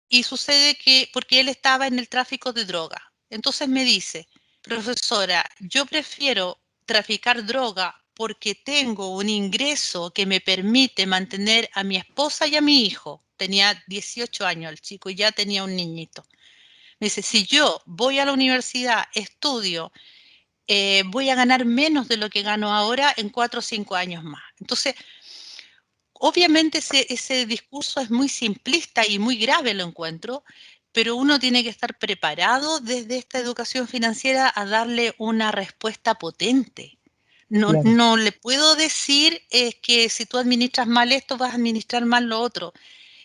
y sucede que, porque él estaba en el tráfico de droga. Entonces me dice, profesora, yo prefiero traficar droga porque tengo un ingreso que me permite mantener a mi esposa y a mi hijo. Tenía 18 años el chico y ya tenía un niñito. Me dice, si yo voy a la universidad, estudio, voy a ganar menos de lo que gano ahora en 4 o 5 años más. Entonces, obviamente ese discurso es muy simplista y muy grave, lo encuentro, pero uno tiene que estar preparado desde esta educación financiera a darle una respuesta potente. No, Claro. no le puedo decir que si tú administras mal esto, vas a administrar mal lo otro.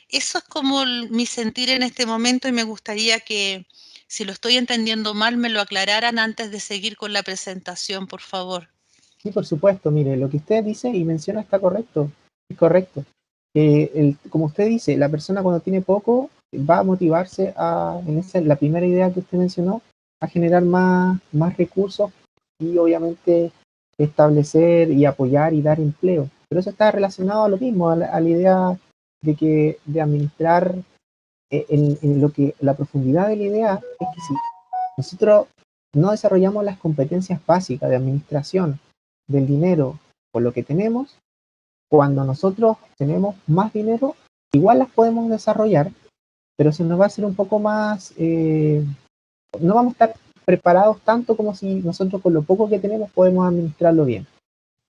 Eso es como mi sentir en este momento y me gustaría que, si lo estoy entendiendo mal, me lo aclararan antes de seguir con la presentación, por favor. Sí, por supuesto, mire, lo que usted dice y menciona está correcto, es correcto. Como usted dice, la persona cuando tiene poco va a motivarse la primera idea que usted mencionó, a generar más recursos y obviamente establecer y apoyar y dar empleo. Pero eso está relacionado a lo mismo, a la idea de administrar en lo que la profundidad de la idea es que si nosotros no desarrollamos las competencias básicas de administración del dinero por lo que tenemos, cuando nosotros tenemos más dinero, igual las podemos desarrollar, pero se nos va a hacer un poco más, no vamos a estar preparados tanto como si nosotros con lo poco que tenemos podemos administrarlo bien.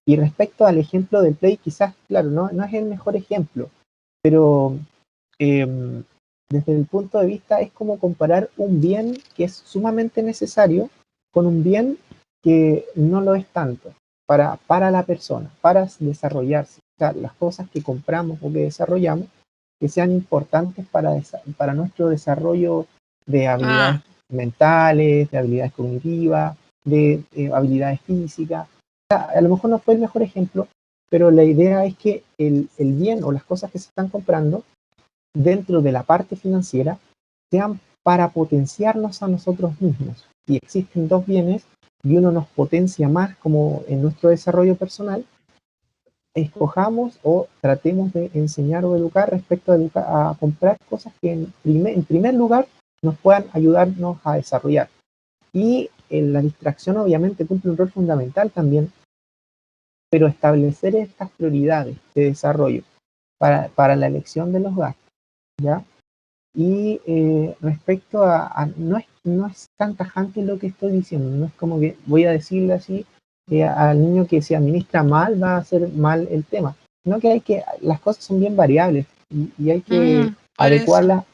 Y respecto al ejemplo del Play, quizás, claro, no es el mejor ejemplo, pero eh, desde el punto de vista es como comparar un bien que es sumamente necesario con un bien que no lo es tanto para la persona, para desarrollarse. O sea, las cosas que compramos o que desarrollamos que sean importantes para nuestro desarrollo de habilidades Ah, mentales, de habilidades cognitivas, de habilidades físicas. O sea, a lo mejor no fue el mejor ejemplo, pero la idea es que el bien o las cosas que se están comprando dentro de la parte financiera sean para potenciarnos a nosotros mismos. Si existen dos bienes y uno nos potencia más como en nuestro desarrollo personal, escojamos o tratemos de enseñar o educar respecto a comprar cosas que en primer lugar nos puedan ayudarnos a desarrollar. Y la distracción obviamente cumple un rol fundamental también, pero establecer estas prioridades de desarrollo para la elección de los gastos, ¿ya? Y respecto no es tan tajante lo que estoy diciendo, no es como que voy a decirle así que al niño que se administra mal va a hacer mal el tema, sino que las cosas son bien variables y por eso.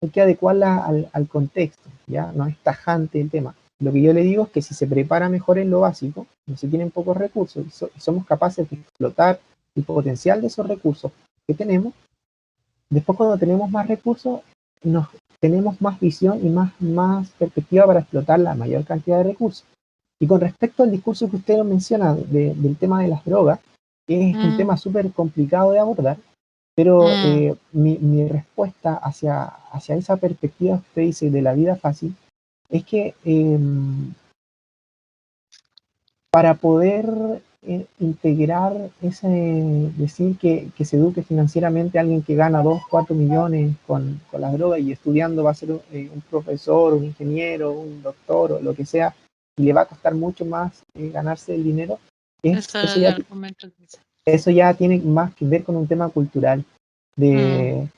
hay que adecuarlas al contexto, ¿ya? No es tajante el tema. Lo que yo le digo es que si se prepara mejor en lo básico, no se tienen pocos recursos y somos capaces de explotar el potencial de esos recursos que tenemos. Después cuando tenemos más recursos, nos, tenemos más visión y más perspectiva para explotar la mayor cantidad de recursos. Y con respecto al discurso que usted menciona del tema de las drogas, es un Mm, tema súper complicado de abordar, pero mm. mi respuesta hacia esa perspectiva que usted dice de la vida fácil es que para poder integrar decir que se eduque financieramente a alguien que gana 2 4 millones con las drogas y estudiando va a ser un profesor, un ingeniero, un doctor o lo que sea, y le va a costar mucho más ganarse el dinero, Eso es eso el ya, argumento que dice. eso ya tiene más que ver con un tema cultural, Mm, de,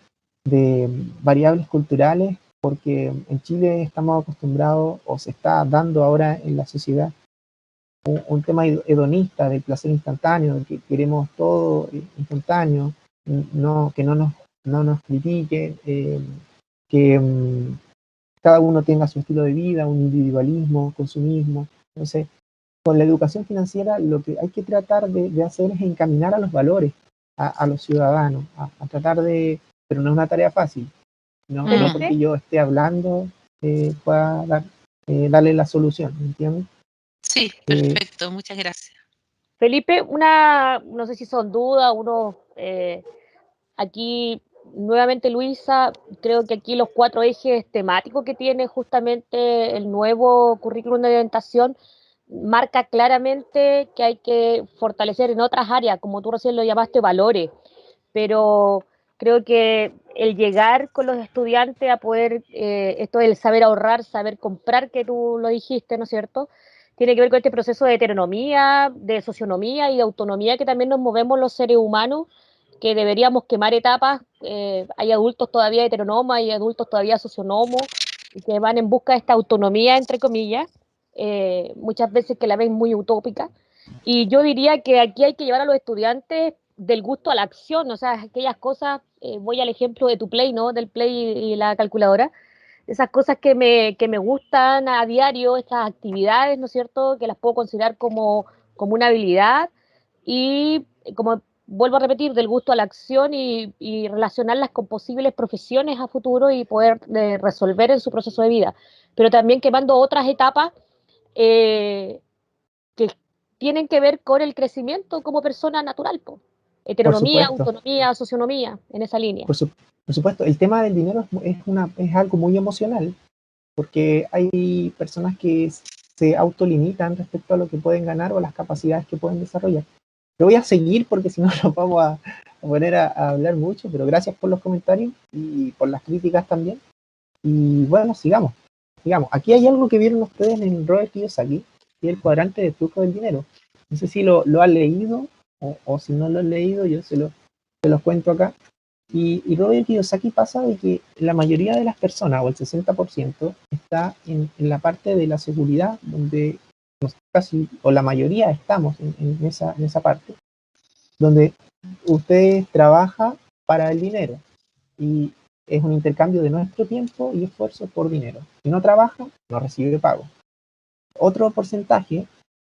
de variables culturales, porque en Chile estamos acostumbrados, o se está dando ahora en la sociedad, un tema hedonista del placer instantáneo, que queremos todo instantáneo, que no nos critiquen, que cada uno tenga su estilo de vida, un individualismo, consumismo. Entonces, con la educación financiera lo que hay que tratar de hacer es encaminar a los valores, a los ciudadanos, a tratar de, pero no es una tarea fácil, no mm. porque Felipe, yo esté hablando pueda darle la solución, ¿me entiendes? Sí, Eh, perfecto, muchas gracias. Felipe, no sé si son dudas, aquí nuevamente Luisa, creo que aquí los cuatro ejes temáticos que tiene justamente el nuevo currículum de orientación marca claramente que hay que fortalecer en otras áreas, como tú recién lo llamaste, valores, pero Creo que el llegar con los estudiantes a poder, esto del saber ahorrar, saber comprar, que tú lo dijiste, ¿no es cierto? Tiene que ver con este proceso de heteronomía, de socionomía y de autonomía que también nos movemos los seres humanos, que deberíamos quemar etapas. Hay adultos todavía heteronomos, hay adultos todavía socionomos, que van en busca de esta autonomía, entre comillas, muchas veces que la ven muy utópica. Y yo diría que aquí hay que llevar a los estudiantes del gusto a la acción, o sea, aquellas cosas, voy al ejemplo de tu Play, ¿no? Del Play y la calculadora, esas cosas que me gustan a diario, estas actividades, ¿no es cierto?, que las puedo considerar como una habilidad y como vuelvo a repetir, del gusto a la acción y relacionarlas con posibles profesiones a futuro y poder resolver en su proceso de vida, pero también quemando otras etapas eh, que tienen que ver con el crecimiento como persona natural, po. Por Heteronomía, supuesto, autonomía, socionomía, en esa línea. por supuesto. El tema del dinero es algo muy emocional, porque hay personas que se autolimitan respecto a lo que pueden ganar o a las capacidades que pueden desarrollar. Lo voy a seguir porque si no nos vamos a poner a hablar mucho, pero gracias por los comentarios y por las críticas también. Y bueno, sigamos. Aquí hay algo que vieron ustedes en Robert Kiyosaki, y el cuadrante de flujo del dinero. No sé si lo han leído o si no lo han leído, yo se los cuento acá. Y Robert Kiyosaki pasa de que la mayoría de las personas, o el 60%, está en la parte de la seguridad, donde casi, o la mayoría estamos en esa parte, donde usted trabaja para el dinero y es un intercambio de nuestro tiempo y esfuerzo por dinero. Si no trabaja, no recibe pago. Otro porcentaje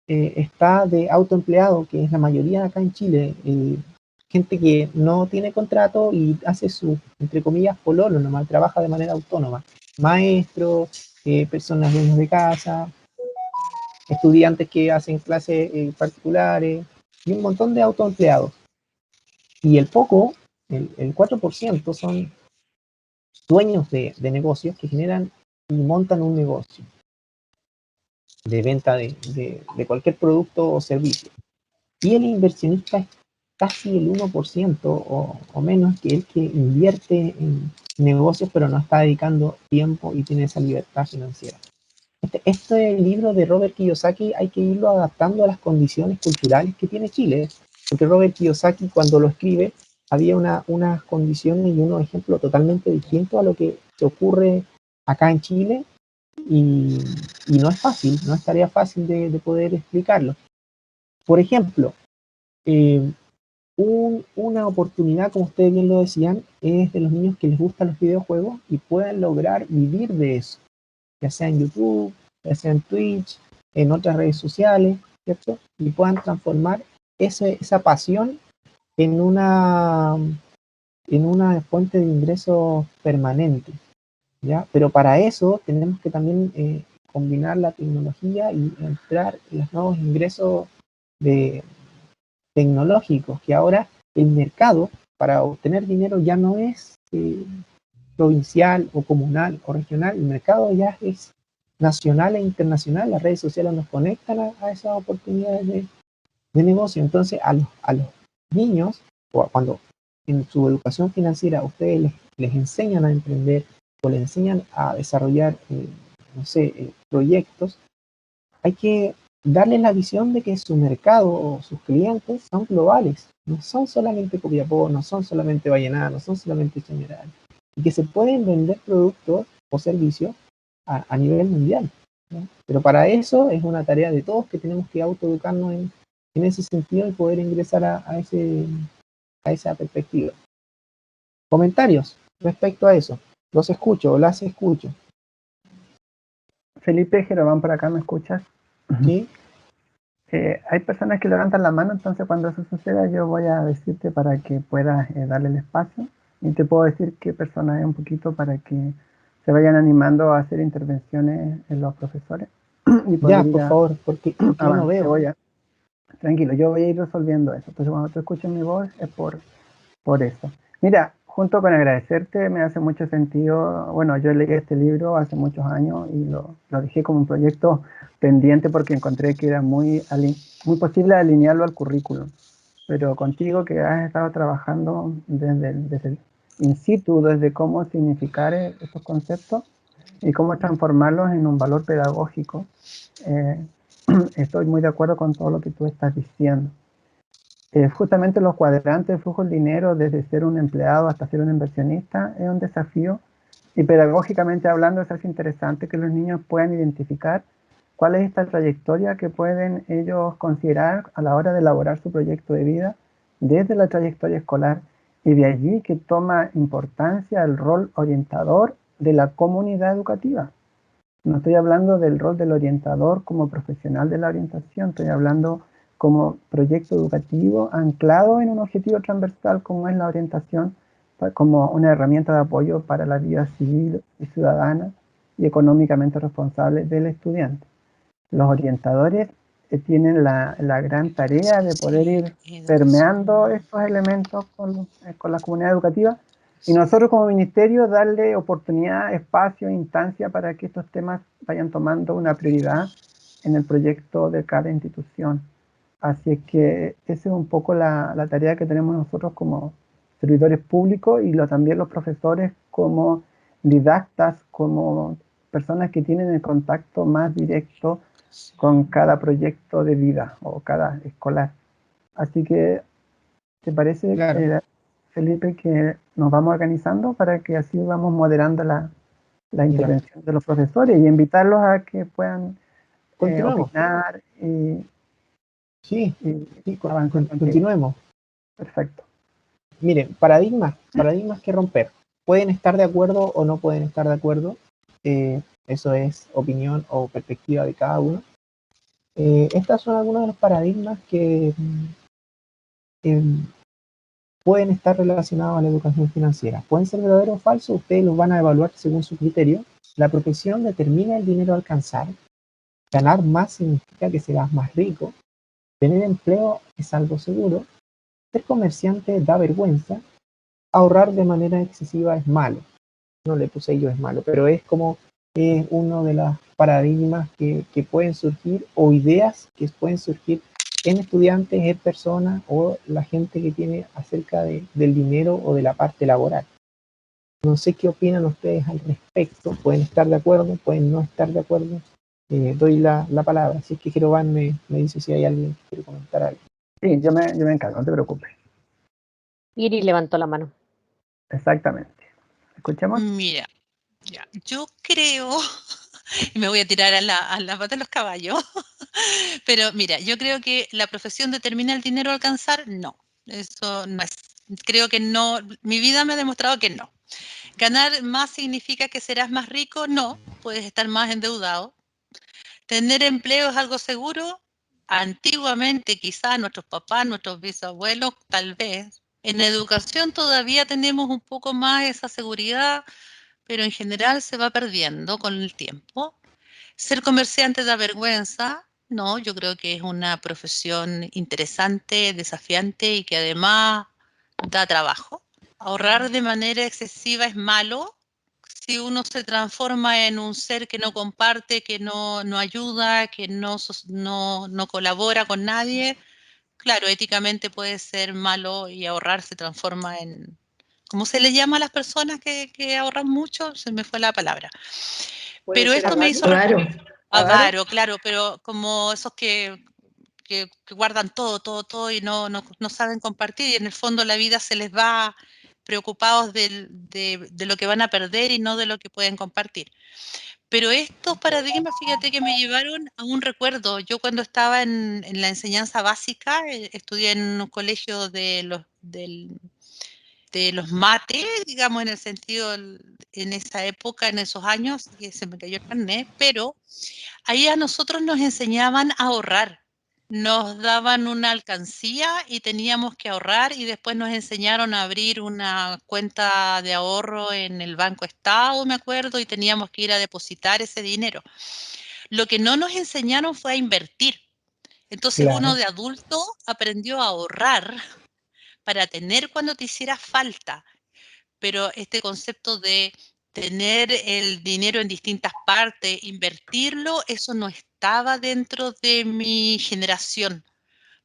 está de autoempleado, que es la mayoría acá en Chile, gente que no tiene contrato y hace su, entre comillas, pololo nomás, trabaja de manera autónoma. Maestros, personas dueños de casa, estudiantes que hacen clases particulares y un montón de autoempleados. Y el 4% son dueños de negocios que generan y montan un negocio de venta de cualquier producto o servicio. Y el inversionista es casi el 1% o menos, que el que invierte en negocios pero no está dedicando tiempo y tiene esa libertad financiera. Este libro de Robert Kiyosaki hay que irlo adaptando a las condiciones culturales que tiene Chile, porque Robert Kiyosaki cuando lo escribe había unas condiciones y unos ejemplos totalmente distintos a lo que se ocurre acá en Chile y no es fácil, no es tarea fácil de poder explicarlo. Por ejemplo, una oportunidad, como ustedes bien lo decían, es de los niños que les gustan los videojuegos y pueden lograr vivir de eso, ya sea en YouTube, ya sea en Twitch, en otras redes sociales, ¿cierto? Y puedan transformar esa pasión en una fuente de ingresos permanente, ¿ya? Pero para eso tenemos que también combinar la tecnología y entrar en los nuevos ingresos tecnológicos, que ahora el mercado para obtener dinero ya no es provincial o comunal o regional, el mercado ya es nacional e internacional. Las redes sociales nos conectan a esas oportunidades de negocio. Entonces a los niños, o cuando en su educación financiera ustedes les enseñan a emprender o les enseñan a desarrollar no sé, proyectos, hay que darles la visión de que su mercado o sus clientes son globales, no son solamente Copiapó, no son solamente Vallenar, no son solamente Chañaral, y que se pueden vender productos o servicios a nivel mundial, ¿no? Pero para eso es una tarea de todos, que tenemos que autoeducarnos en ese sentido y poder ingresar a esa perspectiva. Comentarios respecto a eso. Los escucho o las escucho. Felipe Gerobán, por acá, ¿me escuchas? ¿Sí? Hay personas que levantan la mano, entonces cuando eso suceda yo voy a decirte para que puedas darle el espacio, y te puedo decir qué persona es un poquito para que se vayan animando a hacer intervenciones en los profesores. Y Ya, por favor, porque yo no veo. Tranquilo, yo voy a ir resolviendo eso. Entonces cuando tú escuches mi voz es por eso. Mira, junto con agradecerte, me hace mucho sentido. Bueno, yo leí este libro hace muchos años y lo dejé como un proyecto pendiente porque encontré que era muy posible alinearlo al currículum. Pero contigo, que has estado trabajando desde in situ desde cómo significar estos conceptos y cómo transformarlos en un valor pedagógico. Estoy muy de acuerdo con todo lo que tú estás diciendo. Justamente los cuadrantes de flujo del dinero, desde ser un empleado hasta ser un inversionista, es un desafío. Y pedagógicamente hablando, es interesante que los niños puedan identificar cuál es esta trayectoria que pueden ellos considerar a la hora de elaborar su proyecto de vida desde la trayectoria escolar. Y de allí que toma importancia el rol orientador de la comunidad educativa. No estoy hablando del rol del orientador como profesional de la orientación, estoy hablando como proyecto educativo anclado en un objetivo transversal como es la orientación, como una herramienta de apoyo para la vida civil y ciudadana y económicamente responsable del estudiante. Los orientadores tienen la gran tarea de poder ir permeando estos elementos con la comunidad educativa y nosotros como ministerio darle oportunidad, espacio, instancia para que estos temas vayan tomando una prioridad en el proyecto de cada institución. Así es que esa es un poco la tarea que tenemos nosotros como servidores públicos y también los profesores como didactas, como personas que tienen el contacto más directo con cada proyecto de vida o cada escolar. Así que, ¿te parece, Claro. Felipe, que nos vamos organizando para que así vamos moderando la intervención de los profesores y invitarlos a que puedan Continuamos. opinar y Sí, avanzar contigo? continuemos. Perfecto. Miren, paradigmas que romper. Pueden estar de acuerdo o no pueden estar de acuerdo. Eso es opinión o perspectiva de cada uno. Estas son algunos de los paradigmas que pueden estar relacionados a la educación financiera. Pueden ser verdaderos o falsos, ustedes los van a evaluar según su criterio. La profesión determina el dinero a alcanzar. Ganar más significa que serás más rico. Tener empleo es algo seguro. Ser comerciante da vergüenza. Ahorrar de manera excesiva es malo. No le puse yo es malo, pero es como uno de los paradigmas que pueden surgir o ideas que pueden surgir en estudiantes, en personas o la gente que tiene acerca del dinero o de la parte laboral. No sé qué opinan ustedes al respecto. Pueden estar de acuerdo, pueden no estar de acuerdo. Doy la palabra. Así que Jerovan me dice si hay alguien que quiere comentar algo. Sí, yo me encargo, no te preocupes. Iris levantó la mano. Exactamente. ¿Escuchamos? Mira, ya, yo creo, y me voy a tirar a la pata de los caballos, pero mira, yo creo que la profesión determina el dinero a alcanzar, no, eso no es, creo que no, mi vida me ha demostrado que no. Ganar más significa que serás más rico, no, puedes estar más endeudado. Tener empleo es algo seguro, antiguamente quizás nuestros papás, nuestros bisabuelos, tal vez. En educación todavía tenemos un poco más esa seguridad, pero en general se va perdiendo con el tiempo. Ser comerciante da vergüenza. No, yo creo que es una profesión interesante, desafiante y que además da trabajo. Ahorrar de manera excesiva es malo. Si uno se transforma en un ser que no comparte, que no ayuda, que no colabora con nadie, claro, éticamente puede ser malo y ahorrar se transforma en... ¿Cómo se le llama a las personas que ahorran mucho? Se me fue la palabra. Puede Pero ser esto me hizo... Avaro. Avaro, claro, pero como esos que guardan todo y no saben compartir y en el fondo la vida se les va preocupados de lo que van a perder y no de lo que pueden compartir. Pero estos paradigmas, fíjate que me llevaron a un recuerdo. Yo cuando estaba en la enseñanza básica, estudié en un colegio de los mates, digamos, en el sentido, en esa época, en esos años, que se me cayó el carnet, pero ahí a nosotros nos enseñaban a ahorrar. Nos daban una alcancía y teníamos que ahorrar y después nos enseñaron a abrir una cuenta de ahorro en el Banco Estado, me acuerdo, y teníamos que ir a depositar ese dinero. Lo que no nos enseñaron fue a invertir. Entonces uno Claro, de adulto aprendió a ahorrar para tener cuando te hiciera falta, pero este concepto de tener el dinero en distintas partes, invertirlo, eso no estaba dentro de mi generación.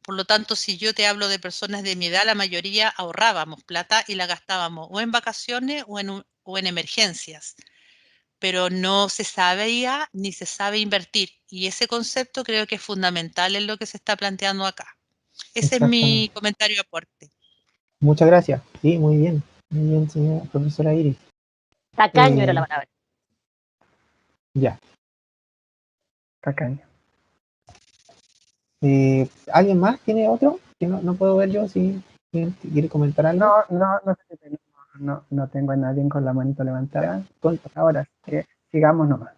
Por lo tanto, si yo te hablo de personas de mi edad, la mayoría ahorrábamos plata y la gastábamos o en vacaciones o en emergencias, pero no se sabía ni se sabe invertir. Y ese concepto creo que es fundamental en lo que se está planteando acá. Ese es mi Exactamente. comentario aporte. Muchas gracias. Sí, muy bien, señora profesora Iris. Tacaño era la palabra. Ya. Tacaño. ¿Alguien más tiene otro? Que no puedo ver yo si quiere comentar algo. No tengo a nadie con la manito levantada. Con- Ahora, sigamos nomás.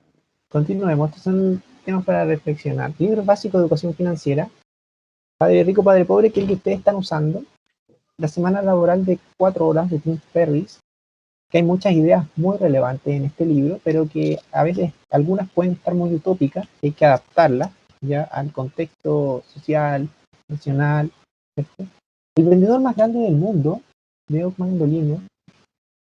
Continuemos. Estos son temas para reflexionar. Libro básico de educación financiera. Padre rico, padre pobre, que es el que ustedes están usando. La semana laboral de 4 horas de Tim Ferriss, que hay muchas ideas muy relevantes en este libro, pero que a veces algunas pueden estar muy utópicas, y hay que adaptarlas ya al contexto social, nacional, ¿cierto? El vendedor más grande del mundo, de Ockman Dolino,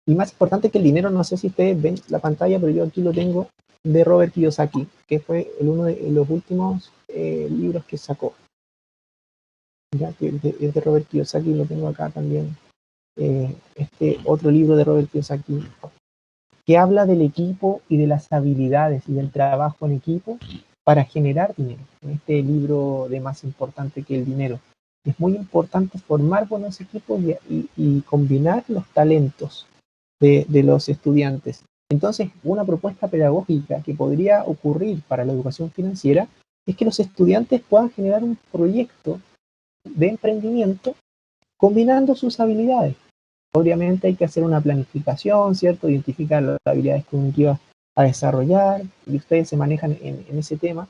y más importante que el dinero, no sé si ustedes ven la pantalla, pero yo aquí lo tengo, de Robert Kiyosaki, que fue uno de los últimos libros que sacó. Ya, que es de Robert Kiyosaki, lo tengo acá también. Este otro libro de Robert Kiyosaki, que habla del equipo y de las habilidades y del trabajo en equipo para generar dinero. Este libro de Más importante que el dinero. Es muy importante formar buenos equipos y combinar los talentos de los estudiantes. Entonces, una propuesta pedagógica que podría ocurrir para la educación financiera es que los estudiantes puedan generar un proyecto de emprendimiento combinando sus habilidades. Obviamente hay que hacer una planificación, ¿cierto? Identificar las habilidades cognitivas a desarrollar, y ustedes se manejan en ese tema.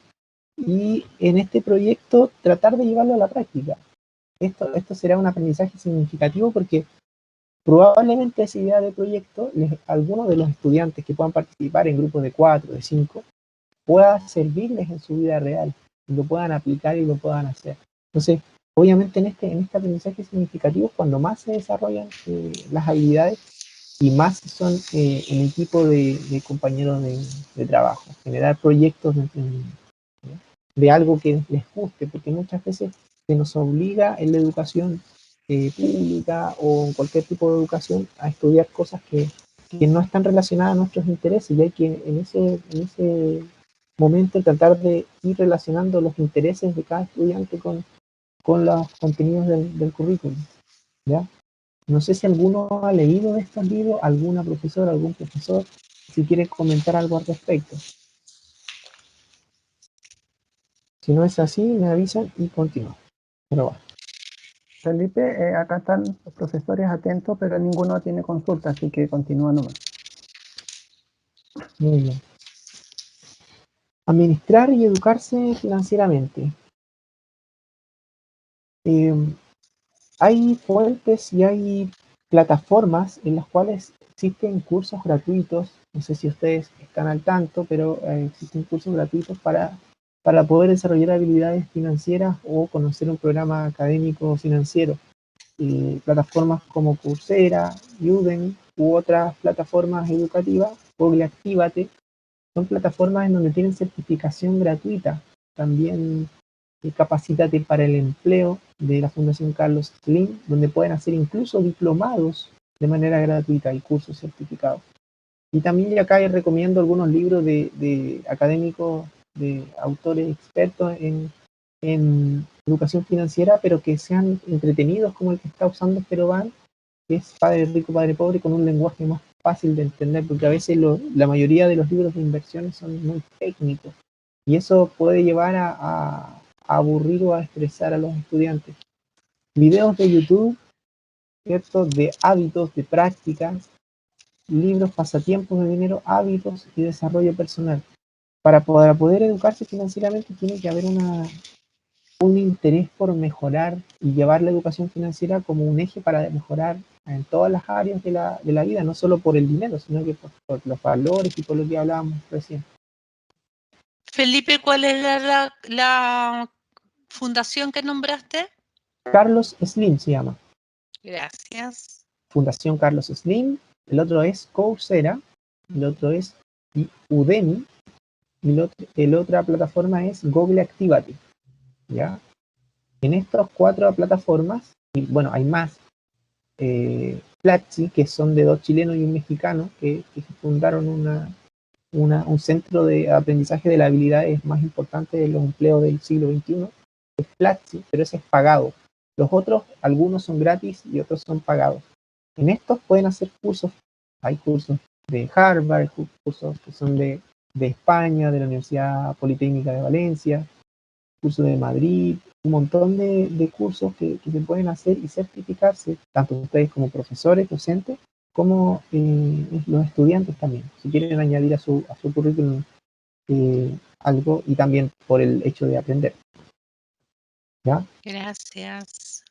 Y en este proyecto tratar de llevarlo a la práctica. Esto será un aprendizaje significativo porque probablemente esa idea de proyecto, algunos de los estudiantes que puedan participar en grupos de 4, de 5, pueda servirles en su vida real, lo puedan aplicar y lo puedan hacer. Entonces, obviamente en este aprendizaje significativo, cuando más se desarrollan las habilidades y más son en equipo de compañeros de trabajo, generar proyectos de algo que les guste, porque muchas veces se nos obliga en la educación pública o en cualquier tipo de educación a estudiar cosas que no están relacionadas a nuestros intereses, y hay que en ese momento tratar de ir relacionando los intereses de cada estudiante con los contenidos del currículum, ¿ya? No sé si alguno ha leído de estos libros, alguna profesora, algún profesor, si quiere comentar algo al respecto. Si no es así, me avisan y continúo. Pero bueno. Felipe, acá están los profesores atentos, pero ninguno tiene consulta, así que continúa nomás. Muy bien. Administrar y educarse financieramente. Hay fuentes y hay plataformas en las cuales existen cursos gratuitos. No sé si ustedes están al tanto, pero existen cursos gratuitos para poder desarrollar habilidades financieras o conocer un programa académico financiero. Plataformas como Coursera, Udemy u otras plataformas educativas, Google Actívate, son plataformas en donde tienen certificación gratuita. También Capacítate para el Empleo de la Fundación Carlos Slim, donde pueden hacer incluso diplomados de manera gratuita y cursos certificados. Y también acá recomiendo algunos libros de académicos, de autores expertos en educación financiera, pero que sean entretenidos, como el que está usando Esteban, que es Padre rico, padre pobre, con un lenguaje más fácil de entender, porque a veces la mayoría de los libros de inversiones son muy técnicos y eso puede llevar a aburrir o a estresar a los estudiantes. Videos de YouTube, ¿cierto? De hábitos, de prácticas, libros, pasatiempos de dinero, hábitos y desarrollo personal. Para poder educarse financieramente tiene que haber un interés por mejorar y llevar la educación financiera como un eje para mejorar en todas las áreas de la vida, no solo por el dinero, sino que por los valores y por lo que hablábamos recién. Felipe, ¿cuál es la fundación que nombraste? Carlos Slim se llama. Gracias. Fundación Carlos Slim. El otro es Coursera. El otro es Udemy. Y la otra plataforma es Google Activate. ¿Ya? En estas 4 plataformas, y bueno, hay más, Platzi, que son de 2 chilenos y un mexicano, que fundaron un centro de aprendizaje de las habilidades más importantes de los empleos del siglo XXI, es Platzi, pero ese es pagado. Los otros, algunos son gratis y otros son pagados. En estos pueden hacer cursos, hay cursos de Harvard, cursos que son de España, de la Universidad Politécnica de Valencia, cursos de Madrid, un montón de cursos que se pueden hacer y certificarse, tanto ustedes como profesores, docentes, como los estudiantes también, si quieren añadir a su currículum algo, y también por el hecho de aprender. ¿Ya? Gracias.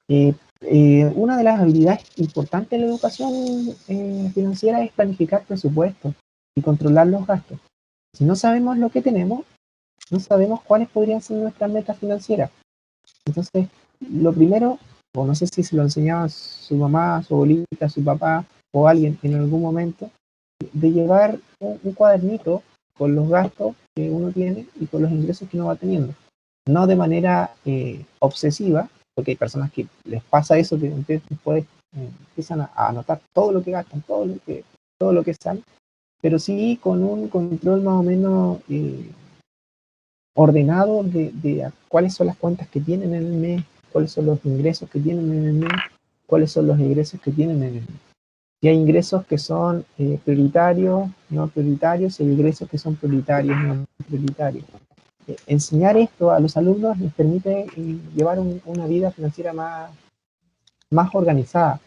Una de las habilidades importantes de la educación financiera es planificar presupuestos y controlar los gastos. Si no sabemos lo que tenemos, no sabemos cuáles podrían ser nuestras metas financieras. Entonces, lo primero, o no sé si se lo enseñaba su mamá, su abuelita, su papá o alguien en algún momento, de llevar un cuadernito con los gastos que uno tiene y con los ingresos que uno va teniendo. No de manera obsesiva, porque hay personas que les pasa eso, que después empiezan a anotar todo lo que gastan, todo lo que sale, pero sí con un control más o menos ordenado de cuáles son las cuentas que tienen en el mes, cuáles son los ingresos que tienen en el mes, cuáles son los ingresos que tienen en el mes. Si hay ingresos que son prioritarios, no prioritarios, y hay ingresos que son prioritarios, no prioritarios. Enseñar esto a los alumnos les permite llevar una vida financiera más organizada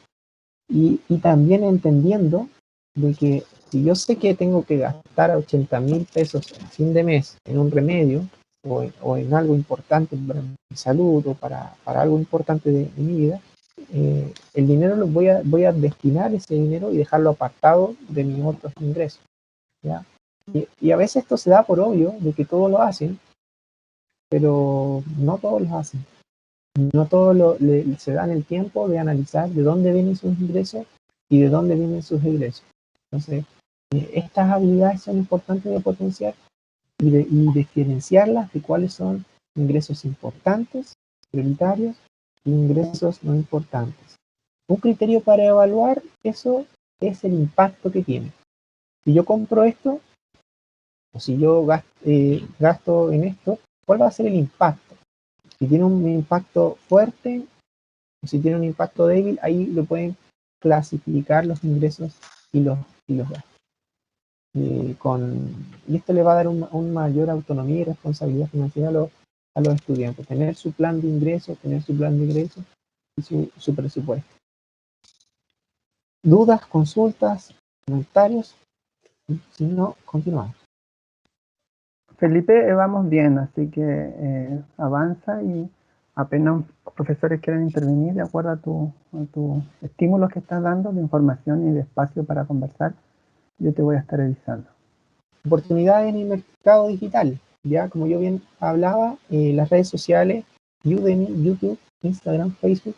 y también entendiendo de que si yo sé que tengo que gastar 80.000 pesos a fin de mes en un remedio o en algo importante para mi salud o para algo importante de mi vida, el dinero lo voy a destinar ese dinero y dejarlo apartado de mis otros ingresos, ¿ya? Y a veces esto se da por obvio de que todos lo hacen, pero no todos lo hacen. No todos se dan el tiempo de analizar de dónde vienen sus ingresos y de dónde vienen sus egresos. Entonces, estas habilidades son importantes de potenciar y diferenciarlas de cuáles son ingresos importantes, prioritarios, e ingresos no importantes. Un criterio para evaluar eso es el impacto que tiene. Si yo compro esto, o si yo gasto en esto, ¿cuál va a ser el impacto? Si tiene un impacto fuerte o si tiene un impacto débil, ahí lo pueden clasificar los ingresos y los gastos. Y esto le va a dar una mayor autonomía y responsabilidad financiera a los estudiantes. Tener su plan de ingresos, y su presupuesto. ¿Dudas, consultas, comentarios? Si no, continuamos. Felipe, vamos bien, así que avanza y apenas los profesores quieran intervenir de acuerdo a tus estímulos que estás dando de información y de espacio para conversar, yo te voy a estar avisando. Oportunidades en el mercado digital. Ya, como yo bien hablaba, las redes sociales, Udemy, YouTube, Instagram, Facebook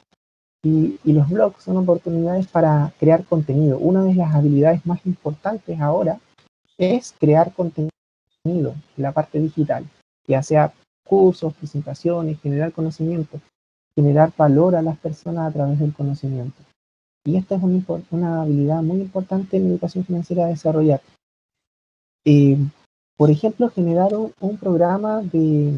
y los blogs son oportunidades para crear contenido. Una de las habilidades más importantes ahora es crear contenido en la parte digital, ya sea cursos, presentaciones, generar conocimiento, generar valor a las personas a través del conocimiento. Y esta es una habilidad muy importante en la educación financiera a desarrollar. Por ejemplo, generar un programa de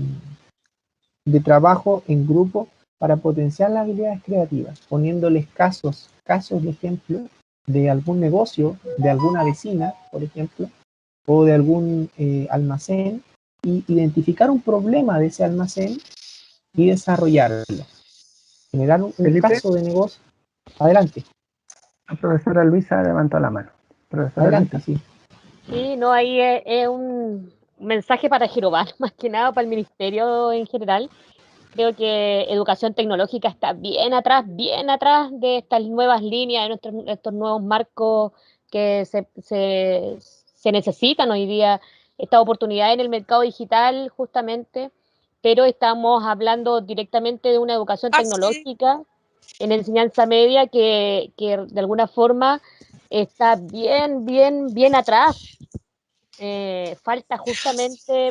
trabajo en grupo para potenciar las habilidades creativas, poniéndoles casos de ejemplo de algún negocio, de alguna vecina, por ejemplo, o de algún almacén, y identificar un problema de ese almacén y desarrollarlo. Generar un caso de negocio. Adelante. La profesora Luisa levantó la mano. Profesora Adelante, Luisa. sí. Sí, no, ahí es un mensaje para Girobar, más que nada para el ministerio en general. Creo que educación tecnológica está bien atrás de estas nuevas líneas, de estos nuevos marcos que se necesitan hoy día, esta oportunidad en el mercado digital justamente, pero estamos hablando directamente de una educación tecnológica en enseñanza media que de alguna forma está bien atrás. Falta justamente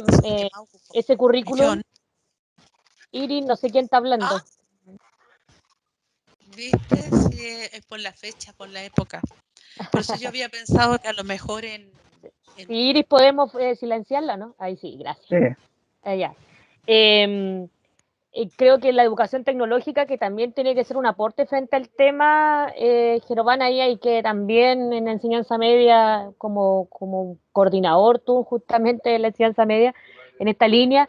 ese currículum Iris, no sé quién está hablando. ¿Viste? Sí, es por la fecha, por la época. Por eso yo había pensado que a lo mejor en- Iris, podemos silenciarla, ¿no? Ahí sí, gracias. Sí, Ya. Em, creo que la educación tecnológica, que también tiene que ser un aporte frente al tema, Gerobán, ahí hay que también en la enseñanza media, como coordinador tú justamente de la enseñanza media, en esta línea,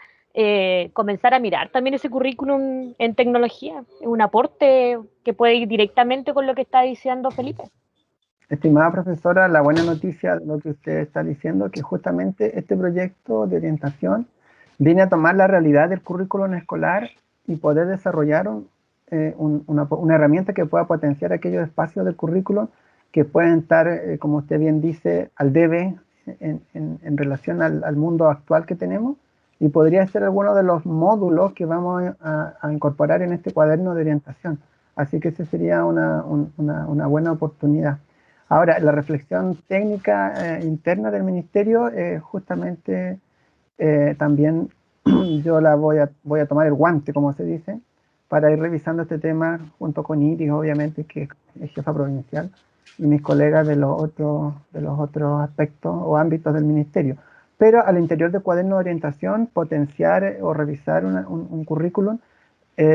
comenzar a mirar también ese currículum en tecnología. Es un aporte que puede ir directamente con lo que está diciendo Felipe. estimada profesora, la buena noticia de lo que usted está diciendo, que justamente este proyecto de orientación viene a tomar la realidad del currículum escolar y poder desarrollar una herramienta que pueda potenciar aquellos espacios del currículum que pueden estar, como usted bien dice, al debe en relación al mundo actual que tenemos, y podría ser alguno de los módulos que vamos a incorporar en este cuaderno de orientación. Así que esa sería una buena oportunidad. Ahora, la reflexión técnica interna del ministerio, justamente también yo voy a tomar el guante, como se dice, para ir revisando este tema junto con Iris, obviamente, que es jefa provincial, y mis colegas de los otros aspectos o ámbitos del ministerio. Pero al interior del cuaderno de orientación, potenciar o revisar un currículum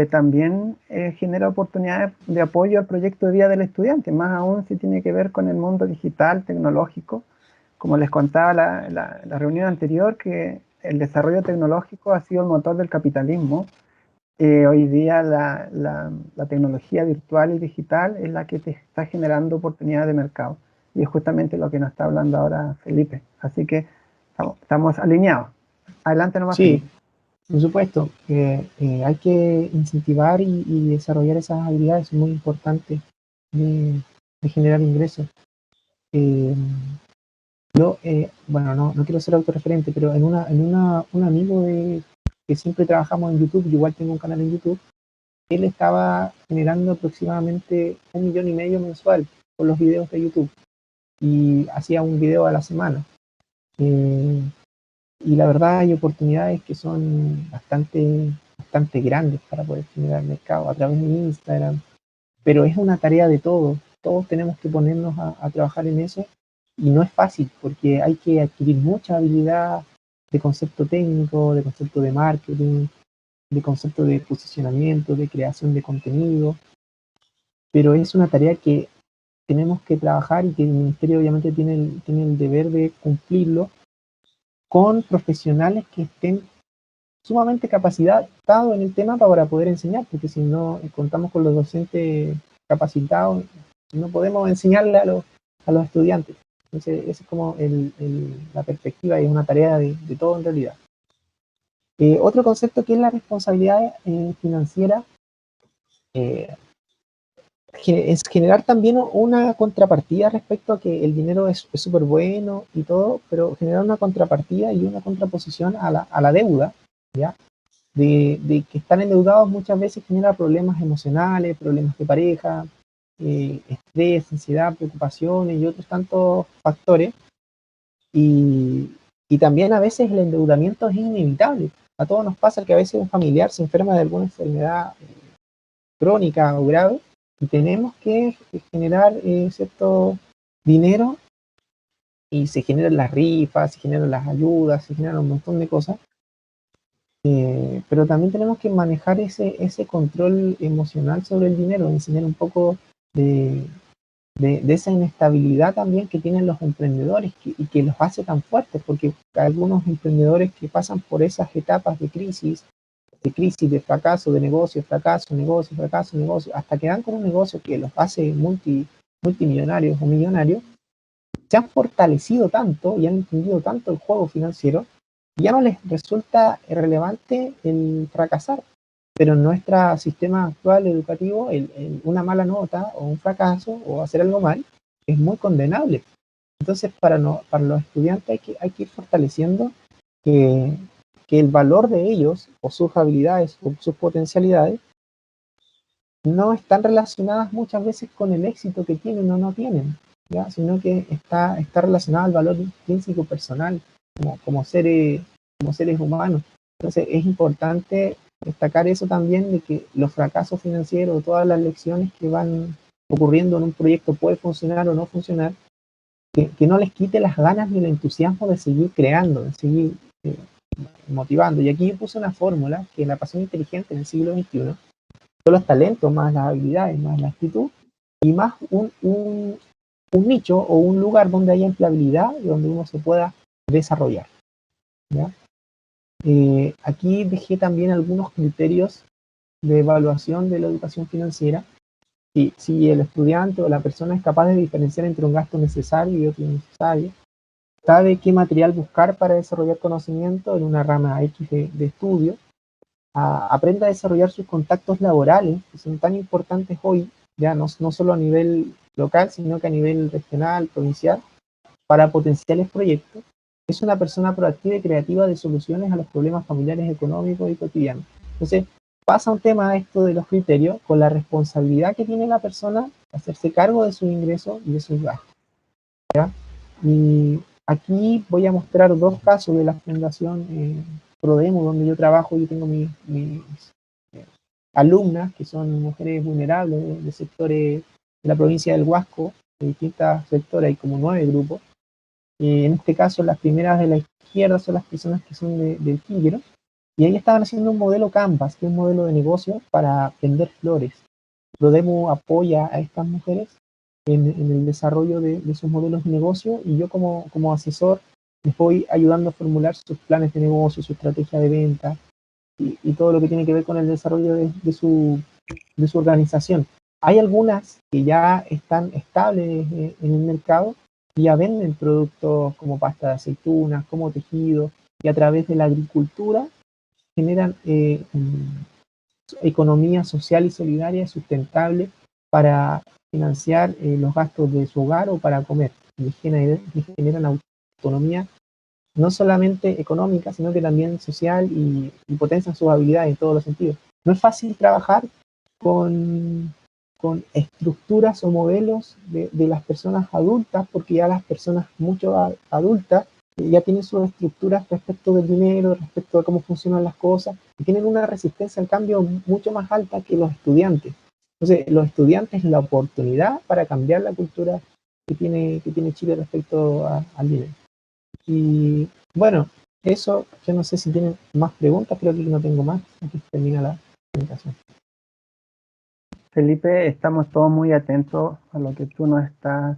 también genera oportunidades de apoyo al proyecto de vida del estudiante, más aún si tiene que ver con el mundo digital, tecnológico. Como les contaba la reunión anterior, que el desarrollo tecnológico ha sido el motor del capitalismo. Hoy día la tecnología virtual y digital es la que te está generando oportunidades de mercado. Y es justamente lo que nos está hablando ahora Felipe. Así que estamos alineados. Adelante nomás, Sí, Felipe. por supuesto, hay que incentivar y desarrollar esas habilidades muy importantes de generar ingresos. Eh, bueno, no quiero ser autorreferente, pero un amigo que siempre trabajamos en YouTube, yo igual tengo un canal en YouTube, él estaba generando aproximadamente 1,5 millones mensual con los videos de YouTube y hacía un video a la semana. Eh, y la verdad hay oportunidades que son bastante grandes para poder generar mercado a través de Instagram, pero es una tarea de todos tenemos que ponernos a trabajar en eso, y no es fácil porque hay que adquirir mucha habilidad de concepto técnico, de concepto de marketing, de concepto de posicionamiento, de creación de contenido, pero es una tarea que tenemos que trabajar y que el ministerio obviamente tiene el deber de cumplirlo con profesionales que estén sumamente capacitados en el tema para poder enseñar, porque si no contamos con los docentes capacitados, no podemos enseñarle a los estudiantes. Entonces, esa es como la perspectiva y es una tarea de todo en realidad. Otro concepto que es la responsabilidad financiera, es generar también una contrapartida respecto a que el dinero es súper bueno y todo, pero generar una contrapartida y una contraposición a la deuda, ¿ya? De que estar endeudados muchas veces genera problemas emocionales, problemas de pareja, estrés, ansiedad, preocupaciones y otros tantos factores. Y también a veces el endeudamiento es inevitable. A todos nos pasa que a veces un familiar se enferma de alguna enfermedad crónica o grave y tenemos que generar cierto dinero, y se generan las rifas, se generan las ayudas, se generan un montón de cosas. Pero también tenemos que manejar ese control emocional sobre el dinero, enseñar un poco de, de esa inestabilidad también que tienen los emprendedores y que los hace tan fuertes, porque algunos emprendedores que pasan por esas etapas de crisis, de fracaso, de negocio, fracaso, negocio, fracaso, negocio, hasta que dan con un negocio que los hace multimillonarios o millonarios, se han fortalecido tanto y han entendido tanto el juego financiero, ya no les resulta relevante el fracasar. Pero en nuestro sistema actual educativo, una mala nota o un fracaso o hacer algo mal es muy condenable. Entonces, para los estudiantes hay que ir fortaleciendo que, que el valor de ellos o sus habilidades o sus potencialidades no están relacionadas muchas veces con el éxito que tienen o no tienen, ¿ya? Sino que está relacionado al valor intrínseco personal como seres humanos. Entonces es importante destacar eso también, de que los fracasos financieros, todas las lecciones que van ocurriendo en un proyecto puede funcionar o no funcionar, que no les quite las ganas ni el entusiasmo de seguir creando, de seguir motivando. Y aquí yo puse una fórmula que la pasión inteligente en el siglo XXI son los talentos más las habilidades más la actitud y más un nicho o un lugar donde haya empleabilidad y donde uno se pueda desarrollar, ¿ya? Aquí dejé también algunos criterios de evaluación de la educación financiera. Si el estudiante o la persona es capaz de diferenciar entre un gasto necesario y otro innecesario, sabe qué material buscar para desarrollar conocimiento en una rama X de estudio, aprenda a desarrollar sus contactos laborales, que son tan importantes hoy, ya no solo a nivel local, sino que a nivel regional, provincial, para potenciales proyectos. Es una persona proactiva y creativa de soluciones a los problemas familiares, económicos y cotidianos. Entonces, pasa un tema esto de los criterios con la responsabilidad que tiene la persona de hacerse cargo de sus ingresos y de sus gastos, ¿ya? Y aquí voy a mostrar dos casos de la Fundación Prodemo, donde yo trabajo. Yo tengo mis alumnas, que son mujeres vulnerables de sectores de la provincia del Huasco, de distintos sectores, hay como 9 grupos. En este caso, las primeras de la izquierda son las personas que son del Figuero, y ahí estaban haciendo un modelo Canvas, que es un modelo de negocio para vender flores. Prodemo apoya a estas mujeres en el desarrollo de sus modelos de negocio, y yo como asesor les voy ayudando a formular sus planes de negocio, su estrategia de venta y todo lo que tiene que ver con el desarrollo de su organización. Hay algunas que ya están estables en el mercado y ya venden productos como pasta de aceitunas, como tejido, y a través de la agricultura generan economía social y solidaria sustentable para financiar los gastos de su hogar o para comer. Y generan autonomía no solamente económica, sino que también social, y potencian sus habilidades en todos los sentidos. No es fácil trabajar con estructuras o modelos de las personas adultas, porque ya las personas mucho adultas ya tienen sus estructuras respecto del dinero, respecto de cómo funcionan las cosas, y tienen una resistencia al cambio mucho más alta que los estudiantes. Entonces, los estudiantes, la oportunidad para cambiar la cultura que tiene Chile respecto al dinero. Y bueno, eso, yo no sé si tienen más preguntas, creo que no tengo más. Aquí termina la presentación. Felipe, estamos todos muy atentos a lo que tú nos estás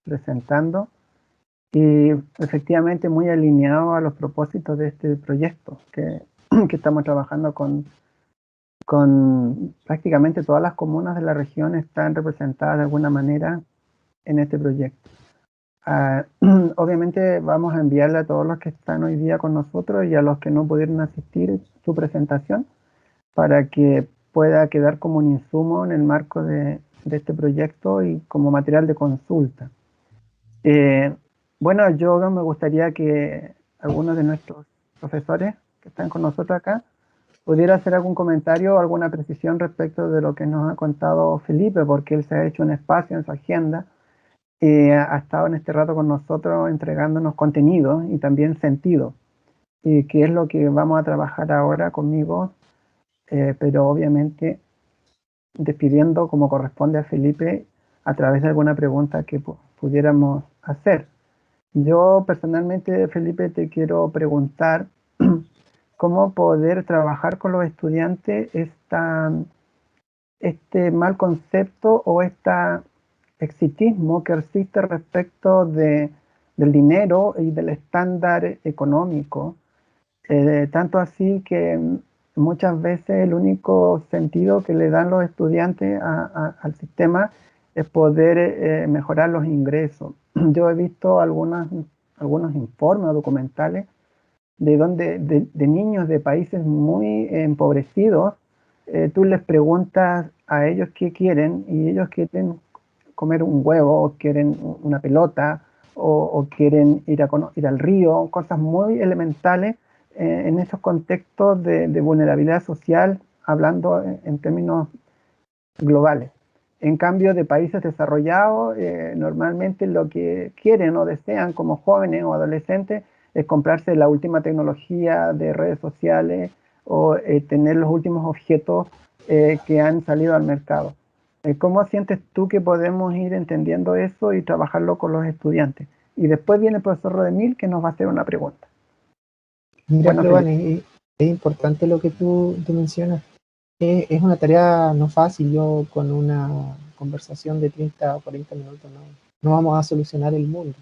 presentando y efectivamente muy alineado a los propósitos de este proyecto que estamos trabajando con prácticamente todas las comunas de la región. Están representadas de alguna manera en este proyecto. Obviamente vamos a enviarle a todos los que están hoy día con nosotros y a los que no pudieron asistir su presentación para que pueda quedar como un insumo en el marco de este proyecto y como material de consulta. Bueno, yo me gustaría que algunos de nuestros profesores que están con nosotros acá pudiera hacer algún comentario o alguna precisión respecto de lo que nos ha contado Felipe, porque él se ha hecho un espacio en su agenda, ha estado en este rato con nosotros entregándonos contenido y también sentido, que es lo que vamos a trabajar ahora conmigo, pero obviamente despidiendo como corresponde a Felipe a través de alguna pregunta que pudiéramos hacer. Yo personalmente, Felipe, te quiero preguntar cómo poder trabajar con los estudiantes este mal concepto o este exitismo que existe respecto del dinero y del estándar económico. Tanto así que muchas veces el único sentido que le dan los estudiantes al sistema es poder mejorar los ingresos. Yo he visto algunos informes o documentales de niños de países muy empobrecidos. Tú les preguntas a ellos qué quieren y ellos quieren comer un huevo, o quieren una pelota, o quieren ir al río, cosas muy elementales en esos contextos de vulnerabilidad social, hablando en términos globales. En cambio, de países desarrollados, normalmente lo que quieren o desean como jóvenes o adolescentes es comprarse la última tecnología de redes sociales, o tener los últimos objetos que han salido al mercado. ¿Cómo sientes tú que podemos ir entendiendo eso y trabajarlo con los estudiantes? Y después viene el profesor Rodemil, que nos va a hacer una pregunta. Mira, Bueno, Cleoban, es importante lo que tú mencionas. Es una tarea no fácil. Yo con una conversación de 30 o 40 minutos no vamos a solucionar el mundo,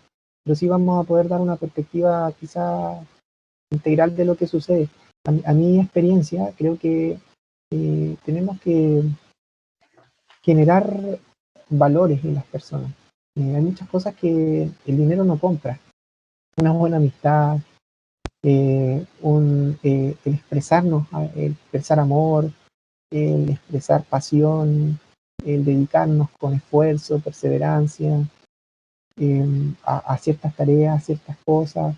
pero sí vamos a poder dar una perspectiva quizá integral de lo que sucede. A mi experiencia, creo que tenemos que generar valores en las personas. Hay muchas cosas que el dinero no compra. Una buena amistad, el expresarnos, el expresar amor, el expresar pasión, el dedicarnos con esfuerzo, perseverancia a ciertas tareas, a ciertas cosas,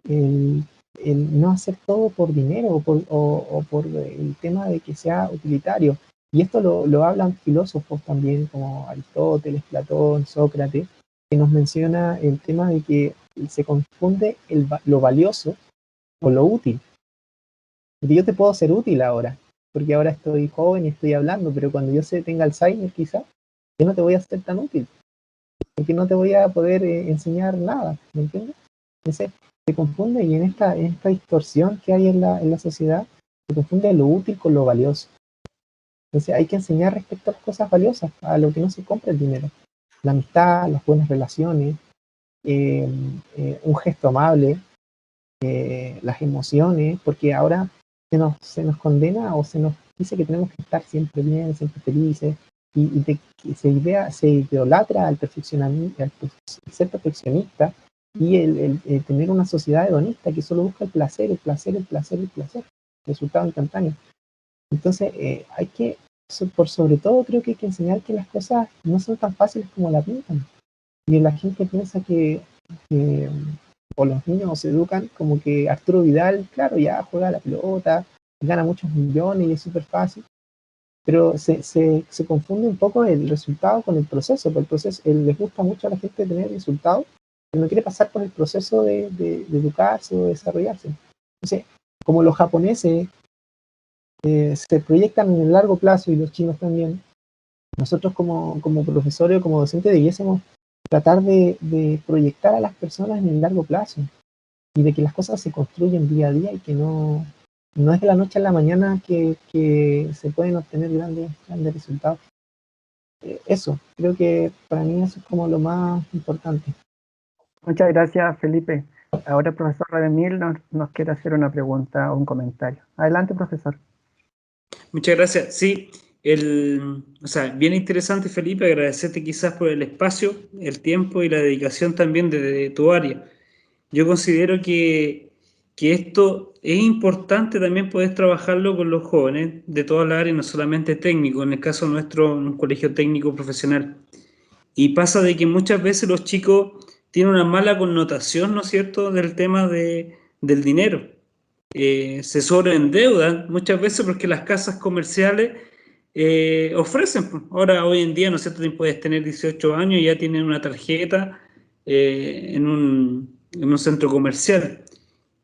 el, el no hacer todo por dinero o por el tema de que sea utilitario. Y esto lo hablan filósofos también como Aristóteles, Platón, Sócrates, que nos menciona el tema de que se confunde lo valioso con lo útil. Porque yo te puedo ser útil ahora, porque ahora estoy joven y estoy hablando, pero cuando yo tenga Alzheimer quizás, yo no te voy a ser tan útil, porque no te voy a poder enseñar nada, ¿me entiendes? Entonces se confunde y en esta distorsión que hay en la sociedad, se confunde lo útil con lo valioso. Entonces hay que enseñar respecto a las cosas valiosas, a lo que no se compra el dinero. La amistad, las buenas relaciones, un gesto amable, las emociones, porque ahora se nos condena o se nos dice que tenemos que estar siempre bien, siempre felices, y se idolatra al perfeccionamiento, al ser perfeccionista y el tener una sociedad hedonista que solo busca el placer, el placer, el placer, el placer, resultado instantáneo. Entonces hay que, por sobre todo creo que hay que enseñar que las cosas no son tan fáciles como la pintan. Y la gente piensa o los niños se educan como que Arturo Vidal, claro, ya juega a la pelota, gana muchos millones y es súper fácil, pero se confunde un poco el resultado con el proceso, porque el proceso les gusta mucho a la gente tener resultados, pero no quiere pasar por el proceso de educarse o de desarrollarse. Entonces, como los japoneses se proyectan en el largo plazo y los chinos también, nosotros como profesores o como docentes debiésemos tratar de proyectar a las personas en el largo plazo y de que las cosas se construyen día a día y que no es de la noche a la mañana que se pueden obtener grandes resultados. Eso, creo que para mí eso es como lo más importante. Muchas gracias, Felipe. Ahora el profesor Rademil nos quiere hacer una pregunta o un comentario. Adelante, profesor. Muchas gracias. Sí, bien interesante, Felipe, agradecerte quizás por el espacio, el tiempo y la dedicación también de tu área. Yo considero que esto es importante también poder trabajarlo con los jóvenes de toda la área, no solamente técnicos, en el caso nuestro, en un colegio técnico profesional. Y pasa de que muchas veces los chicos tienen una mala connotación, ¿no es cierto?, del tema del dinero. Se sobreendeudan muchas veces porque las casas comerciales ofrecen. Ahora, hoy en día, ¿no es cierto?, puedes tener 18 años y ya tienen una tarjeta en un centro comercial.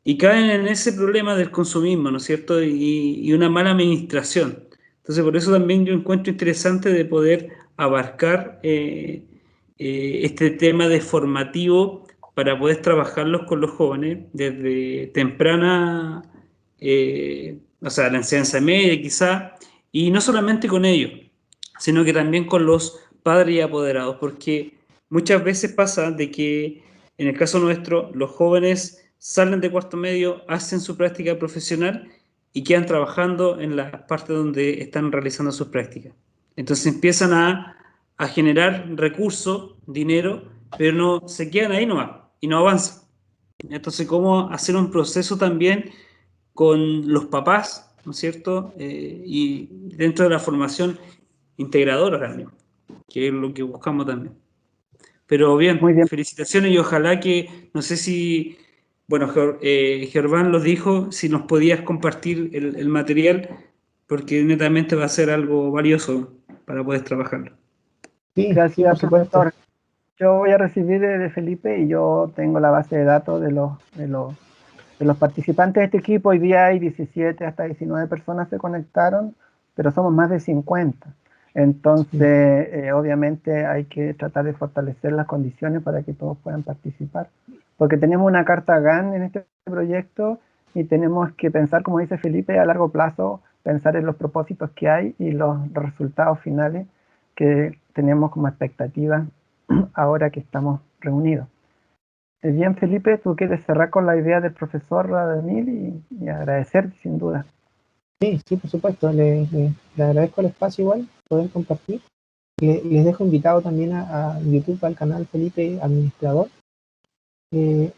Y caen en ese problema del consumismo, ¿no es cierto?, y una mala administración. Entonces, por eso también yo encuentro interesante de poder abarcar este tema de formativo para poder trabajarlos con los jóvenes desde temprana, la enseñanza media quizá, y no solamente con ellos, sino que también con los padres y apoderados, porque muchas veces pasa de que en el caso nuestro los jóvenes salen de cuarto medio, hacen su práctica profesional y quedan trabajando en la parte donde están realizando sus prácticas. Entonces empiezan a generar recursos, dinero, pero no se quedan ahí nomás y no avanzan. Entonces, ¿cómo hacer un proceso también con los papás, ¿no es cierto? Y dentro de la formación integradora también, que es lo que buscamos también. Pero bien, Muy bien. felicitaciones y ojalá que, no sé si, bueno, Germán los dijo, si nos podías compartir el material, porque netamente va a ser algo valioso para poder trabajarlo. Sí, Gracias, por supuesto. profesor. Yo voy a recibir de Felipe y yo tengo la base de datos de los De los participantes de este equipo, hoy día hay 17 hasta 19 personas se conectaron, pero somos más de 50. Entonces, obviamente hay que tratar de fortalecer las condiciones para que todos puedan participar. Porque tenemos una carta GAN en este proyecto y tenemos que pensar, como dice Felipe, a largo plazo, pensar en los propósitos que hay y los resultados finales que tenemos como expectativa ahora que estamos reunidos. Bien, Felipe, tú quieres cerrar con la idea del profesor Radamil y agradecerte sin duda. Sí, sí, por supuesto. Le agradezco el espacio igual, poder compartir. Les dejo invitado también a YouTube, al canal Felipe Administrador.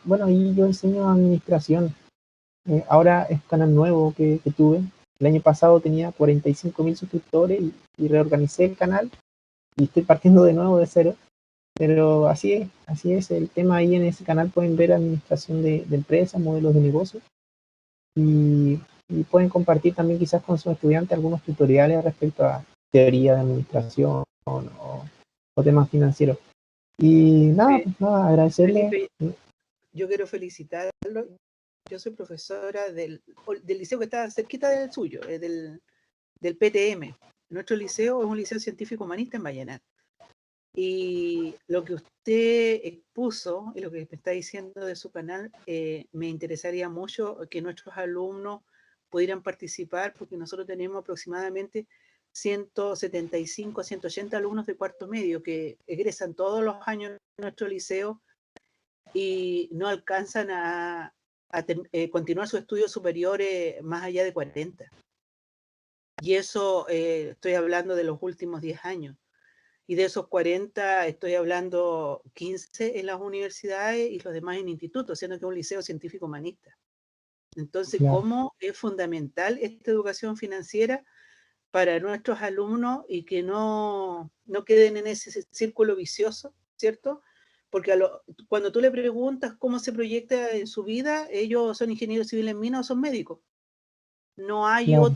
Bueno, ahí yo enseño administración. Ahora es un canal nuevo que tuve. El año pasado tenía 45.000 suscriptores y reorganicé el canal y estoy partiendo de nuevo de cero. Pero así es el tema. Ahí en ese canal pueden ver administración de empresas, modelos de negocio y pueden compartir también quizás con sus estudiantes algunos tutoriales respecto a teoría de administración o temas financieros. Y nada, pues nada, agradecerle. Felipe, yo quiero felicitarlo. Yo soy profesora del liceo que está cerquita del suyo, del PTM. Nuestro liceo es un liceo científico humanista en Vallenar. Y lo que usted expuso y lo que me está diciendo de su canal, me interesaría mucho que nuestros alumnos pudieran participar, porque nosotros tenemos aproximadamente 175 a 180 alumnos de cuarto medio que egresan todos los años en nuestro liceo y no alcanzan a continuar sus estudios superiores más allá de 40. Y eso estoy hablando de los últimos 10 años. Y de esos 40 estoy hablando 15 en las universidades y los demás en institutos, siendo que es un liceo científico humanista. Entonces, Claro. ¿cómo es fundamental esta educación financiera para nuestros alumnos y que no queden en ese círculo vicioso, ¿cierto? Porque cuando tú le preguntas cómo se proyecta en su vida, ellos son ingenieros civiles en minas o son médicos. No hay Claro.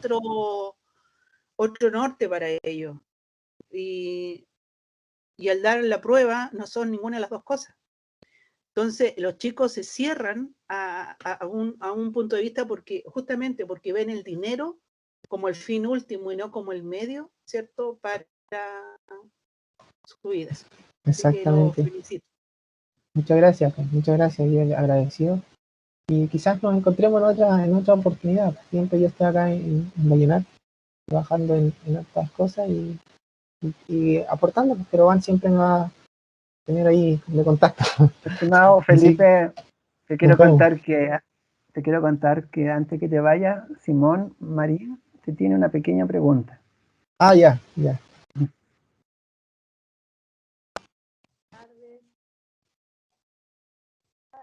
otro norte para ellos. Y al dar la prueba no son ninguna de las dos cosas. Entonces los chicos se cierran a un punto de vista justamente porque ven el dinero como el fin último y no como el medio, ¿cierto? Para su vida. Exactamente. Así que lo felicito. Muchas gracias, yo agradecido. Y quizás nos encontremos en otra oportunidad. Siempre yo estoy acá en Vallenar, trabajando en otras cosas y aportando, pero Van siempre me va a tener ahí de contacto. Estimado Felipe, Sí. te quiero contar que antes que te vayas, Simón María te tiene una pequeña pregunta. Ah, ya.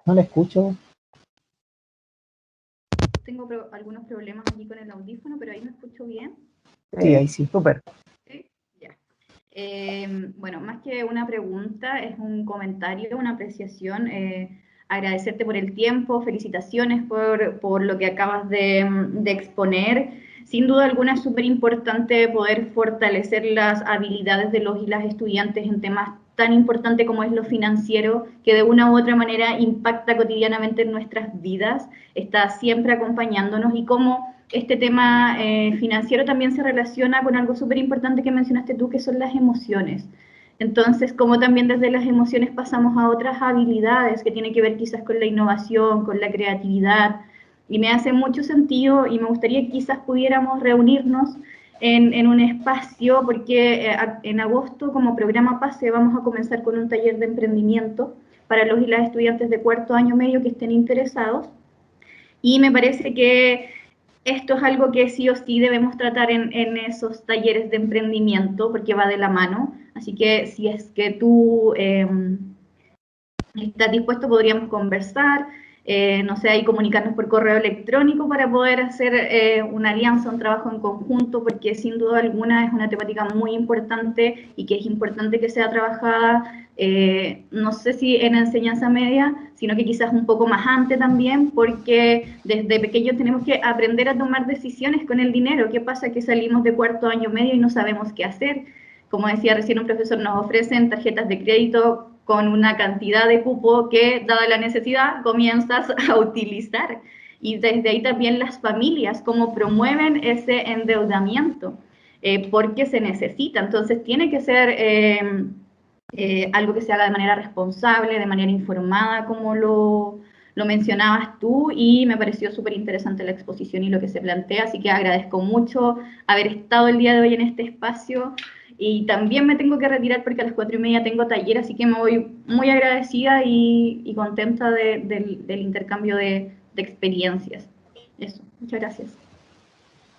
No la escucho. Tengo algunos problemas aquí con el audífono, pero ahí me escucho bien. Sí, ahí sí. Súper. Sí, ya. Bueno, más que una pregunta, es un comentario, una apreciación. Agradecerte por el tiempo, felicitaciones por lo que acabas de exponer. Sin duda alguna es súper importante poder fortalecer las habilidades de los y las estudiantes en temas tan importantes como es lo financiero, que de una u otra manera impacta cotidianamente en nuestras vidas, está siempre acompañándonos y cómo este tema financiero también se relaciona con algo súper importante que mencionaste tú, que son las emociones. Entonces, como también desde las emociones pasamos a otras habilidades que tienen que ver quizás con la innovación, con la creatividad, y me hace mucho sentido y me gustaría que quizás pudiéramos reunirnos en un espacio, porque en agosto como programa PASE vamos a comenzar con un taller de emprendimiento para los y las estudiantes de cuarto año medio que estén interesados, y me parece que esto es algo que sí o sí debemos tratar en esos talleres de emprendimiento, porque va de la mano. Así que si es que tú estás dispuesto, podríamos conversar, no sé, ahí comunicarnos por correo electrónico para poder hacer una alianza, un trabajo en conjunto, porque sin duda alguna es una temática muy importante y que es importante que sea trabajada, no sé si en enseñanza media, sino que quizás un poco más antes también, porque desde pequeños tenemos que aprender a tomar decisiones con el dinero. ¿Qué pasa? Que salimos de cuarto año medio y no sabemos qué hacer. Como decía recién un profesor, nos ofrecen tarjetas de crédito con una cantidad de cupo que, dada la necesidad, comienzas a utilizar. Y desde ahí también las familias, cómo promueven ese endeudamiento, porque se necesita. Entonces tiene que ser algo que se haga de manera responsable, de manera informada, como lo mencionabas tú, y me pareció súper interesante la exposición y lo que se plantea, así que agradezco mucho haber estado el día de hoy en este espacio, y también me tengo que retirar porque a las 4:30 tengo taller, así que me voy muy agradecida y contenta del intercambio de experiencias. Eso, muchas gracias.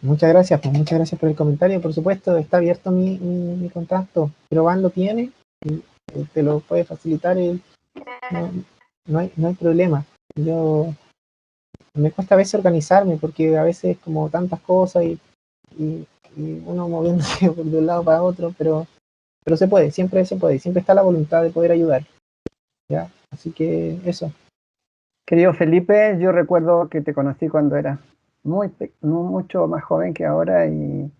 Muchas gracias, pues muchas gracias por el comentario. Por supuesto, está abierto mi contacto. Pero Van lo tiene y te lo puede facilitar. No hay problema. Yo me cuesta a veces organizarme porque a veces como tantas cosas y uno moviéndose de un lado para otro, pero se puede, siempre está la voluntad de poder ayudar. ¿Ya? Así que eso. Querido Felipe, yo recuerdo que te conocí cuando eras mucho más joven que ahora y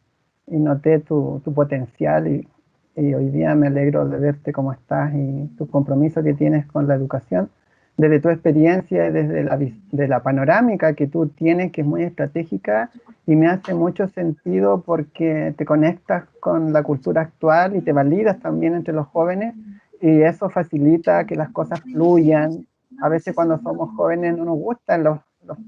noté tu potencial y hoy día me alegro de verte cómo estás y tu compromiso que tienes con la educación, desde tu experiencia y desde de la panorámica que tú tienes, que es muy estratégica y me hace mucho sentido porque te conectas con la cultura actual y te validas también entre los jóvenes y eso facilita que las cosas fluyan. A veces cuando somos jóvenes no nos gustan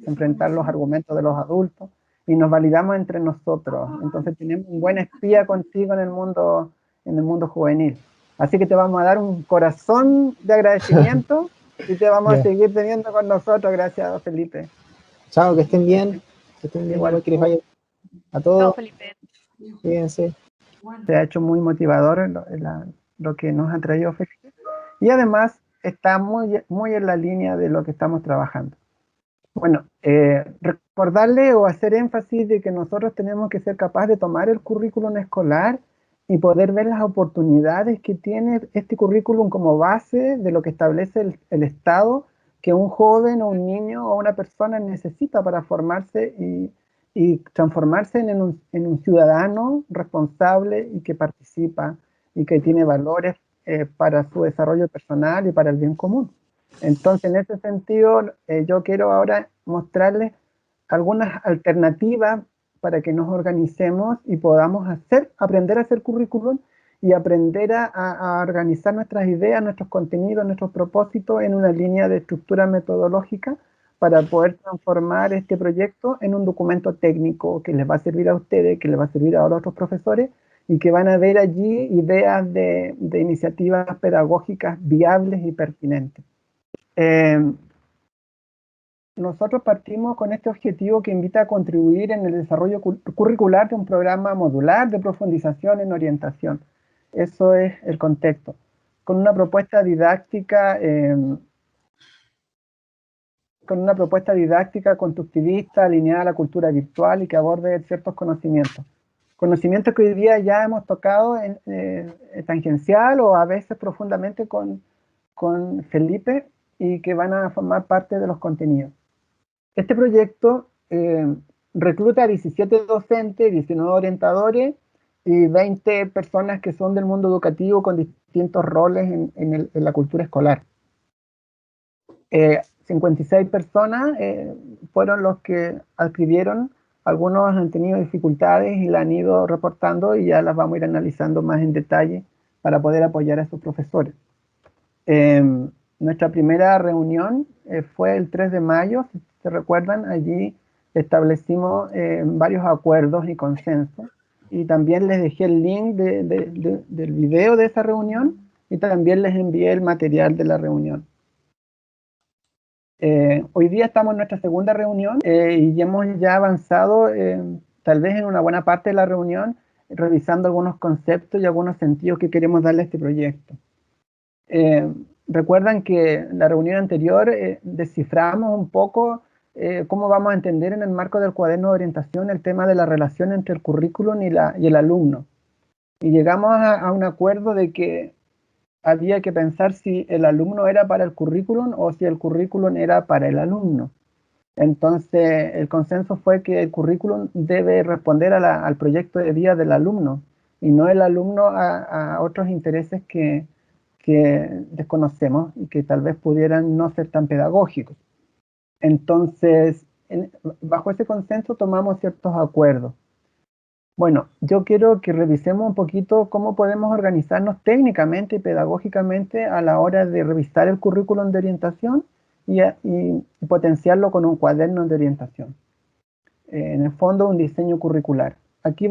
enfrentar los argumentos de los adultos y nos validamos entre nosotros. Entonces tenemos un buen espía contigo en el mundo juvenil. Así que te vamos a dar un corazón de agradecimiento y te vamos a seguir teniendo con nosotros. Gracias, Felipe. Chao, que estén bien. Que estén bien, igual que les vaya a todos. Chao, Felipe. Fíjense. Se ha hecho muy motivador lo que nos ha traído Felipe. Y además está muy en la línea de lo que estamos trabajando. Bueno, recordarle o hacer énfasis de que nosotros tenemos que ser capaces de tomar el currículum escolar y poder ver las oportunidades que tiene este currículum como base de lo que establece el Estado, que un joven o un niño o una persona necesita para formarse y transformarse en un ciudadano responsable y que participa y que tiene valores para su desarrollo personal y para el bien común. Entonces, en ese sentido, yo quiero ahora mostrarles algunas alternativas para que nos organicemos y podamos aprender a hacer currículum y aprender a organizar nuestras ideas, nuestros contenidos, nuestros propósitos en una línea de estructura metodológica para poder transformar este proyecto en un documento técnico que les va a servir a ustedes, que les va a servir a otros profesores y que van a ver allí ideas de iniciativas pedagógicas viables y pertinentes. Nosotros partimos con este objetivo que invita a contribuir en el desarrollo curricular de un programa modular de profundización en orientación. Eso es el contexto. Con una propuesta didáctica constructivista, alineada a la cultura virtual y que aborde ciertos conocimientos. Conocimientos que hoy día ya hemos tocado tangencial o a veces profundamente con Felipe y que van a formar parte de los contenidos. Este proyecto recluta a 17 docentes, 19 orientadores y 20 personas que son del mundo educativo con distintos roles en la cultura escolar. 56 personas fueron los que adquirieron, algunos han tenido dificultades y la han ido reportando y ya las vamos a ir analizando más en detalle para poder apoyar a sus profesores. Nuestra primera reunión fue el 3 de mayo, si se recuerdan, allí establecimos varios acuerdos y consensos y también les dejé el link del video de esa reunión y también les envié el material de la reunión. Hoy día estamos en nuestra segunda reunión y hemos ya avanzado tal vez en una buena parte de la reunión revisando algunos conceptos y algunos sentidos que queremos darle a este proyecto. Recuerdan que la reunión anterior desciframos un poco cómo vamos a entender en el marco del cuaderno de orientación el tema de la relación entre el currículum y el alumno. Y llegamos a un acuerdo de que había que pensar si el alumno era para el currículum o si el currículum era para el alumno. Entonces, el consenso fue que el currículum debe responder al proyecto de vida del alumno y no el alumno a otros intereses que desconocemos y que tal vez pudieran no ser tan pedagógicos. Entonces, bajo ese consenso tomamos ciertos acuerdos. Bueno, yo quiero que revisemos un poquito cómo podemos organizarnos técnicamente y pedagógicamente a la hora de revisar el currículum de orientación y potenciarlo con un cuaderno de orientación. En el fondo, un diseño curricular. Aquí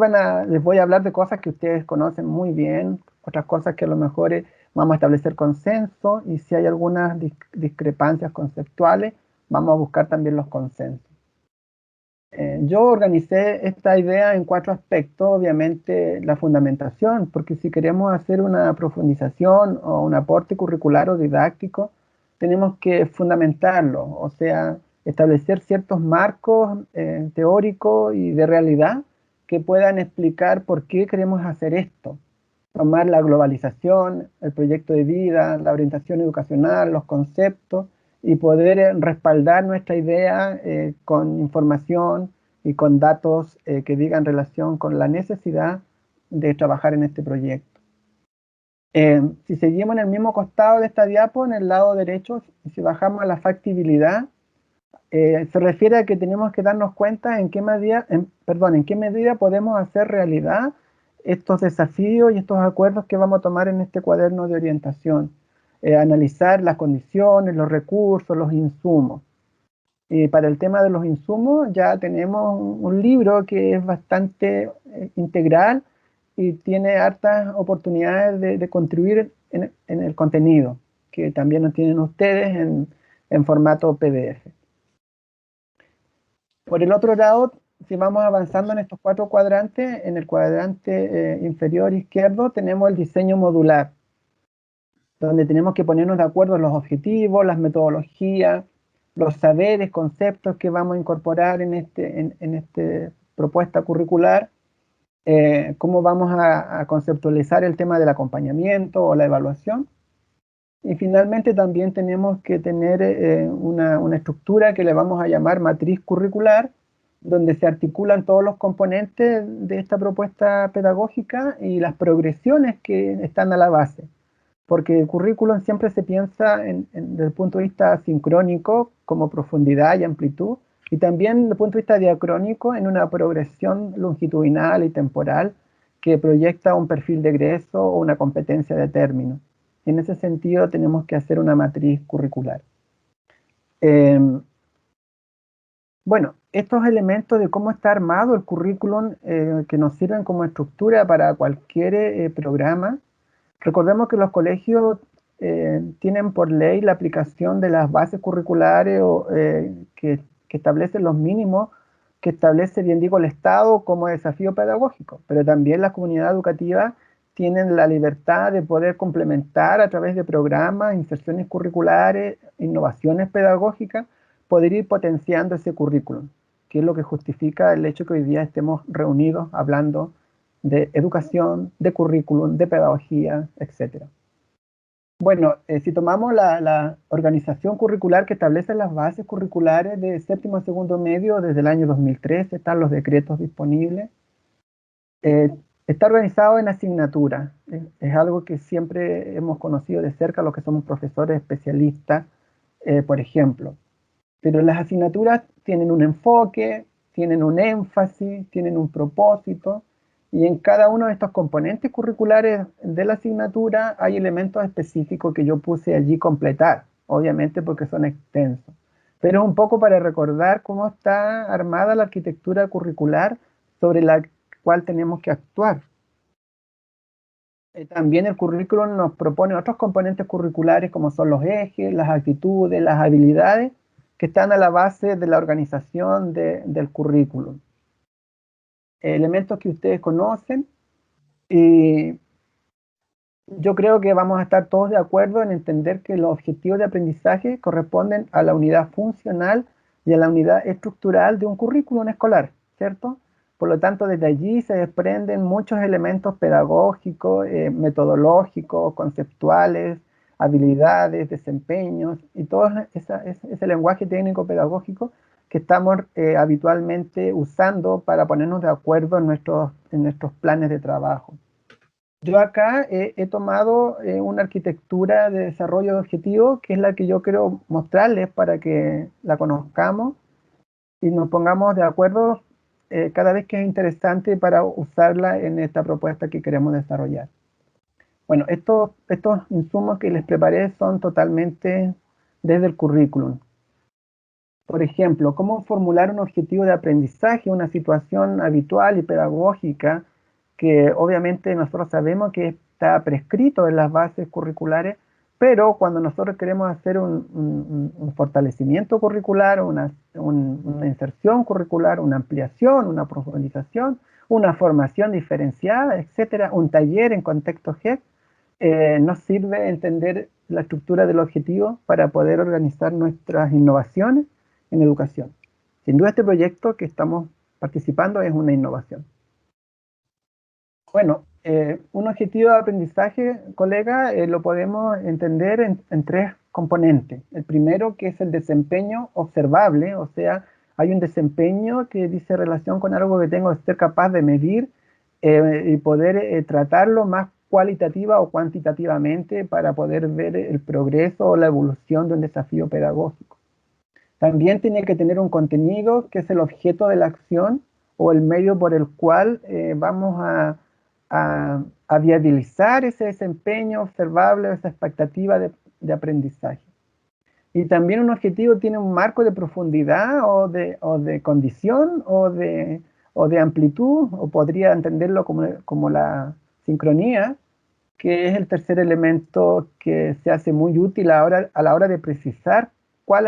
les voy a hablar de cosas que ustedes conocen muy bien, otras cosas que a lo mejor vamos a establecer consenso, y si hay algunas discrepancias conceptuales, vamos a buscar también los consensos. Yo organicé esta idea en 4 aspectos. Obviamente la fundamentación, porque si queremos hacer una profundización o un aporte curricular o didáctico, tenemos que fundamentarlo, o sea, establecer ciertos marcos teóricos y de realidad que puedan explicar por qué queremos hacer esto. Tomar la globalización, el proyecto de vida, la orientación educacional, los conceptos, y poder respaldar nuestra idea con información y con datos que digan relación con la necesidad de trabajar en este proyecto. Si seguimos en el mismo costado de esta diapo, en el lado derecho, si bajamos a la factibilidad, se refiere a que tenemos que darnos cuenta en qué medida podemos hacer realidad estos desafíos y estos acuerdos que vamos a tomar en este cuaderno de orientación. Analizar las condiciones, los recursos, los insumos. Y para el tema de los insumos ya tenemos un libro que es bastante integral y tiene hartas oportunidades de contribuir en el contenido, que también lo tienen ustedes en formato PDF. Por el otro lado, si vamos avanzando en estos 4 cuadrantes, en el cuadrante inferior izquierdo tenemos el diseño modular, donde tenemos que ponernos de acuerdo en los objetivos, las metodologías, los saberes, conceptos que vamos a incorporar en esta propuesta curricular, cómo vamos a conceptualizar el tema del acompañamiento o la evaluación. Y finalmente también tenemos que tener una estructura que le vamos a llamar matriz curricular, donde se articulan todos los componentes de esta propuesta pedagógica y las progresiones que están a la base. Porque el currículum siempre se piensa desde el punto de vista sincrónico, como profundidad y amplitud, y también desde el punto de vista diacrónico en una progresión longitudinal y temporal que proyecta un perfil de egreso o una competencia de término. En ese sentido tenemos que hacer una matriz curricular. Bueno, estos elementos de cómo está armado el currículum que nos sirven como estructura para cualquier programa. Recordemos que los colegios tienen por ley la aplicación de las bases curriculares que establecen los mínimos, que establece, bien digo, el Estado como desafío pedagógico, pero también las comunidades educativas tienen la libertad de poder complementar a través de programas, inserciones curriculares, innovaciones pedagógicas, poder ir potenciando ese currículum, que es lo que justifica el hecho que hoy día estemos reunidos hablando de educación, de currículum, de pedagogía, etc. Bueno, si tomamos la organización curricular que establece las bases curriculares de séptimo a segundo medio desde el año 2013, están los decretos disponibles. Está organizado en asignaturas. Es algo que siempre hemos conocido de cerca los que somos profesores especialistas, por ejemplo. Pero las asignaturas tienen un enfoque, tienen un énfasis, tienen un propósito, y en cada uno de estos componentes curriculares de la asignatura hay elementos específicos que yo puse allí completar, obviamente porque son extensos. Pero es un poco para recordar cómo está armada la arquitectura curricular sobre la cual tenemos que actuar. También el currículum nos propone otros componentes curriculares como son los ejes, las actitudes, las habilidades, que están a la base de la organización del currículum. Elementos que ustedes conocen, y yo creo que vamos a estar todos de acuerdo en entender que los objetivos de aprendizaje corresponden a la unidad funcional y a la unidad estructural de un currículum escolar, ¿cierto? Por lo tanto, desde allí se desprenden muchos elementos pedagógicos, metodológicos, conceptuales, habilidades, desempeños y todo ese lenguaje técnico pedagógico que estamos habitualmente usando para ponernos de acuerdo en nuestros planes de trabajo. Yo acá he tomado una arquitectura de desarrollo de objetivos que es la que yo quiero mostrarles para que la conozcamos. y nos pongamos de acuerdo cada vez que es interesante para usarla en esta propuesta que queremos desarrollar. Bueno, estos insumos que les preparé son totalmente desde el currículum. Por ejemplo, cómo formular un objetivo de aprendizaje, una situación habitual y pedagógica que obviamente nosotros sabemos que está prescrito en las bases curriculares, pero cuando nosotros queremos hacer un fortalecimiento curricular, una inserción curricular, una ampliación, una profundización, una formación diferenciada, etcétera, un taller en contexto GEC, nos sirve entender la estructura del objetivo para poder organizar nuestras innovaciones en educación. Sin duda este proyecto que estamos participando es una innovación. Bueno, un objetivo de aprendizaje, colega, lo podemos entender en tres componentes. El primero, que es el desempeño observable, o sea, hay un desempeño que dice relación con algo que tengo que ser capaz de medir y poder tratarlo más cualitativa o cuantitativamente para poder ver el progreso o la evolución de un desafío pedagógico. También tiene que tener un contenido que es el objeto de la acción o el medio por el cual vamos a viabilizar ese desempeño observable, esa expectativa de aprendizaje. Y también un objetivo tiene un marco de profundidad o de condición o de amplitud, o podría entenderlo como la sincronía, que es el tercer elemento que se hace muy útil a la hora de precisar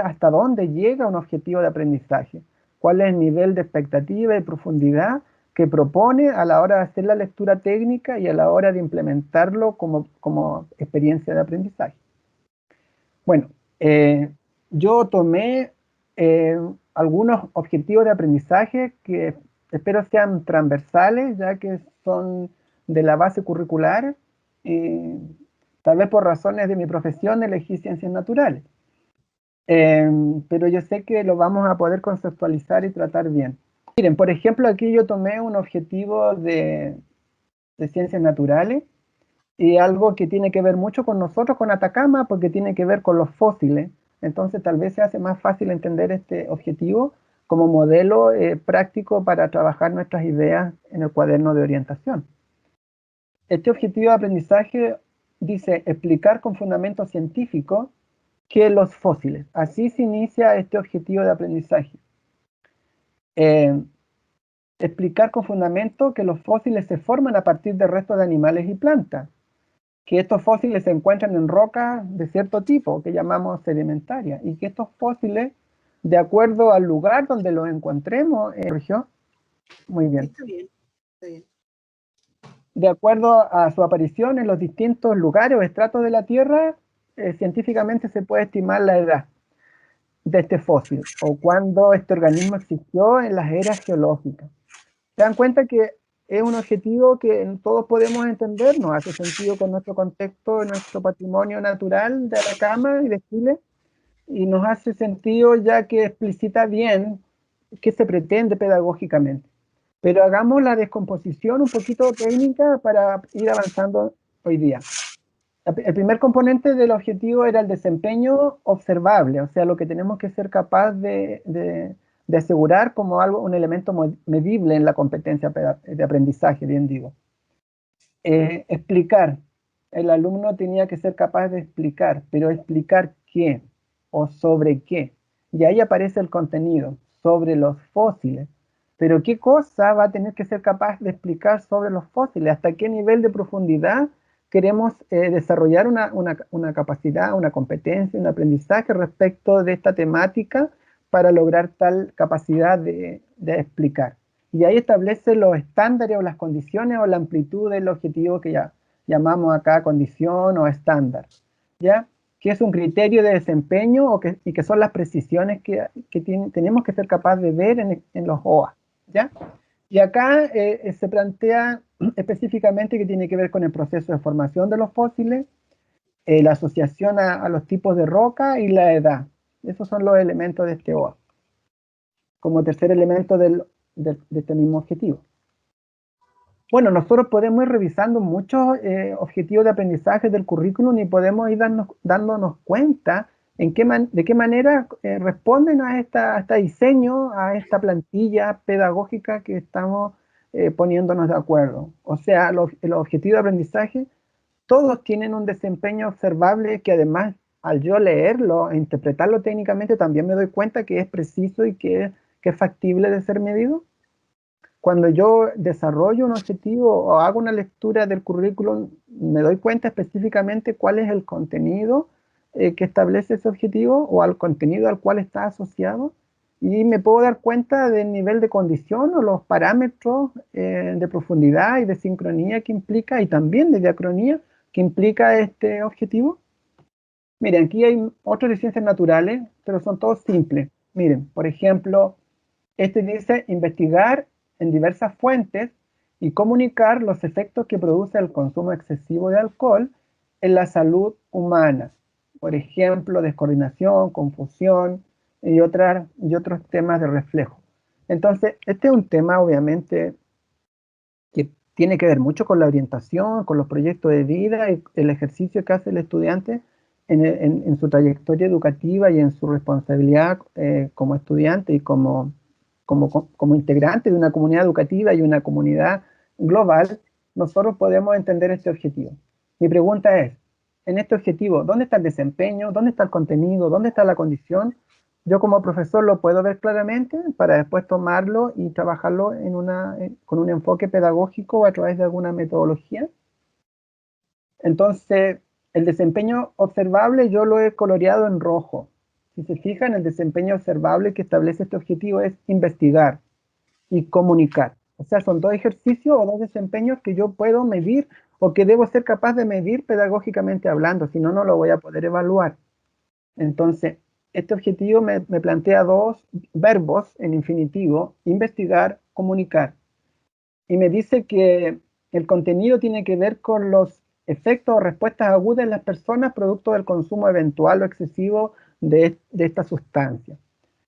hasta dónde llega un objetivo de aprendizaje, cuál es el nivel de expectativa y profundidad que propone a la hora de hacer la lectura técnica y a la hora de implementarlo como experiencia de aprendizaje. Bueno, yo tomé algunos objetivos de aprendizaje que espero sean transversales, ya que son de la base curricular, tal vez por razones de mi profesión elegí ciencias naturales. Pero yo sé que lo vamos a poder conceptualizar y tratar bien. Miren, por ejemplo, aquí yo tomé un objetivo de ciencias naturales y algo que tiene que ver mucho con nosotros, con Atacama, porque tiene que ver con los fósiles. Entonces tal vez se hace más fácil entender este objetivo como modelo práctico para trabajar nuestras ideas en el cuaderno de orientación. Este objetivo de aprendizaje dice explicar con fundamento científico que los fósiles. Así se inicia este objetivo de aprendizaje. Explicar con fundamento que los fósiles se forman a partir de restos de animales y plantas, que estos fósiles se encuentran en rocas de cierto tipo, que llamamos sedimentarias, y que estos fósiles, de acuerdo al lugar donde los encontremos en la región, muy bien. Está bien, está bien. De acuerdo a su aparición en los distintos lugares o estratos de la Tierra, científicamente se puede estimar la edad de este fósil o cuándo este organismo existió en las eras geológicas. Se dan cuenta que es un objetivo que todos podemos entender, nos hace sentido con nuestro contexto, nuestro patrimonio natural de Atacama y de Chile, y nos hace sentido ya que explicita bien qué se pretende pedagógicamente. Pero hagamos la descomposición un poquito técnica para ir avanzando hoy día. El primer componente del objetivo era el desempeño observable, o sea, lo que tenemos que ser capaz de asegurar como un elemento medible en la competencia de aprendizaje, bien digo. Explicar. El alumno tenía que ser capaz de explicar, pero explicar qué o sobre qué. Y ahí aparece el contenido, sobre los fósiles. Pero qué cosa va a tener que ser capaz de explicar sobre los fósiles, hasta qué nivel de profundidad queremos desarrollar una capacidad, una competencia, un aprendizaje respecto de esta temática para lograr tal capacidad de explicar. Y ahí establece los estándares o las condiciones o la amplitud del objetivo que ya llamamos acá condición o estándar, ¿ya? Que es un criterio de desempeño y que son las precisiones que tenemos que ser capaces de ver en los OA, ¿ya? Y acá se plantea específicamente que tiene que ver con el proceso de formación de los fósiles, la asociación a los tipos de roca y la edad. Esos son los elementos de este OA, como tercer elemento de este mismo objetivo. Bueno, nosotros podemos ir revisando muchos objetivos de aprendizaje del currículum y podemos ir dándonos cuenta ¿De qué manera responden a este diseño, a esta plantilla pedagógica que estamos poniéndonos de acuerdo? O sea, los objetivos de aprendizaje, todos tienen un desempeño observable que además, al yo leerlo e interpretarlo técnicamente, también me doy cuenta que es preciso y que es factible de ser medido. Cuando yo desarrollo un objetivo o hago una lectura del currículum, me doy cuenta específicamente cuál es el contenido que establece ese objetivo o al contenido al cual está asociado, y me puedo dar cuenta del nivel de condición o los parámetros de profundidad y de sincronía que implica, y también de diacronía que implica este objetivo. Miren, aquí hay otros de ciencias naturales, pero son todos simples. Miren, por ejemplo, este dice investigar en diversas fuentes y comunicar los efectos que produce el consumo excesivo de alcohol en la salud humana. Por ejemplo, descoordinación, confusión y otros temas de reflejo. Entonces, este es un tema obviamente que tiene que ver mucho con la orientación, con los proyectos de vida y el ejercicio que hace el estudiante en su trayectoria educativa y en su responsabilidad como estudiante y como integrante de una comunidad educativa y una comunidad global. Nosotros podemos entender este objetivo. Mi pregunta es, en este objetivo, ¿dónde está el desempeño? ¿Dónde está el contenido? ¿Dónde está la condición? Yo como profesor lo puedo ver claramente para después tomarlo y trabajarlo con un enfoque pedagógico o a través de alguna metodología. Entonces, el desempeño observable yo lo he coloreado en rojo. Si se fijan, el desempeño observable que establece este objetivo es investigar y comunicar. O sea, son dos ejercicios o dos desempeños que yo puedo medir o que debo ser capaz de medir pedagógicamente hablando, si no, no lo voy a poder evaluar. Entonces, este objetivo me plantea dos verbos en infinitivo: investigar, comunicar. Y me dice que el contenido tiene que ver con los efectos o respuestas agudas en las personas producto del consumo eventual o excesivo de esta sustancia.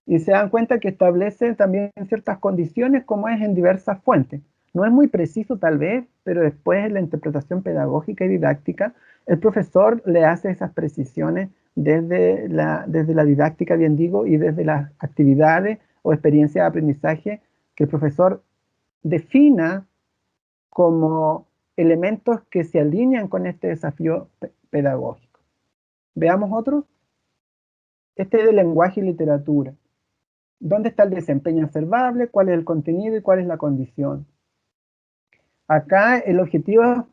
Y se dan cuenta que establece también ciertas condiciones, como es en diversas fuentes. No es muy preciso tal vez, pero después en la interpretación pedagógica y didáctica, el profesor le hace esas precisiones desde la didáctica, bien digo, y desde las actividades o experiencias de aprendizaje que el profesor defina como elementos que se alinean con este desafío pedagógico. Veamos otro. Este es de lenguaje y literatura. ¿Dónde está el desempeño observable? ¿Cuál es el contenido y cuál es la condición? Acá el objetivo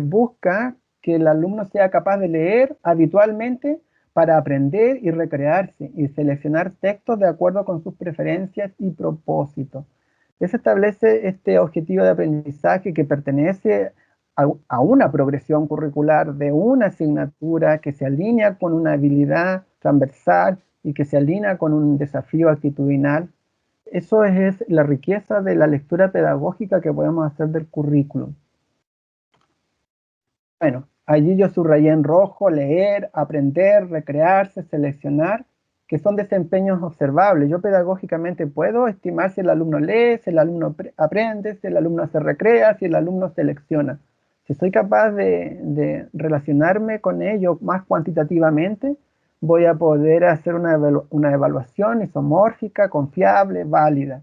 busca que el alumno sea capaz de leer habitualmente para aprender y recrearse y seleccionar textos de acuerdo con sus preferencias y propósitos. Se establece este objetivo de aprendizaje que pertenece a una progresión curricular de una asignatura que se alinea con una habilidad transversal y que se alinea con un desafío actitudinal. Eso es la riqueza de la lectura pedagógica que podemos hacer del currículum. Bueno, allí yo subrayé en rojo: leer, aprender, recrearse, seleccionar, que son desempeños observables. Yo pedagógicamente puedo estimar si el alumno lee, si el alumno aprende, si el alumno se recrea, si el alumno selecciona. Si soy capaz de relacionarme con ello más cuantitativamente, voy a poder hacer una evaluación isomórfica, confiable, válida.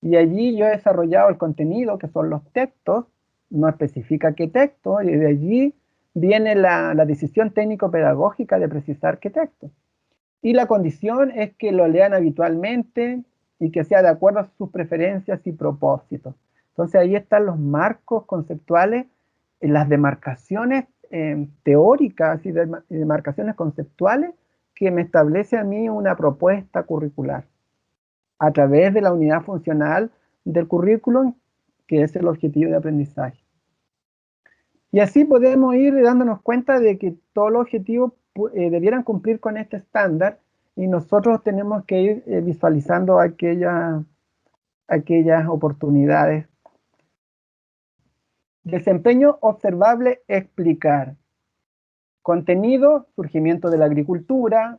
Y allí yo he desarrollado el contenido, que son los textos, no especifica qué texto, y de allí viene la decisión técnico-pedagógica de precisar qué texto. Y la condición es que lo lean habitualmente y que sea de acuerdo a sus preferencias y propósitos. Entonces ahí están los marcos conceptuales, las demarcaciones teóricas y demarcaciones conceptuales que me establece a mí una propuesta curricular a través de la unidad funcional del currículum, que es el objetivo de aprendizaje. Y así podemos ir dándonos cuenta de que todos los objetivos debieran cumplir con este estándar, y nosotros tenemos que ir visualizando aquellas oportunidades. Desempeño observable, explicar. Contenido: surgimiento de la agricultura,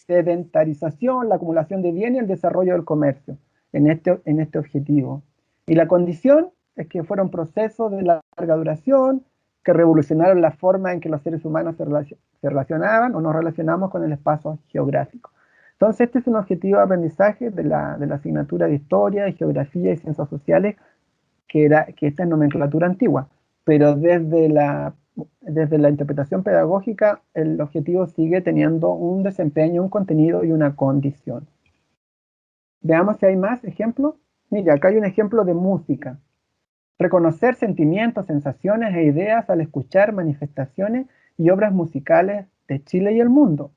sedentarización, la acumulación de bienes y el desarrollo del comercio en este objetivo. Y la condición es que fueron procesos de larga duración, que revolucionaron la forma en que los seres humanos se relacionaban o nos relacionamos con el espacio geográfico. Entonces, este es un objetivo de aprendizaje de la asignatura de Historia, de Geografía y Ciencias Sociales, que esta es nomenclatura antigua, pero desde la interpretación pedagógica, el objetivo sigue teniendo un desempeño, un contenido y una condición. Veamos si hay más ejemplos. Mira, acá hay un ejemplo de música. Reconocer sentimientos, sensaciones e ideas al escuchar manifestaciones y obras musicales de Chile y el mundo,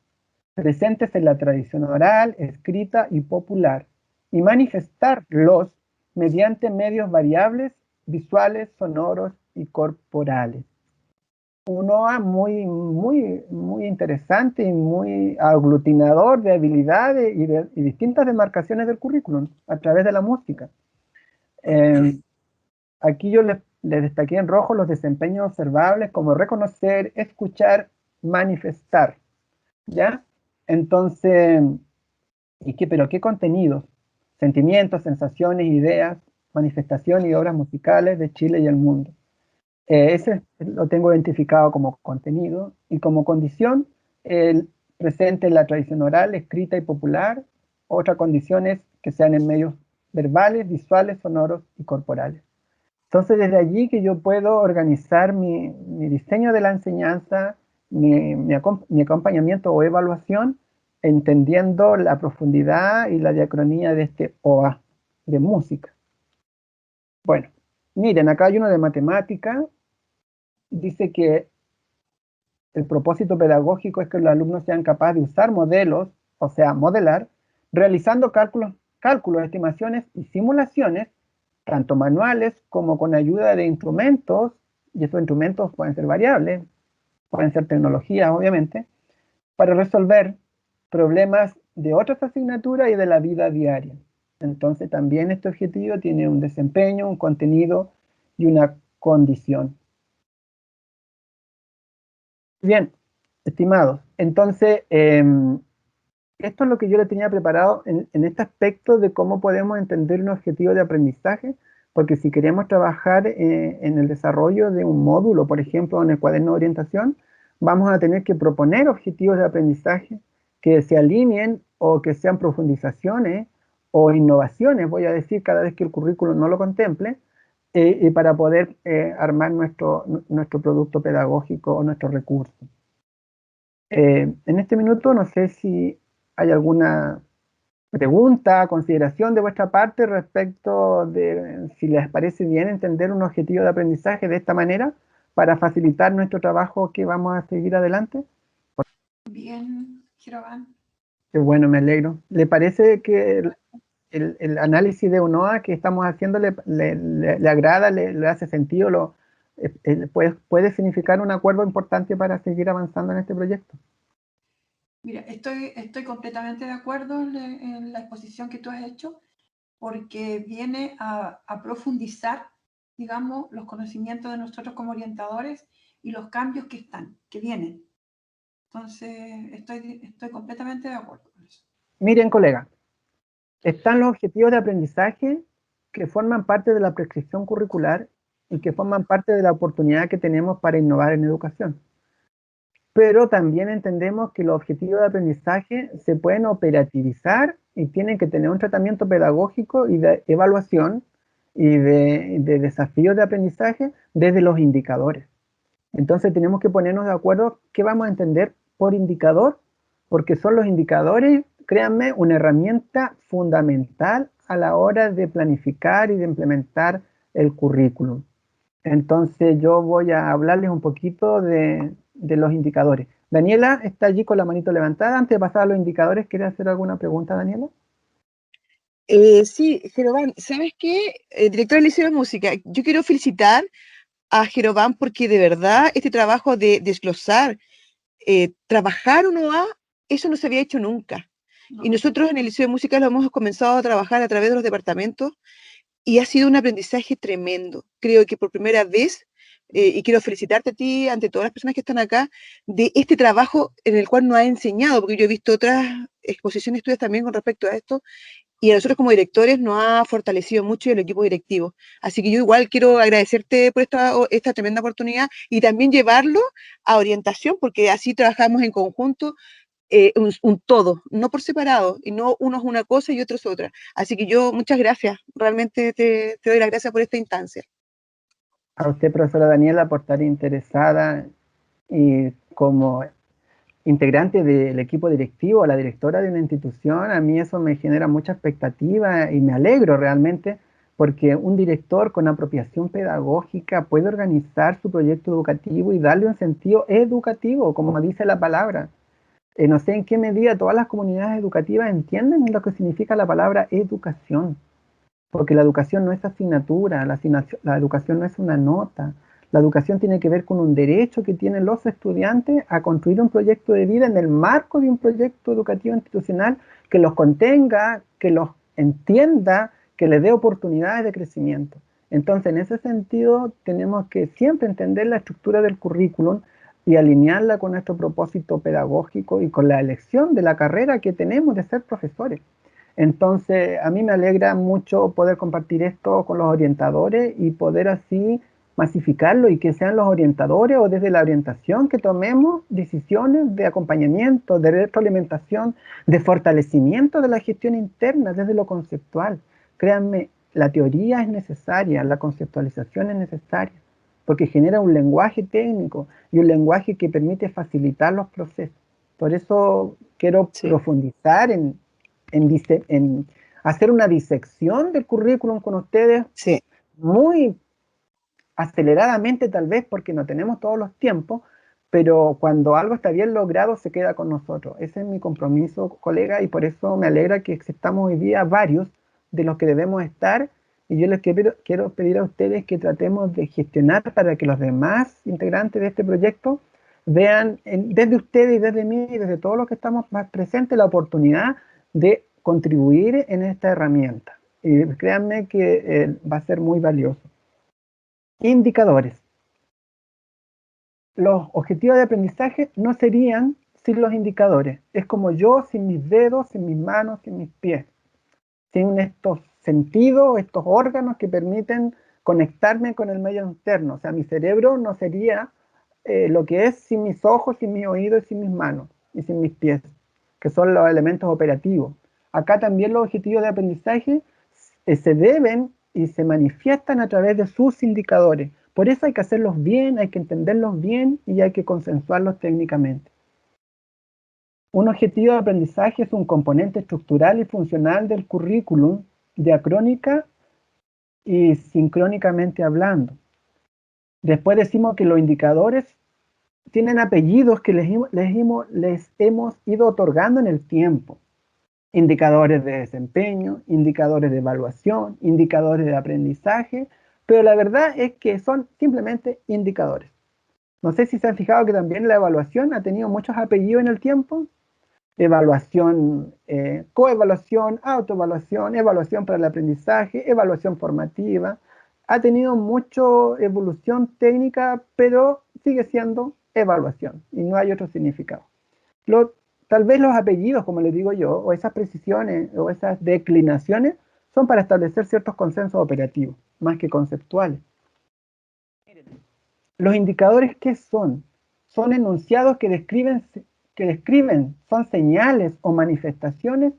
presentes en la tradición oral, escrita y popular, y manifestarlos mediante medios variables, visuales, sonoros y corporales. Un OA muy, muy, muy interesante y muy aglutinador de habilidades y distintas demarcaciones del currículum a través de la música. Aquí yo les destaqué en rojo los desempeños observables como reconocer, escuchar, manifestar, ¿ya? Entonces, ¿pero qué contenidos? Sentimientos, sensaciones, ideas, manifestaciones y obras musicales de Chile y el mundo. Ese lo tengo identificado como contenido y como condición, el presente en la tradición oral, escrita y popular. Otra condición es que sean en medios verbales, visuales, sonoros y corporales. Entonces, desde allí que yo puedo organizar mi diseño de la enseñanza, mi acompañamiento o evaluación, entendiendo la profundidad y la diacronía de este OA, de música. Bueno, miren, acá hay uno de matemática. Dice que el propósito pedagógico es que los alumnos sean capaces de usar modelos, o sea, modelar, realizando cálculos, estimaciones y simulaciones, tanto manuales como con ayuda de instrumentos, y estos instrumentos pueden ser variables, pueden ser tecnologías, obviamente, para resolver problemas de otras asignaturas y de la vida diaria. Entonces también este objetivo tiene un desempeño, un contenido y una condición. Bien, estimados, entonces esto es lo que yo le tenía preparado en este aspecto de cómo podemos entender un objetivo de aprendizaje, porque si queremos trabajar en el desarrollo de un módulo, por ejemplo, en el cuaderno de orientación, vamos a tener que proponer objetivos de aprendizaje que se alineen o que sean profundizaciones o innovaciones, voy a decir, cada vez que el currículum no lo contemple, y para poder armar nuestro producto pedagógico o nuestro recurso. En este minuto no sé si hay alguna pregunta, consideración de vuestra parte respecto de si les parece bien entender un objetivo de aprendizaje de esta manera para facilitar nuestro trabajo que vamos a seguir adelante. Bien, Girobán. Qué bueno, me alegro. ¿Le parece que el análisis de UNOA que estamos haciendo le agrada, le hace sentido, puede significar un acuerdo importante para seguir avanzando en este proyecto? Mira, estoy completamente de acuerdo en la exposición que tú has hecho, porque viene a profundizar, digamos, los conocimientos de nosotros como orientadores y los cambios que vienen. Entonces, estoy completamente de acuerdo con eso. Miren, colega, están los objetivos de aprendizaje que forman parte de la prescripción curricular y que forman parte de la oportunidad que tenemos para innovar en educación. Pero también entendemos que los objetivos de aprendizaje se pueden operativizar y tienen que tener un tratamiento pedagógico y de evaluación y de desafíos de aprendizaje desde los indicadores. Entonces tenemos que ponernos de acuerdo qué vamos a entender por indicador, porque son los indicadores, créanme, una herramienta fundamental a la hora de planificar y de implementar el currículum. Entonces yo voy a hablarles un poquito de los indicadores. Daniela está allí con la manito levantada. Antes de pasar a los indicadores, ¿quiere hacer alguna pregunta, Daniela? Sí, Gerobán, ¿sabes qué? Director del Liceo de Música, yo quiero felicitar a Gerobán porque de verdad este trabajo de desglosar, trabajar un OA, eso no se había hecho nunca. No. Y nosotros en el Liceo de Música lo hemos comenzado a trabajar a través de los departamentos y ha sido un aprendizaje tremendo. Creo que por primera vez, y quiero felicitarte a ti, ante todas las personas que están acá, de este trabajo en el cual nos ha enseñado, porque yo he visto otras exposiciones tuyas también con respecto a esto, y a nosotros como directores nos ha fortalecido mucho y el equipo directivo. Así que yo igual quiero agradecerte por esta tremenda oportunidad y también llevarlo a orientación, porque así trabajamos en conjunto, un todo, no por separado, y no uno es una cosa y otro es otra. Así que yo, muchas gracias, realmente te doy las gracias por esta instancia. A usted, profesora Daniela, por estar interesada y como integrante del equipo directivo, la directora de una institución, a mí eso me genera mucha expectativa y me alegro realmente porque un director con apropiación pedagógica puede organizar su proyecto educativo y darle un sentido educativo, como dice la palabra. No sé en qué medida todas las comunidades educativas entienden lo que significa la palabra educación, porque la educación no es asignatura, la educación no es una nota. La educación tiene que ver con un derecho que tienen los estudiantes a construir un proyecto de vida en el marco de un proyecto educativo institucional que los contenga, que los entienda, que les dé oportunidades de crecimiento. Entonces, en ese sentido, tenemos que siempre entender la estructura del currículum y alinearla con nuestro propósito pedagógico y con la elección de la carrera que tenemos de ser profesores. Entonces, a mí me alegra mucho poder compartir esto con los orientadores y poder así masificarlo y que sean los orientadores o desde la orientación que tomemos decisiones de acompañamiento, de retroalimentación, de fortalecimiento de la gestión interna desde lo conceptual. Créanme, la teoría es necesaria, la conceptualización es necesaria, porque genera un lenguaje técnico y un lenguaje que permite facilitar los procesos. Por eso quiero profundizar en hacer una disección del currículum con ustedes, muy aceleradamente tal vez porque no tenemos todos los tiempos, pero cuando algo está bien logrado se queda con nosotros. Ese es mi compromiso, colega, y por eso me alegra que existamos hoy día varios de los que debemos estar, y yo les quiero pedir a ustedes que tratemos de gestionar para que los demás integrantes de este proyecto vean desde ustedes y desde mí y desde todos los que estamos más presentes la oportunidad de contribuir en esta herramienta. Y créanme que va a ser muy valioso. Indicadores. Los objetivos de aprendizaje no serían sin los indicadores. Es como yo sin mis dedos, sin mis manos, sin mis pies. Sin estos sentidos, estos órganos que permiten conectarme con el medio interno. O sea, mi cerebro no sería lo que es sin mis ojos, sin mis oídos, sin mis manos y sin mis pies, que son los elementos operativos. Acá también los objetivos de aprendizaje se deben y se manifiestan a través de sus indicadores. Por eso hay que hacerlos bien, hay que entenderlos bien y hay que consensuarlos técnicamente. Un objetivo de aprendizaje es un componente estructural y funcional del currículum, diacrónica y sincrónicamente hablando. Después decimos que los indicadores tienen apellidos que les hemos ido otorgando en el tiempo. Indicadores de desempeño, indicadores de evaluación, indicadores de aprendizaje, pero la verdad es que son simplemente indicadores. No sé si se han fijado que también la evaluación ha tenido muchos apellidos en el tiempo. Evaluación, coevaluación, autoevaluación, evaluación para el aprendizaje, evaluación formativa. Ha tenido mucha evolución técnica, pero sigue siendo evaluación y no hay otro significado. Tal vez los apellidos, como les digo yo, o esas precisiones o esas declinaciones son para establecer ciertos consensos operativos, más que conceptuales. Los indicadores, ¿qué son? Son enunciados que describen, son señales o manifestaciones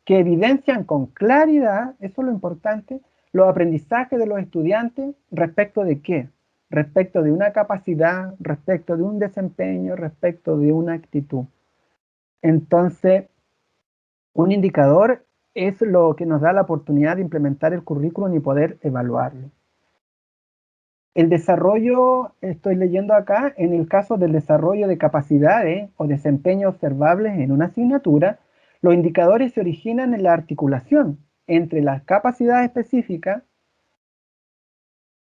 que evidencian con claridad, eso es lo importante, los aprendizajes de los estudiantes respecto de qué, respecto de una capacidad, respecto de un desempeño, respecto de una actitud. Entonces, un indicador es lo que nos da la oportunidad de implementar el currículum y poder evaluarlo. El desarrollo, estoy leyendo acá, en el caso del desarrollo de capacidades o desempeño observables en una asignatura, los indicadores se originan en la articulación entre las capacidades específicas,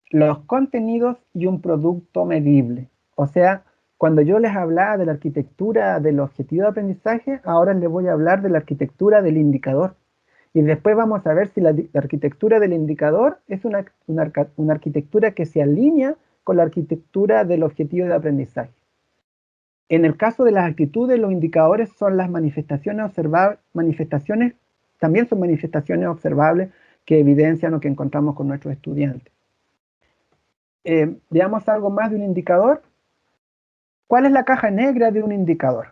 los contenidos y un producto medible. O sea, cuando yo les hablaba de la arquitectura del objetivo de aprendizaje, ahora les voy a hablar de la arquitectura del indicador. Y después vamos a ver si la arquitectura del indicador es una arquitectura que se alinea con la arquitectura del objetivo de aprendizaje. En el caso de las actitudes, los indicadores son las manifestaciones también son manifestaciones observables que evidencian lo que encontramos con nuestros estudiantes. Veamos algo más de un indicador. ¿Cuál es la caja negra de un indicador?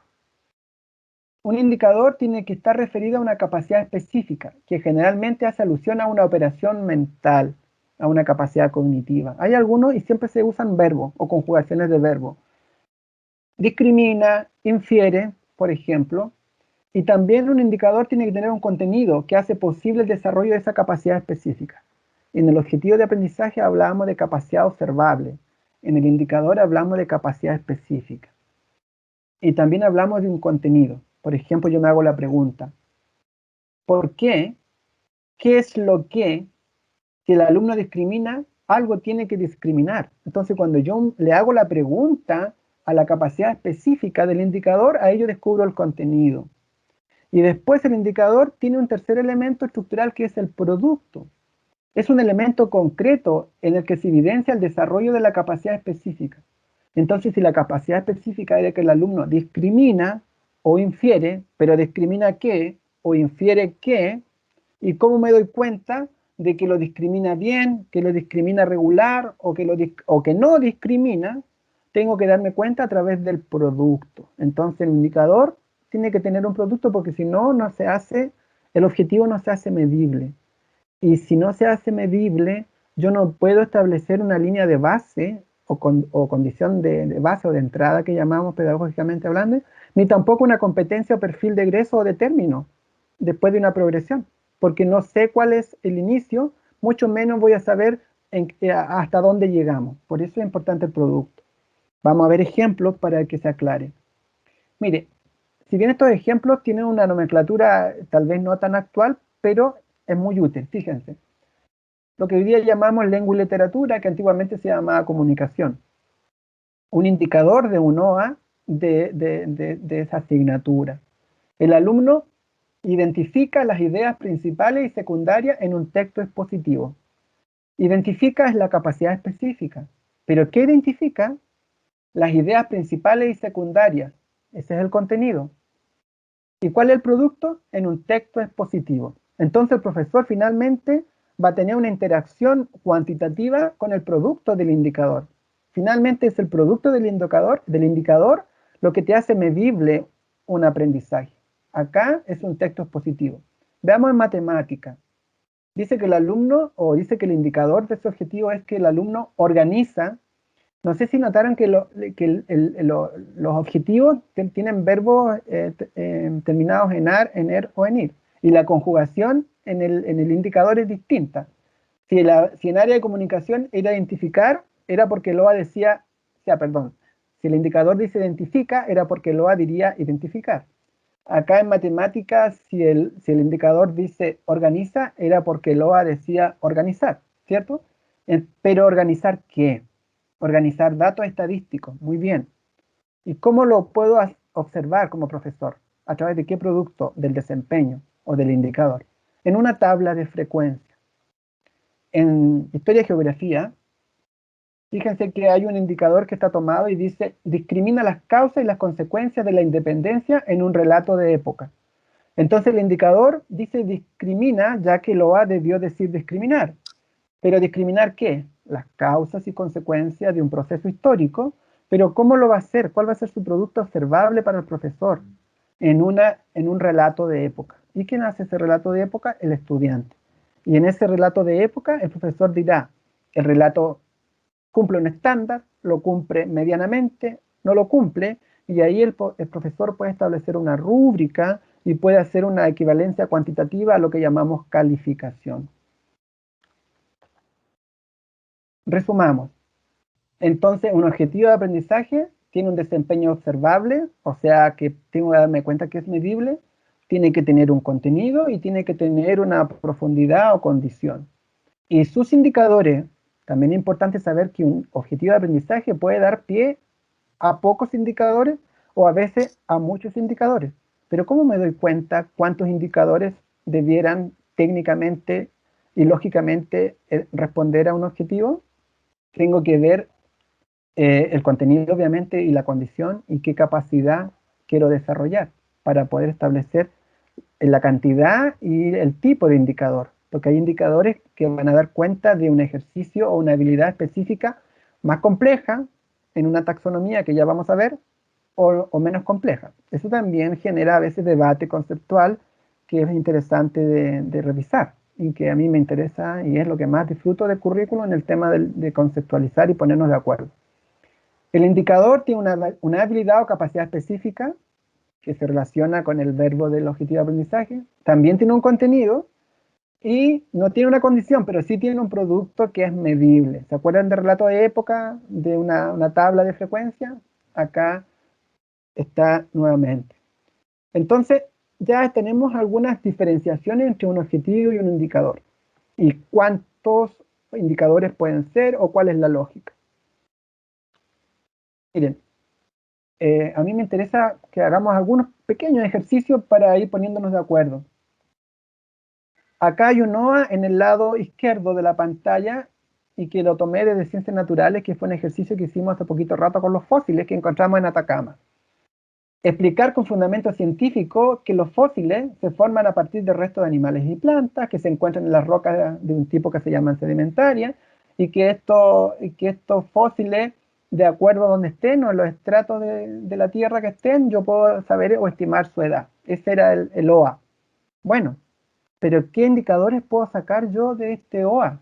Un indicador tiene que estar referido a una capacidad específica, que generalmente hace alusión a una operación mental, a una capacidad cognitiva. Hay algunos y siempre se usan verbos o conjugaciones de verbo. Discrimina, infiere, por ejemplo, y también un indicador tiene que tener un contenido que hace posible el desarrollo de esa capacidad específica. En el objetivo de aprendizaje hablamos de capacidad observable. En el indicador hablamos de capacidad específica. Y también hablamos de un contenido. Por ejemplo, yo me hago la pregunta, ¿por qué? ¿Qué es lo que? Si el alumno discrimina, algo tiene que discriminar. Entonces, cuando yo le hago la pregunta a la capacidad específica del indicador, ahí yo descubro el contenido. Y después el indicador tiene un tercer elemento estructural que es el producto. Es un elemento concreto en el que se evidencia el desarrollo de la capacidad específica. Entonces, si la capacidad específica es de que el alumno discrimina o infiere, pero discrimina qué o infiere qué, ¿y cómo me doy cuenta de que lo discrimina bien, que lo discrimina regular o que no discrimina? Tengo que darme cuenta a través del producto. Entonces, el indicador tiene que tener un producto porque si no, no se hace, el objetivo no se hace medible. Y si no se hace medible, yo no puedo establecer una línea de base o condición de base o de entrada que llamamos pedagógicamente hablando, ni tampoco una competencia o perfil de egreso o de término después de una progresión, porque no sé cuál es el inicio, mucho menos voy a saber hasta dónde llegamos. Por eso es importante el producto. Vamos a ver ejemplos para que se aclare. Mire, si bien estos ejemplos tienen una nomenclatura tal vez no tan actual, pero es muy útil, fíjense. Lo que hoy día llamamos lengua y literatura, que antiguamente se llamaba comunicación. Un indicador de un OA de esa asignatura. El alumno identifica las ideas principales y secundarias en un texto expositivo. Identifica es la capacidad específica. ¿Pero qué identifica? Las ideas principales y secundarias. Ese es el contenido. ¿Y cuál es el producto? En un texto expositivo. Entonces el profesor finalmente va a tener una interacción cuantitativa con el producto del indicador. Finalmente es el producto del indicador lo que te hace medible un aprendizaje. Acá es un texto expositivo. Veamos en matemática. Dice que el alumno, o dice que el indicador de ese objetivo es que el alumno organiza. No sé si notaron que los objetivos tienen verbos terminados en ar, en er o en ir. Y la conjugación en el indicador es distinta. Si en área de comunicación era identificar, era porque el OA decía, si el indicador dice identifica, era porque el OA diría identificar. Acá en matemáticas, si el indicador dice organiza, era porque el OA decía organizar, ¿cierto? Pero ¿organizar qué? Organizar datos estadísticos, muy bien. ¿Y cómo lo puedo observar como profesor? ¿A través de qué producto? Del desempeño o del indicador. En una tabla de frecuencia. En historia y geografía, fíjense que hay un indicador que está tomado y dice, discrimina las causas y las consecuencias de la independencia en un relato de época. Entonces el indicador dice discrimina, ya que lo A debió decir discriminar. ¿Pero discriminar qué? Las causas y consecuencias de un proceso histórico, pero ¿cómo lo va a hacer? ¿Cuál va a ser su producto observable para el profesor en un relato de época? ¿Y quién hace ese relato de época? El estudiante. Y en ese relato de época, el profesor dirá, el relato cumple un estándar, lo cumple medianamente, no lo cumple, y ahí el profesor puede establecer una rúbrica y puede hacer una equivalencia cuantitativa a lo que llamamos calificación. Resumamos. Entonces, un objetivo de aprendizaje tiene un desempeño observable, o sea que tengo que darme cuenta que es medible, tiene que tener un contenido y tiene que tener una profundidad o condición. Y sus indicadores, también es importante saber que un objetivo de aprendizaje puede dar pie a pocos indicadores o a veces a muchos indicadores. Pero ¿cómo me doy cuenta cuántos indicadores debieran técnicamente y lógicamente responder a un objetivo? Tengo que ver el contenido, obviamente, y la condición y qué capacidad quiero desarrollar para poder establecer la cantidad y el tipo de indicador, porque hay indicadores que van a dar cuenta de un ejercicio o una habilidad específica más compleja en una taxonomía que ya vamos a ver, o menos compleja. Eso también genera a veces debate conceptual que es interesante de revisar y que a mí me interesa y es lo que más disfruto del currículo en el tema de conceptualizar y ponernos de acuerdo. El indicador tiene una habilidad o capacidad específica que se relaciona con el verbo del objetivo de aprendizaje. También tiene un contenido y no tiene una condición, pero sí tiene un producto que es medible. ¿Se acuerdan del relato de época, de una tabla de frecuencia? Acá está nuevamente. Entonces, ya tenemos algunas diferenciaciones entre un objetivo y un indicador. ¿Y cuántos indicadores pueden ser o cuál es la lógica? Miren, a mí me interesa que hagamos algunos pequeños ejercicios para ir poniéndonos de acuerdo. Acá hay un OA en el lado izquierdo de la pantalla y que lo tomé desde Ciencias Naturales, que fue un ejercicio que hicimos hace poquito rato con los fósiles que encontramos en Atacama. Explicar con fundamento científico que los fósiles se forman a partir de restos de animales y plantas que se encuentran en las rocas de un tipo que se llaman sedimentarias y que estos fósiles, de acuerdo a donde estén o en los estratos de la Tierra que estén, yo puedo saber o estimar su edad. Ese era el OA. Bueno, pero ¿qué indicadores puedo sacar yo de este OA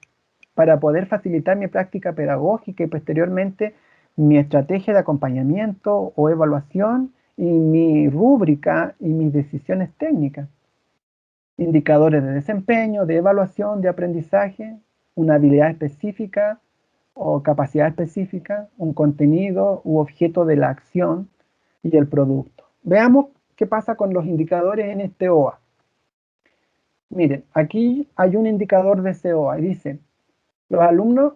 para poder facilitar mi práctica pedagógica y posteriormente mi estrategia de acompañamiento o evaluación y mi rúbrica y mis decisiones técnicas? Indicadores de desempeño, de evaluación, de aprendizaje, una habilidad específica o capacidad específica, un contenido u objeto de la acción y el producto. Veamos qué pasa con los indicadores en este OA. Miren, aquí hay un indicador de ese OA y dice, los alumnos,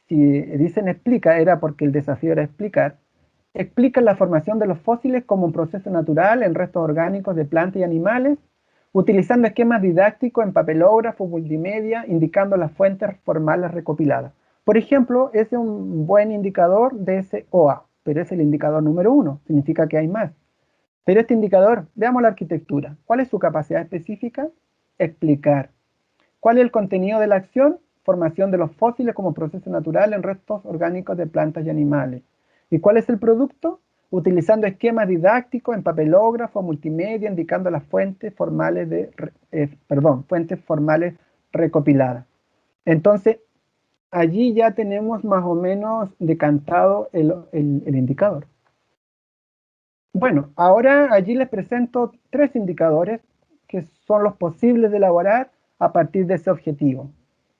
si dicen explica, era porque el desafío era explicar, explican la formación de los fósiles como un proceso natural en restos orgánicos de plantas y animales, utilizando esquemas didácticos en papelógrafo, multimedia, indicando las fuentes formales recopiladas. Por ejemplo, ese es un buen indicador de ese OA, pero es el indicador número 1, significa que hay más. Pero este indicador, veamos la arquitectura. ¿Cuál es su capacidad específica? Explicar. ¿Cuál es el contenido de la acción? Formación de los fósiles como proceso natural en restos orgánicos de plantas y animales. ¿Y cuál es el producto? Utilizando esquemas didácticos en papelógrafo, multimedia, indicando las fuentes formales fuentes formales recopiladas. Entonces, allí ya tenemos más o menos decantado el indicador. Bueno, ahora allí les presento 3 indicadores que son los posibles de elaborar a partir de ese objetivo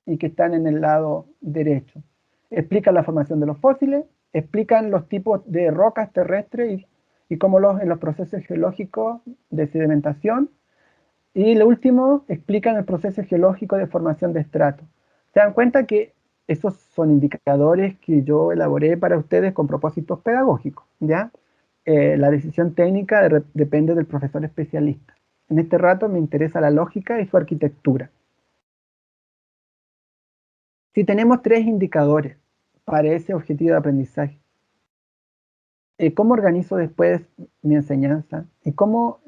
y que están en el lado derecho. Explican la formación de los fósiles, explican los tipos de rocas terrestres y cómo en los procesos geológicos de sedimentación. Y lo último, explican el proceso geológico de formación de estratos. Se dan cuenta que esos son indicadores que yo elaboré para ustedes con propósitos pedagógicos, ¿ya? La decisión técnica depende del profesor especialista. En este rato me interesa la lógica y su arquitectura. Si tenemos 3 indicadores para ese objetivo de aprendizaje, ¿cómo organizo después mi enseñanza? ¿Y cómo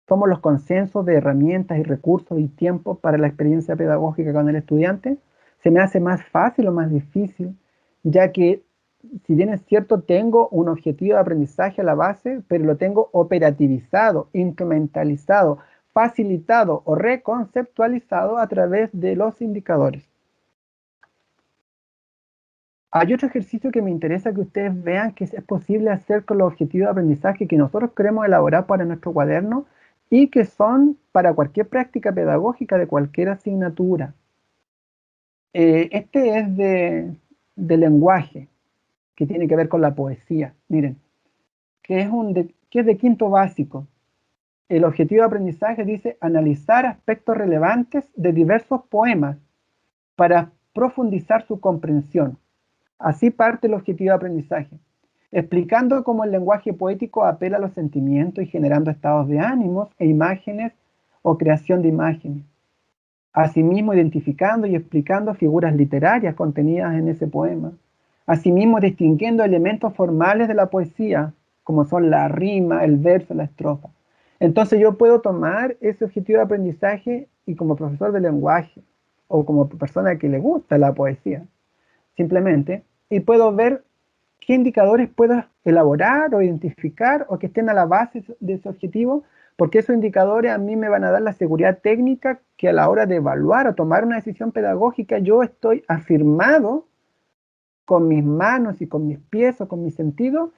tomo los consensos de herramientas y recursos y tiempo para la experiencia pedagógica con el estudiante? ¿Se me hace más fácil o más difícil? Ya que, si bien es cierto, tengo un objetivo de aprendizaje a la base, pero lo tengo operativizado, instrumentalizado, facilitado o reconceptualizado a través de los indicadores. Hay otro ejercicio que me interesa que ustedes vean que es posible hacer con los objetivos de aprendizaje que nosotros queremos elaborar para nuestro cuaderno y que son para cualquier práctica pedagógica de cualquier asignatura. Este es de lenguaje, que tiene que ver con la poesía. Miren, que es de quinto básico. El objetivo de aprendizaje dice analizar aspectos relevantes de diversos poemas para profundizar su comprensión. Así parte el objetivo de aprendizaje, explicando cómo el lenguaje poético apela a los sentimientos y generando estados de ánimos e imágenes o creación de imágenes. Asimismo, identificando y explicando figuras literarias contenidas en ese poema. Asimismo, distinguiendo elementos formales de la poesía, como son la rima, el verso, la estrofa. Entonces yo puedo tomar ese objetivo de aprendizaje y como profesor de lenguaje o como persona que le gusta la poesía, simplemente, y puedo ver qué indicadores puedo elaborar o identificar o que estén a la base de ese objetivo, porque esos indicadores a mí me van a dar la seguridad técnica que a la hora de evaluar o tomar una decisión pedagógica yo estoy afirmado con mis manos y con mis pies o con mis sentidos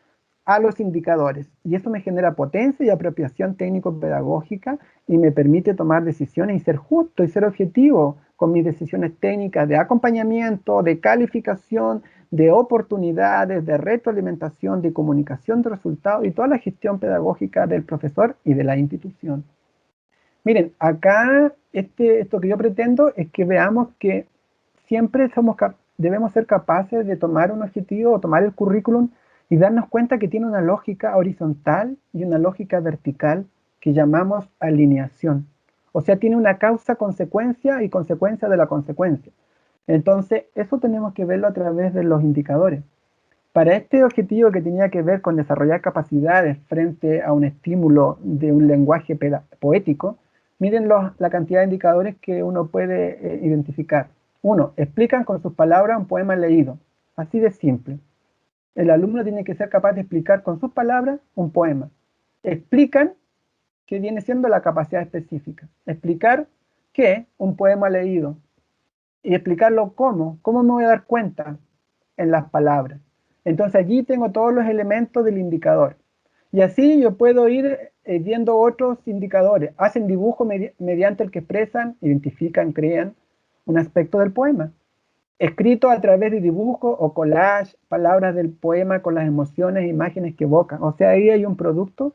a los indicadores. Y eso me genera potencia y apropiación técnico-pedagógica y me permite tomar decisiones y ser justo y ser objetivo con mis decisiones técnicas de acompañamiento, de calificación, de oportunidades, de retroalimentación, de comunicación de resultados y toda la gestión pedagógica del profesor y de la institución. Miren, acá esto que yo pretendo es que veamos que siempre debemos ser capaces de tomar un objetivo o tomar el currículum y darnos cuenta que tiene una lógica horizontal y una lógica vertical que llamamos alineación. O sea, tiene una causa-consecuencia y consecuencia de la consecuencia. Entonces, eso tenemos que verlo a través de los indicadores. Para este objetivo que tenía que ver con desarrollar capacidades frente a un estímulo de un lenguaje poético, miren la cantidad de indicadores que uno puede identificar. 1. Explican con sus palabras un poema leído. Así de simple. El alumno tiene que ser capaz de explicar con sus palabras un poema. Explican qué viene siendo la capacidad específica. Explicar qué, un poema leído. Y explicarlo cómo me voy a dar cuenta en las palabras. Entonces allí tengo todos los elementos del indicador. Y así yo puedo ir viendo otros indicadores. Hacen dibujo mediante el que expresan, identifican, crean un aspecto del poema. Escrito a través de dibujo o collage, palabras del poema con las emociones e imágenes que evocan. O sea, ahí hay un producto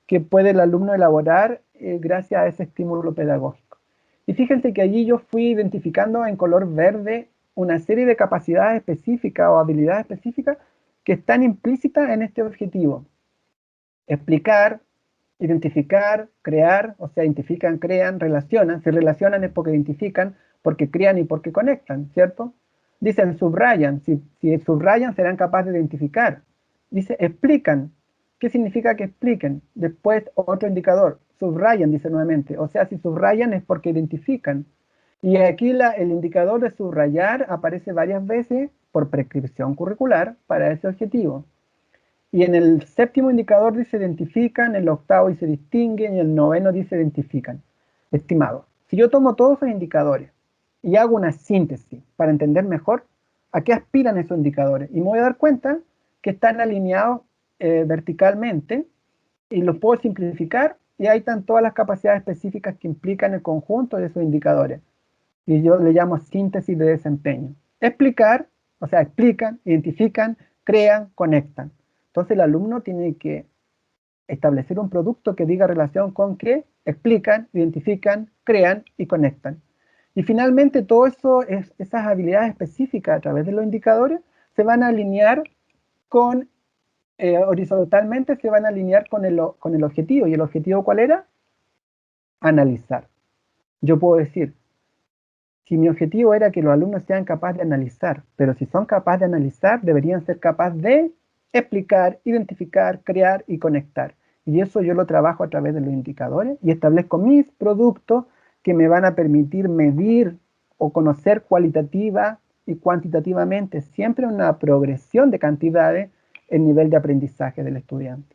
que puede el alumno elaborar gracias a ese estímulo pedagógico. Y fíjense que allí yo fui identificando en color verde una serie de capacidades específicas o habilidades específicas que están implícitas en este objetivo. Explicar, identificar, crear, o sea, identifican, crean, relacionan. Si relacionan es porque identifican, porque crean y porque conectan, ¿cierto? Dicen subrayan, si subrayan serán capaces de identificar. Dice explican, ¿qué significa que expliquen? Después otro indicador, subrayan, dice nuevamente. O sea, si subrayan es porque identifican. Y aquí el indicador de subrayar aparece varias veces por prescripción curricular para ese objetivo. Y en el séptimo indicador dice identifican, en el octavo dice distinguen y en el noveno dice identifican. Estimado, si yo tomo todos esos indicadores y hago una síntesis para entender mejor a qué aspiran esos indicadores, y me voy a dar cuenta que están alineados verticalmente y los puedo simplificar y ahí están todas las capacidades específicas que implican el conjunto de esos indicadores. Y yo le llamo síntesis de desempeño. Explicar, o sea, explican, identifican, crean, conectan. Entonces el alumno tiene que establecer un producto que diga relación con que explican, identifican, crean y conectan. Y finalmente todo eso, esas habilidades específicas a través de los indicadores se van a alinear con, horizontalmente se van a alinear con el objetivo. ¿Y el objetivo cuál era? Analizar. Yo puedo decir, si mi objetivo era que los alumnos sean capaces de analizar, pero si son capaces de analizar, deberían ser capaces de explicar, identificar, crear y conectar. Y eso yo lo trabajo a través de los indicadores y establezco mis productos que me van a permitir medir o conocer cualitativa y cuantitativamente siempre una progresión de cantidades el nivel de aprendizaje del estudiante.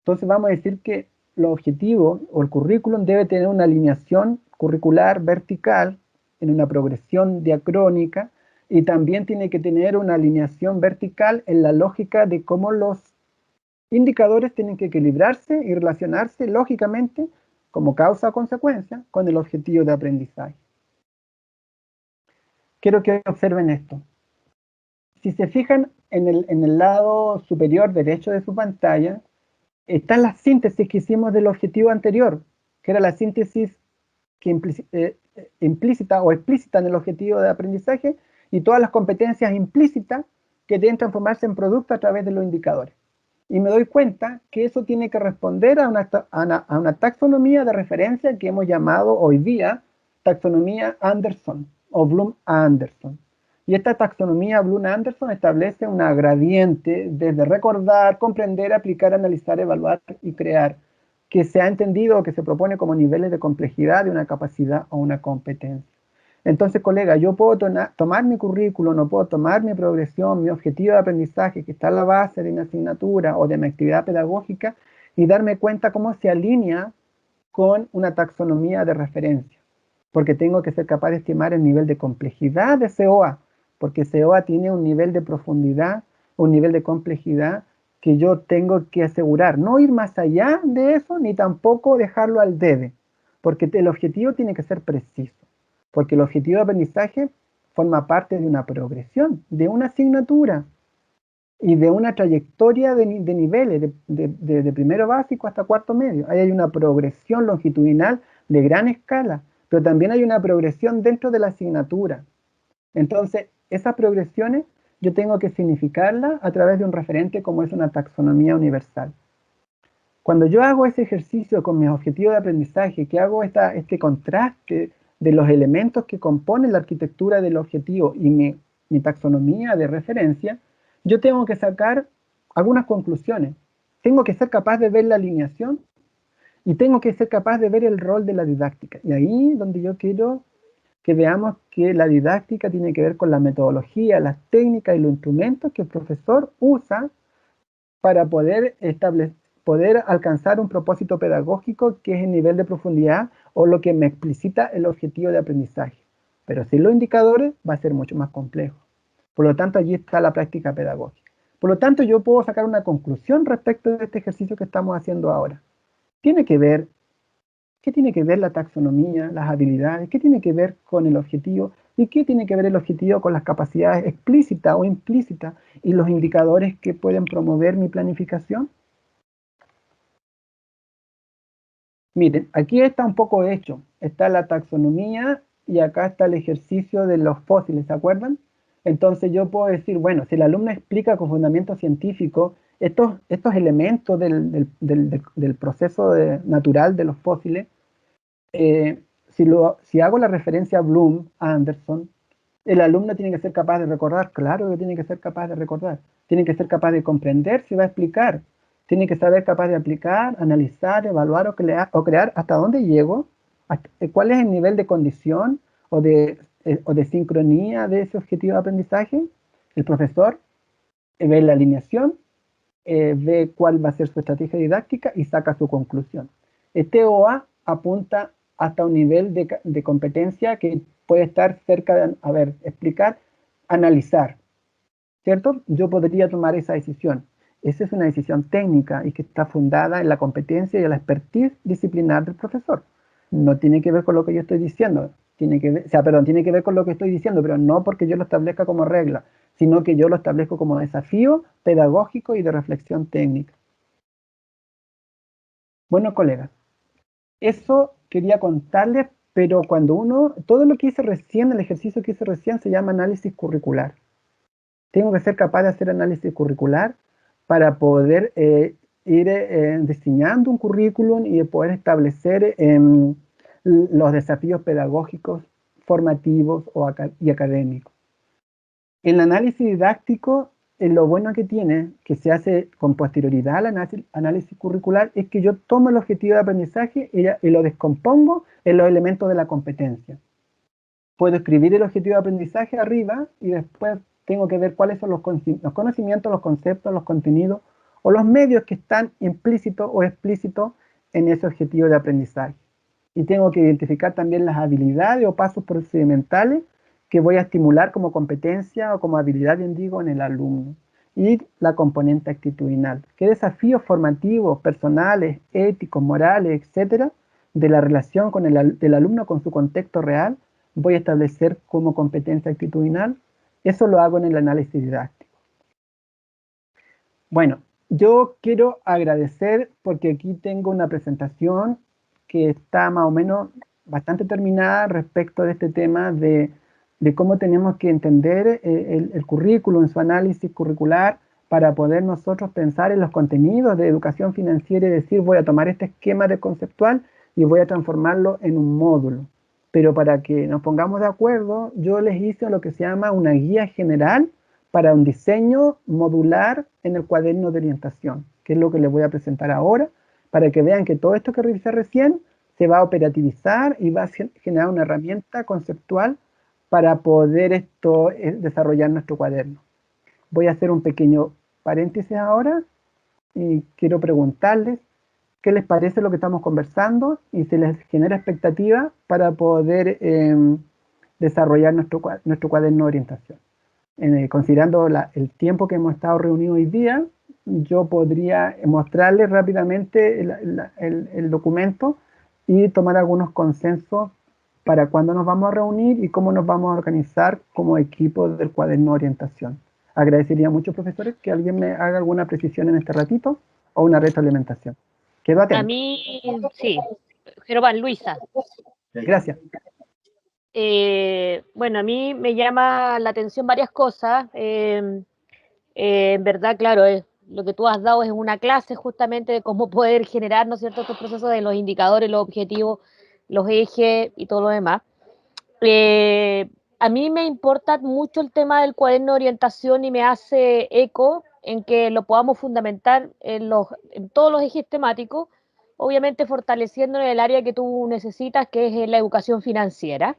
Entonces vamos a decir que los objetivos o el currículum debe tener una alineación curricular vertical en una progresión diacrónica y también tiene que tener una alineación vertical en la lógica de cómo los indicadores tienen que equilibrarse y relacionarse lógicamente como causa o consecuencia con el objetivo de aprendizaje. Quiero que observen esto. Si se fijan en el lado superior derecho de su pantalla, están las síntesis que hicimos del objetivo anterior, que era la síntesis que implícita o explícita en el objetivo de aprendizaje y todas las competencias implícitas que deben transformarse en producto a través de los indicadores. Y me doy cuenta que eso tiene que responder a una taxonomía de referencia que hemos llamado hoy día taxonomía Anderson o Bloom-Anderson. Y esta taxonomía Bloom-Anderson establece una gradiente desde recordar, comprender, aplicar, analizar, evaluar y crear que se ha entendido o que se propone como niveles de complejidad de una capacidad o una competencia. Entonces, colega, yo puedo tomar mi currículo, no puedo tomar mi progresión, mi objetivo de aprendizaje, que está en la base de mi asignatura o de mi actividad pedagógica, y darme cuenta cómo se alinea con una taxonomía de referencia, porque tengo que ser capaz de estimar el nivel de complejidad de COA, porque COA tiene un nivel de profundidad, un nivel de complejidad que yo tengo que asegurar, no ir más allá de eso, ni tampoco dejarlo al debe, porque el objetivo tiene que ser preciso, porque el objetivo de aprendizaje forma parte de una progresión, de una asignatura y de una trayectoria de niveles, de primero básico hasta cuarto medio. Ahí hay una progresión longitudinal de gran escala, pero también hay una progresión dentro de la asignatura. Entonces, esas progresiones yo tengo que significarlas a través de un referente como es una taxonomía universal. Cuando yo hago ese ejercicio con mis objetivos de aprendizaje, que hago este contraste de los elementos que componen la arquitectura del objetivo y mi taxonomía de referencia, yo tengo que sacar algunas conclusiones. Tengo que ser capaz de ver la alineación y tengo que ser capaz de ver el rol de la didáctica. Y ahí es donde yo quiero que veamos que la didáctica tiene que ver con la metodología, las técnicas y los instrumentos que el profesor usa para poder alcanzar un propósito pedagógico que es el nivel de profundidad o lo que me explicita el objetivo de aprendizaje. Pero sin los indicadores va a ser mucho más complejo. Por lo tanto, allí está la práctica pedagógica. Por lo tanto, yo puedo sacar una conclusión respecto de este ejercicio que estamos haciendo ahora. ¿Qué tiene que ver la taxonomía, las habilidades? ¿Qué tiene que ver con el objetivo? ¿Y qué tiene que ver el objetivo con las capacidades explícitas o implícitas y los indicadores que pueden promover mi planificación? Miren, aquí está un poco hecho. Está la taxonomía y acá está el ejercicio de los fósiles, ¿se acuerdan? Entonces yo puedo decir, bueno, si el alumno explica con fundamento científico estos elementos del proceso natural de los fósiles, si hago la referencia a Bloom, a Anderson, el alumno tiene que ser capaz de recordar, claro que tiene que ser capaz de recordar, tiene que ser capaz de comprender si va a explicar, tiene que saber capaz de aplicar, analizar, evaluar o crear hasta dónde llego, cuál es el nivel de condición o de sincronía de ese objetivo de aprendizaje. El profesor ve la alineación, ve cuál va a ser su estrategia didáctica y saca su conclusión. Este OA apunta hasta un nivel de competencia que puede estar cerca de, explicar, analizar, ¿cierto? Yo podría tomar esa decisión. Esa es una decisión técnica y que está fundada en la competencia y en la expertise disciplinar del profesor. No tiene que ver con lo que yo estoy diciendo, tiene que ver con lo que estoy diciendo, pero no porque yo lo establezca como regla, sino que yo lo establezco como desafío pedagógico y de reflexión técnica. Bueno, colegas, eso quería contarles, pero todo lo que hice recién, el ejercicio que hice recién se llama análisis curricular. Tengo que ser capaz de hacer análisis curricular para poder ir diseñando un currículum y de poder establecer los desafíos pedagógicos, formativos y académicos. El análisis didáctico, lo bueno que tiene, que se hace con posterioridad al análisis curricular, es que yo tomo el objetivo de aprendizaje y lo descompongo en los elementos de la competencia. Puedo escribir el objetivo de aprendizaje arriba y después tengo que ver cuáles son los conocimientos, los conceptos, los contenidos o los medios que están implícitos o explícitos en ese objetivo de aprendizaje. Y tengo que identificar también las habilidades o pasos procedimentales que voy a estimular como competencia o como habilidad, bien digo, en el alumno. Y la componente actitudinal. ¿Qué desafíos formativos, personales, éticos, morales, etcétera, de la relación del alumno con su contexto real voy a establecer como competencia actitudinal? Eso lo hago en el análisis didáctico. Bueno, yo quiero agradecer porque aquí tengo una presentación que está más o menos bastante terminada respecto de este tema de cómo tenemos que entender el currículo en su análisis curricular para poder nosotros pensar en los contenidos de educación financiera y decir, voy a tomar este esquema de conceptual y voy a transformarlo en un módulo. Pero para que nos pongamos de acuerdo, yo les hice lo que se llama una guía general para un diseño modular en el cuaderno de orientación, que es lo que les voy a presentar ahora, para que vean que todo esto que revisé recién se va a operativizar y va a generar una herramienta conceptual para poder desarrollar nuestro cuaderno. Voy a hacer un pequeño paréntesis ahora y quiero preguntarles qué les parece lo que estamos conversando y si les genera expectativa para poder desarrollar nuestro cuaderno de orientación. Considerando el tiempo que hemos estado reunidos hoy día, yo podría mostrarles rápidamente el documento y tomar algunos consensos para cuándo nos vamos a reunir y cómo nos vamos a organizar como equipo del cuaderno de orientación. Agradecería mucho, profesores, que alguien me haga alguna precisión en este ratito o una retroalimentación. Quedo atento. A mí, sí. Germán, Luisa. Gracias. Bueno, a mí me llama la atención varias cosas. En verdad, claro, lo que tú has dado es una clase justamente de cómo poder generar, ¿no es cierto?, estos procesos de los indicadores, los objetivos, los ejes y todo lo demás. A mí me importa mucho el tema del cuaderno de orientación y me hace eco en que lo podamos fundamentar en todos los ejes temáticos, obviamente fortaleciendo en el área que tú necesitas, que es la educación financiera.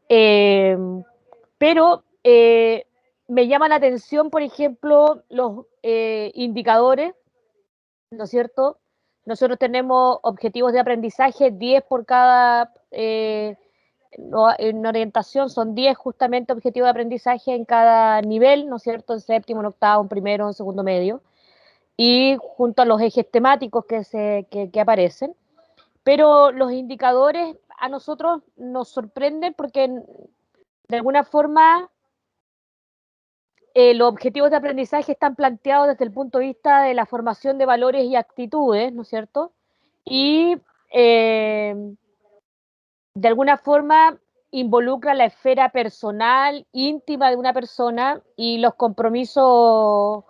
Pero me llama la atención, por ejemplo, los indicadores, ¿no es cierto? Nosotros tenemos objetivos de aprendizaje, 10 por cada, en orientación son 10 justamente objetivos de aprendizaje en cada nivel, ¿no es cierto? En séptimo, en octavo, en primero, en segundo medio, y junto a los ejes temáticos que aparecen. Pero los indicadores a nosotros nos sorprenden porque de alguna forma los objetivos de aprendizaje están planteados desde el punto de vista de la formación de valores y actitudes, ¿no es cierto? Y de alguna forma involucra la esfera personal, íntima de una persona y los compromisos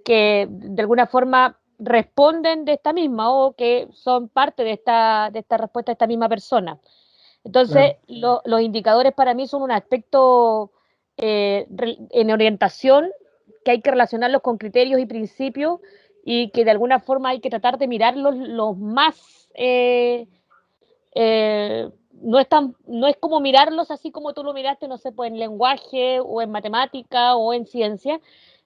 que de alguna forma responden de esta misma o que son parte de esta respuesta de esta misma persona. Entonces, claro, los indicadores para mí son un aspecto en orientación que hay que relacionarlos con criterios y principios y que de alguna forma hay que tratar de mirarlos los más... no es como mirarlos así como tú lo miraste, no sé, pues en lenguaje o en matemática o en ciencia,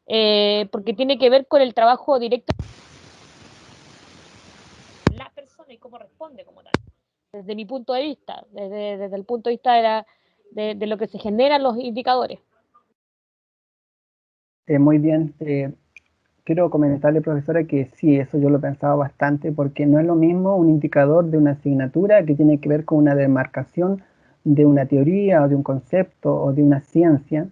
porque tiene que ver con el trabajo directo de la persona y cómo responde como tal. Desde mi punto de vista, desde el punto de vista de lo que se generan los indicadores. Muy bien. Quiero comentarle, profesora, que sí, eso yo lo pensaba bastante, porque no es lo mismo un indicador de una asignatura que tiene que ver con una demarcación de una teoría o de un concepto o de una ciencia,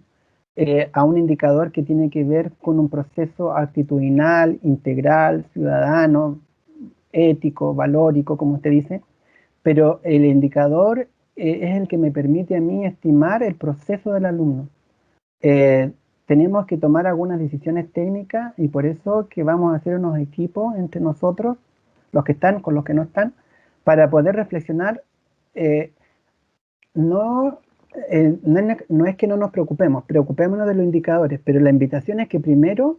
a un indicador que tiene que ver con un proceso actitudinal, integral, ciudadano, ético, valórico, como usted dice, pero el indicador es el que me permite a mí estimar el proceso del alumno. Tenemos que tomar algunas decisiones técnicas y por eso que vamos a hacer unos equipos entre nosotros, los que están con los que no están, para poder reflexionar. No es que no nos preocupémonos de los indicadores, pero la invitación es que primero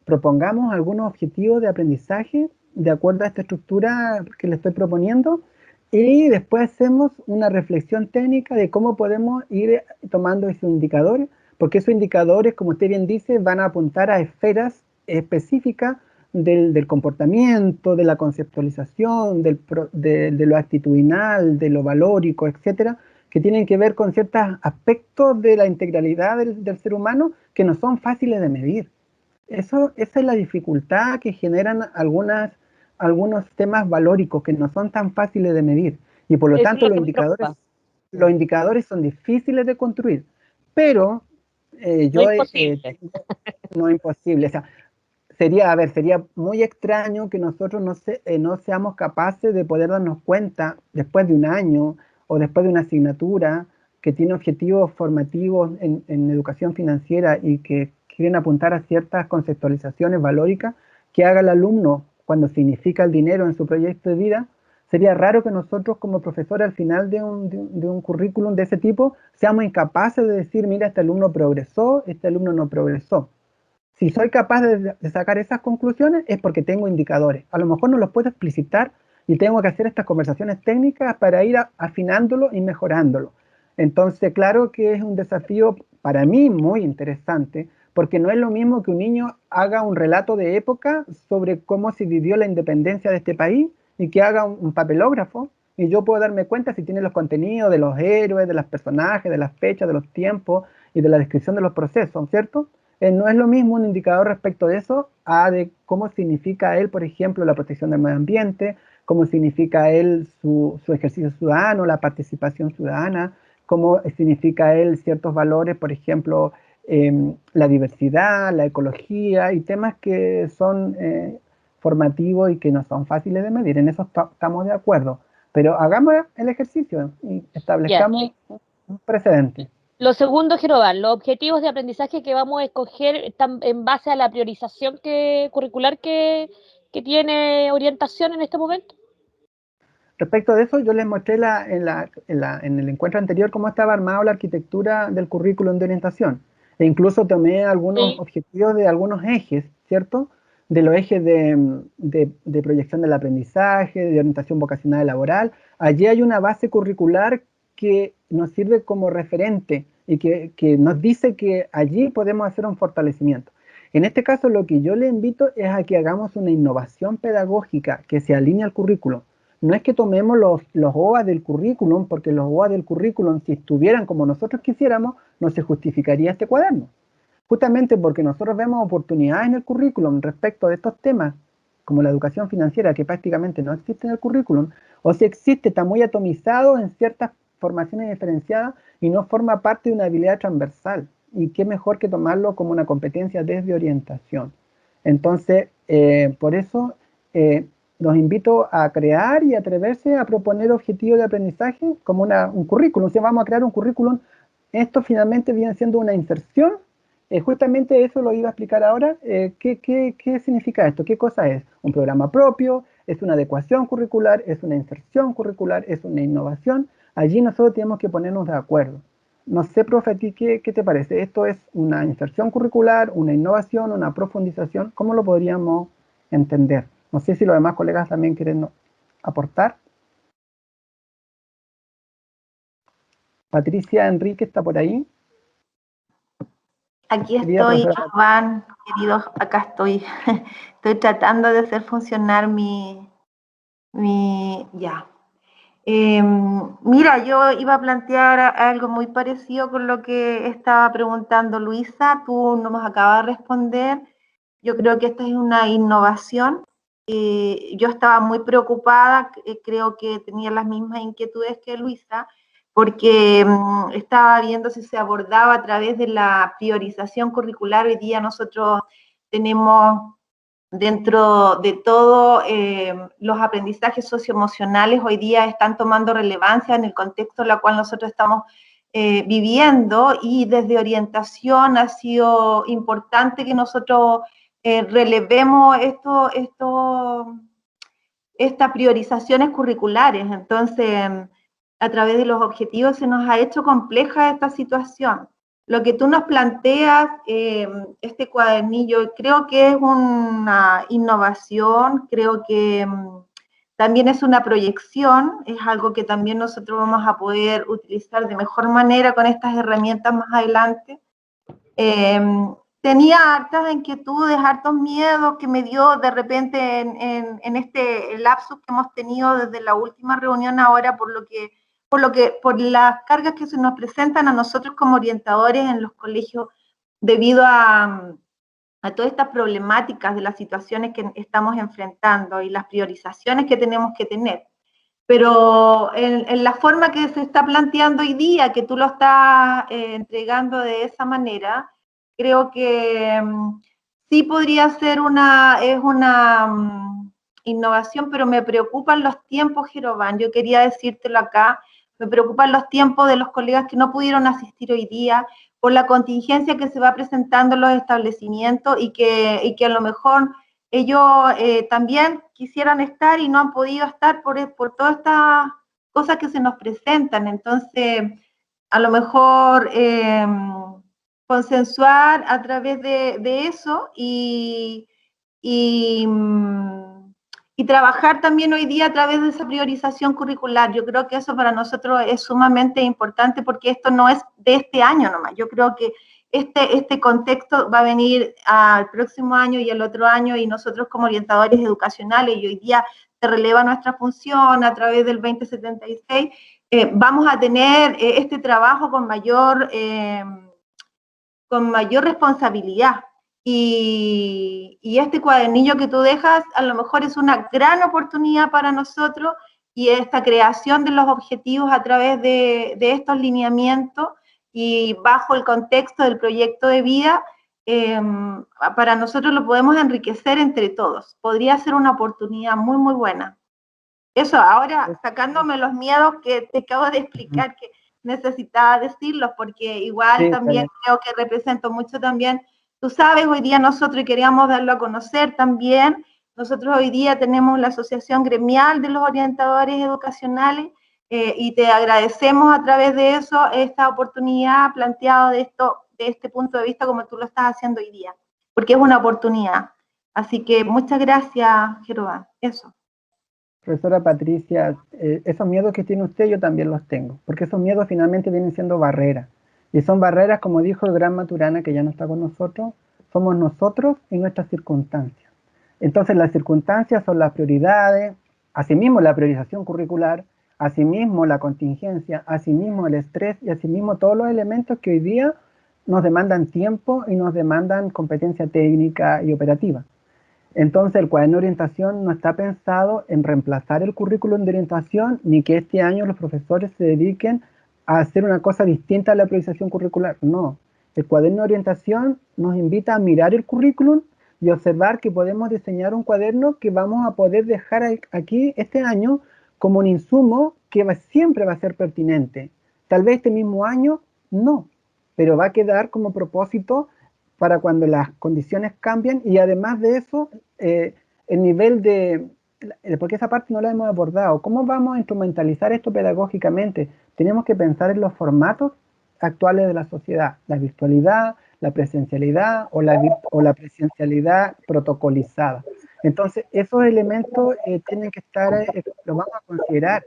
propongamos algunos objetivos de aprendizaje de acuerdo a esta estructura que le estoy proponiendo y después hacemos una reflexión técnica de cómo podemos ir tomando esos indicadores, porque esos indicadores, como usted bien dice, van a apuntar a esferas específicas del comportamiento, de la conceptualización, de lo actitudinal, de lo valórico, etcétera, que tienen que ver con ciertos aspectos de la integralidad del ser humano que no son fáciles de medir. Esa es la dificultad que generan algunos temas valóricos que no son tan fáciles de medir. Y por lo tanto los indicadores son difíciles de construir. Pero no es imposible. No es imposible. O sea, sería muy extraño que nosotros no seamos capaces de poder darnos cuenta después de un año o después de una asignatura que tiene objetivos formativos en educación financiera y que quieren apuntar a ciertas conceptualizaciones valóricas que haga el alumno cuando significa el dinero en su proyecto de vida. Sería raro que nosotros como profesores al final de un currículum de ese tipo seamos incapaces de decir, mira, este alumno progresó, este alumno no progresó. Si soy capaz de sacar esas conclusiones es porque tengo indicadores. A lo mejor no los puedo explicitar y tengo que hacer estas conversaciones técnicas para ir afinándolo y mejorándolo. Entonces, claro que es un desafío para mí muy interesante, porque no es lo mismo que un niño haga un relato de época sobre cómo se vivió la independencia de este país y que haga un papelógrafo, y yo puedo darme cuenta si tiene los contenidos de los héroes, de los personajes, de las fechas, de los tiempos y de la descripción de los procesos, ¿cierto? No es lo mismo un indicador respecto de eso a de cómo significa él, por ejemplo, la protección del medio ambiente, cómo significa él su ejercicio ciudadano, la participación ciudadana, cómo significa él ciertos valores, por ejemplo, la diversidad, la ecología y temas que son formativos y que no son fáciles de medir. En eso estamos de acuerdo. Pero hagamos el ejercicio y establezcamos un precedente. Lo segundo, Jerovan, los objetivos de aprendizaje que vamos a escoger están en base a la priorización curricular que tiene orientación en este momento. Respecto de eso, yo les mostré en el encuentro anterior cómo estaba armado la arquitectura del currículum de orientación. E incluso tomé algunos objetivos de algunos ejes, ¿cierto? De los ejes de proyección del aprendizaje, de orientación vocacional y laboral. Allí hay una base curricular que nos sirve como referente y que nos dice que allí podemos hacer un fortalecimiento. En este caso, lo que yo le invito es a que hagamos una innovación pedagógica que se alinee al currículum. No es que tomemos los OA del currículum, porque los OA del currículum, si estuvieran como nosotros quisiéramos, no se justificaría este cuaderno. Justamente porque nosotros vemos oportunidades en el currículum respecto de estos temas, como la educación financiera, que prácticamente no existe en el currículum, o si existe, está muy atomizado en ciertas formaciones diferenciadas y no forma parte de una habilidad transversal. Y qué mejor que tomarlo como una competencia desde orientación. Entonces, por eso los invito a crear y atreverse a proponer objetivos de aprendizaje como un currículum. Si vamos a crear un currículum, esto finalmente viene siendo una inserción. Justamente eso lo iba a explicar ahora. ¿Qué significa esto? ¿Qué cosa es? Un programa propio, es una adecuación curricular, es una inserción curricular, es una innovación. Allí nosotros tenemos que ponernos de acuerdo. No sé, profe, ¿a ti qué te parece? ¿Esto es una inserción curricular, una innovación, una profundización? ¿Cómo lo podríamos entender? No sé si los demás colegas también quieren aportar. Patricia Enrique está por ahí. Aquí estoy, Iván, queridos, acá estoy. Estoy tratando de hacer funcionar mira, yo iba a plantear algo muy parecido con lo que estaba preguntando Luisa. Tú no nos acabas de responder. Yo creo que esta es una innovación. Yo estaba muy preocupada, creo que tenía las mismas inquietudes que Luisa, porque estaba viendo si se abordaba a través de la priorización curricular. Hoy día nosotros tenemos dentro de todo los aprendizajes socioemocionales hoy día están tomando relevancia en el contexto en el cual nosotros estamos viviendo, y desde orientación ha sido importante que nosotros relevemos estas priorizaciones curriculares. Entonces, a través de los objetivos se nos ha hecho compleja esta situación. Lo que tú nos planteas, este cuadernillo, creo que es una innovación, creo que también es una proyección, es algo que también nosotros vamos a poder utilizar de mejor manera con estas herramientas más adelante. Tenía hartas inquietudes, hartos miedos que me dio de repente en este lapsus que hemos tenido desde la última reunión ahora, por las cargas que se nos presentan a nosotros como orientadores en los colegios debido a todas estas problemáticas de las situaciones que estamos enfrentando y las priorizaciones que tenemos que tener. Pero en la forma que se está planteando hoy día, que tú lo estás entregando de esa manera, creo que sí podría ser una innovación, pero me preocupan los tiempos, Jerovan. Yo quería decírtelo acá, me preocupan los tiempos de los colegas que no pudieron asistir hoy día por la contingencia que se va presentando en los establecimientos y que a lo mejor ellos también quisieran estar y no han podido estar por todas estas cosas que se nos presentan. Entonces, a lo mejor consensuar a través de eso y trabajar también hoy día a través de esa priorización curricular. Yo creo que eso para nosotros es sumamente importante porque esto no es de este año nomás. Yo creo que este contexto va a venir al próximo año y al otro año, y nosotros como orientadores educacionales, y hoy día se releva nuestra función a través del 2076, vamos a tener este trabajo con mayor responsabilidad. Y este cuadernillo que tú dejas a lo mejor es una gran oportunidad para nosotros, y esta creación de los objetivos a través de estos lineamientos y bajo el contexto del proyecto de vida, para nosotros lo podemos enriquecer entre todos. Podría ser una oportunidad muy, muy buena. Eso, ahora sacándome los miedos que te acabo de explicar, que necesitaba decirlos, porque igual Sí, también creo que represento mucho también. Tú sabes, hoy día nosotros queríamos darlo a conocer también. Nosotros hoy día tenemos la Asociación Gremial de los Orientadores Educacionales, y te agradecemos a través de eso esta oportunidad planteada de este punto de vista como tú lo estás haciendo hoy día, porque es una oportunidad. Así que muchas gracias, Jerovan. Eso. Profesora Patricia, esos miedos que tiene usted yo también los tengo, porque esos miedos finalmente vienen siendo barreras. Y son barreras, como dijo el gran Maturana, que ya no está con nosotros, somos nosotros y nuestras circunstancias. Entonces las circunstancias son las prioridades, asimismo la priorización curricular, asimismo la contingencia, asimismo el estrés y asimismo todos los elementos que hoy día nos demandan tiempo y nos demandan competencia técnica y operativa. Entonces el cuaderno de orientación no está pensado en reemplazar el currículum de orientación, ni que este año los profesores se dediquen a hacer una cosa distinta a la priorización curricular. No, el cuaderno de orientación nos invita a mirar el currículum y observar que podemos diseñar un cuaderno que vamos a poder dejar aquí este año como un insumo que siempre va a ser pertinente. Tal vez este mismo año no, pero va a quedar como propósito para cuando las condiciones cambien, y además de eso, el nivel de, porque esa parte no la hemos abordado, ¿cómo vamos a instrumentalizar esto pedagógicamente? Tenemos que pensar en los formatos actuales de la sociedad, la virtualidad, la presencialidad o la presencialidad protocolizada. Entonces, esos elementos tienen que estar, los vamos a considerar.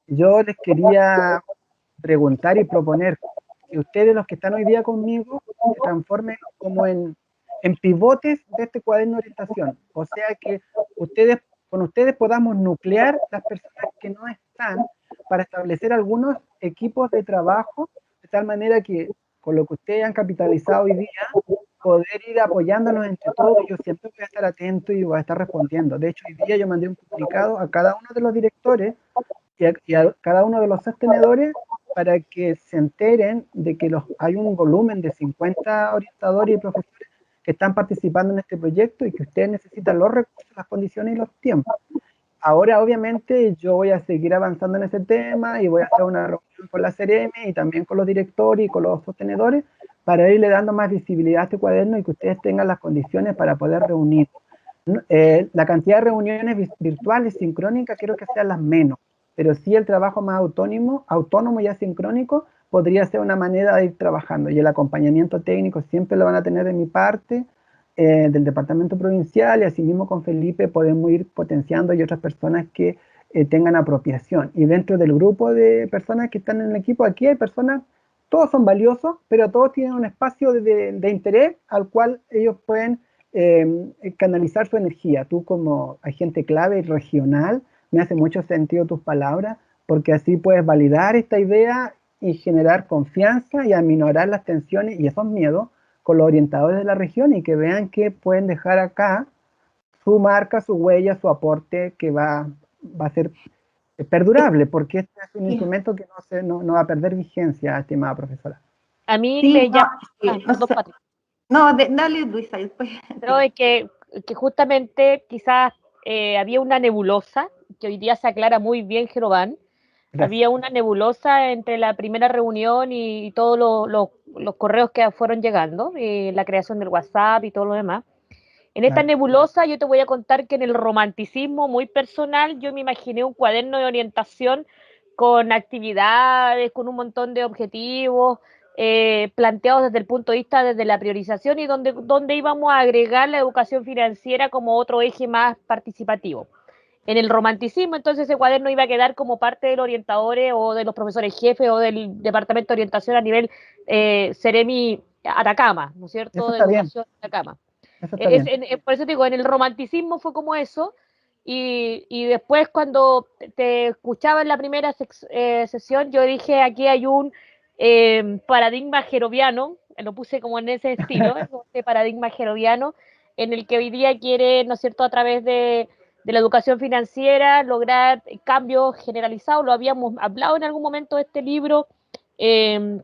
Yo les quería preguntar y proponer que ustedes, los que están hoy día conmigo, se transformen como en pivotes de este cuaderno de orientación. O sea que con ustedes podamos nuclear las personas que no están para establecer algunos equipos de trabajo, de tal manera que con lo que ustedes han capitalizado hoy día, poder ir apoyándonos entre todos. Yo siempre voy a estar atento y voy a estar respondiendo. De hecho, hoy día yo mandé un comunicado a cada uno de los directores y a cada uno de los sostenedores para que se enteren de que hay un volumen de 50 orientadores y profesores que están participando en este proyecto y que ustedes necesitan los recursos, las condiciones y los tiempos. Ahora, obviamente, yo voy a seguir avanzando en ese tema y voy a hacer una reunión con la CRM y también con los directores y con los sostenedores para irle dando más visibilidad a este cuaderno y que ustedes tengan las condiciones para poder reunir. La cantidad de reuniones virtuales, sincrónicas, quiero que sean las menos, pero sí el trabajo más autónomo y asincrónico podría ser una manera de ir trabajando, y el acompañamiento técnico siempre lo van a tener de mi parte, del departamento provincial, y asimismo con Felipe podemos ir potenciando y otras personas que tengan apropiación. Y dentro del grupo de personas que están en el equipo, aquí hay personas, todos son valiosos, pero todos tienen un espacio de interés al cual ellos pueden canalizar su energía. Tú como agente clave regional, me hace mucho sentido tus palabras, porque así puedes validar esta idea y generar confianza y aminorar las tensiones y esos miedos con los orientadores de la región, y que vean que pueden dejar acá su marca, su huella, su aporte, que va a ser perdurable, porque este es un instrumento que no va a perder vigencia, estimada profesora. A mí Sí, me llama... dale, Luisa, después. No, es que justamente quizás había una nebulosa, que hoy día se aclara muy bien, Jerovan. Gracias. Había una nebulosa entre la primera reunión y todos los correos que fueron llegando, la creación del WhatsApp y todo lo demás. En esta nebulosa yo te voy a contar que en el romanticismo muy personal yo me imaginé un cuaderno de orientación con actividades, con un montón de objetivos, planteados desde el punto de vista desde la priorización y donde íbamos a agregar la educación financiera como otro eje más participativo. En el romanticismo, entonces, ese cuaderno iba a quedar como parte de los orientadores o de los profesores jefes o del departamento de orientación a nivel Ceremi Atacama, ¿no es cierto? Eso De está bien. educación Atacama. Eso está bien. Por eso te digo, en el romanticismo fue como eso, y después cuando te escuchaba en la primera sesión, yo dije, aquí hay un paradigma jeroviano, lo puse como en ese estilo, este paradigma jeroviano, en el que hoy día quiere, ¿no es cierto?, a través de la educación financiera, lograr cambios generalizados. Lo habíamos hablado en algún momento de este libro, que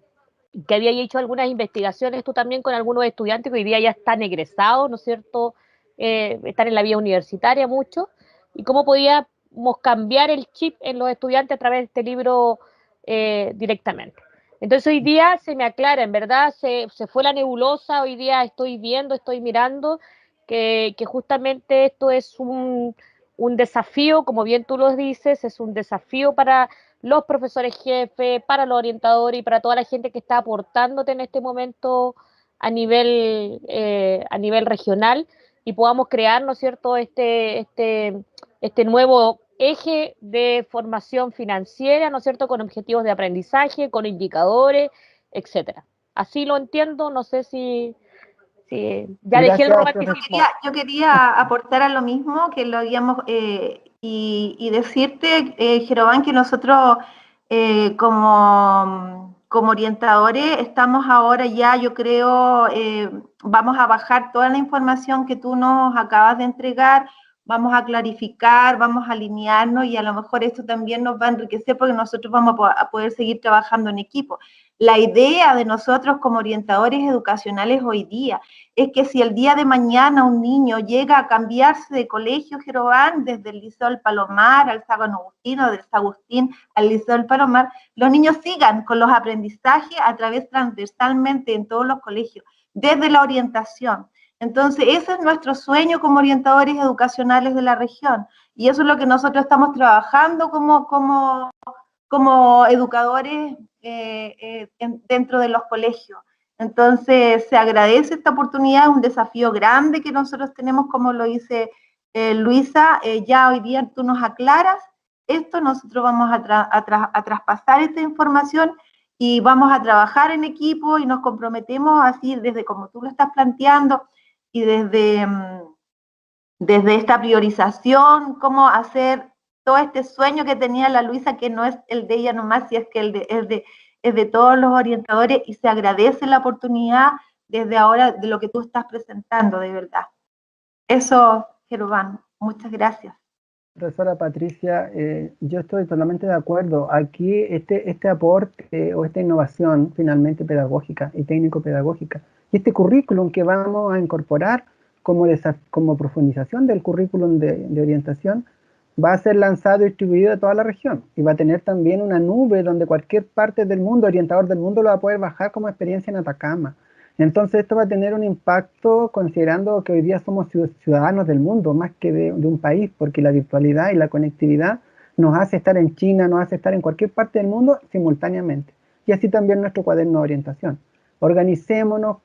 había hecho algunas investigaciones tú también con algunos estudiantes que hoy día ya están egresados, ¿no es cierto?, están en la vía universitaria mucho, y cómo podíamos cambiar el chip en los estudiantes a través de este libro directamente. Entonces hoy día se me aclara, en verdad se fue la nebulosa, hoy día estoy viendo, estoy mirando que justamente esto es un desafío, como bien tú lo dices, es un desafío para los profesores jefes, para los orientadores y para toda la gente que está aportándote en este momento a nivel regional, y podamos crear, ¿no es cierto?, este nuevo eje de formación financiera, ¿no es cierto?, con objetivos de aprendizaje, con indicadores, etcétera. Así lo entiendo, no sé si ya dejé el romanticismo. Yo quería aportar a lo mismo que lo habíamos y decirte, Jerovan, que nosotros como orientadores estamos ahora ya, yo creo, vamos a bajar toda la información que tú nos acabas de entregar, vamos a clarificar, vamos a alinearnos, y a lo mejor esto también nos va a enriquecer porque nosotros vamos a poder seguir trabajando en equipo. La idea de nosotros como orientadores educacionales hoy día es que si el día de mañana un niño llega a cambiarse de colegio, Jerovan, desde el Liceo del Palomar al San Agustín o del San Agustín al Liceo del Palomar, los niños sigan con los aprendizajes a través transversalmente en todos los colegios, desde la orientación. Entonces, ese es nuestro sueño como orientadores educacionales de la región, y eso es lo que nosotros estamos trabajando como educadores dentro de los colegios. Entonces, se agradece esta oportunidad, es un desafío grande que nosotros tenemos, como lo dice Luisa, ya hoy día tú nos aclaras esto, nosotros vamos a traspasar esta información y vamos a trabajar en equipo y nos comprometemos así desde como tú lo estás planteando y desde esta priorización, cómo hacer todo este sueño que tenía la Luisa, que no es el de ella nomás, si es que es de todos los orientadores, y se agradece la oportunidad desde ahora de lo que tú estás presentando, de verdad. Eso, Jerovan, muchas gracias. Profesora Patricia, yo estoy totalmente de acuerdo. Aquí este aporte o esta innovación finalmente pedagógica y técnico-pedagógica, y este currículum que vamos a incorporar como profundización del currículum de orientación, va a ser lanzado y distribuido a toda la región, y va a tener también una nube donde cualquier parte del mundo, orientador del mundo, lo va a poder bajar como experiencia en Atacama. Entonces esto va a tener un impacto considerando que hoy día somos ciudadanos del mundo más que de un país, porque la virtualidad y la conectividad nos hace estar en China, nos hace estar en cualquier parte del mundo simultáneamente. Y así también nuestro cuaderno de orientación. Organicémonos,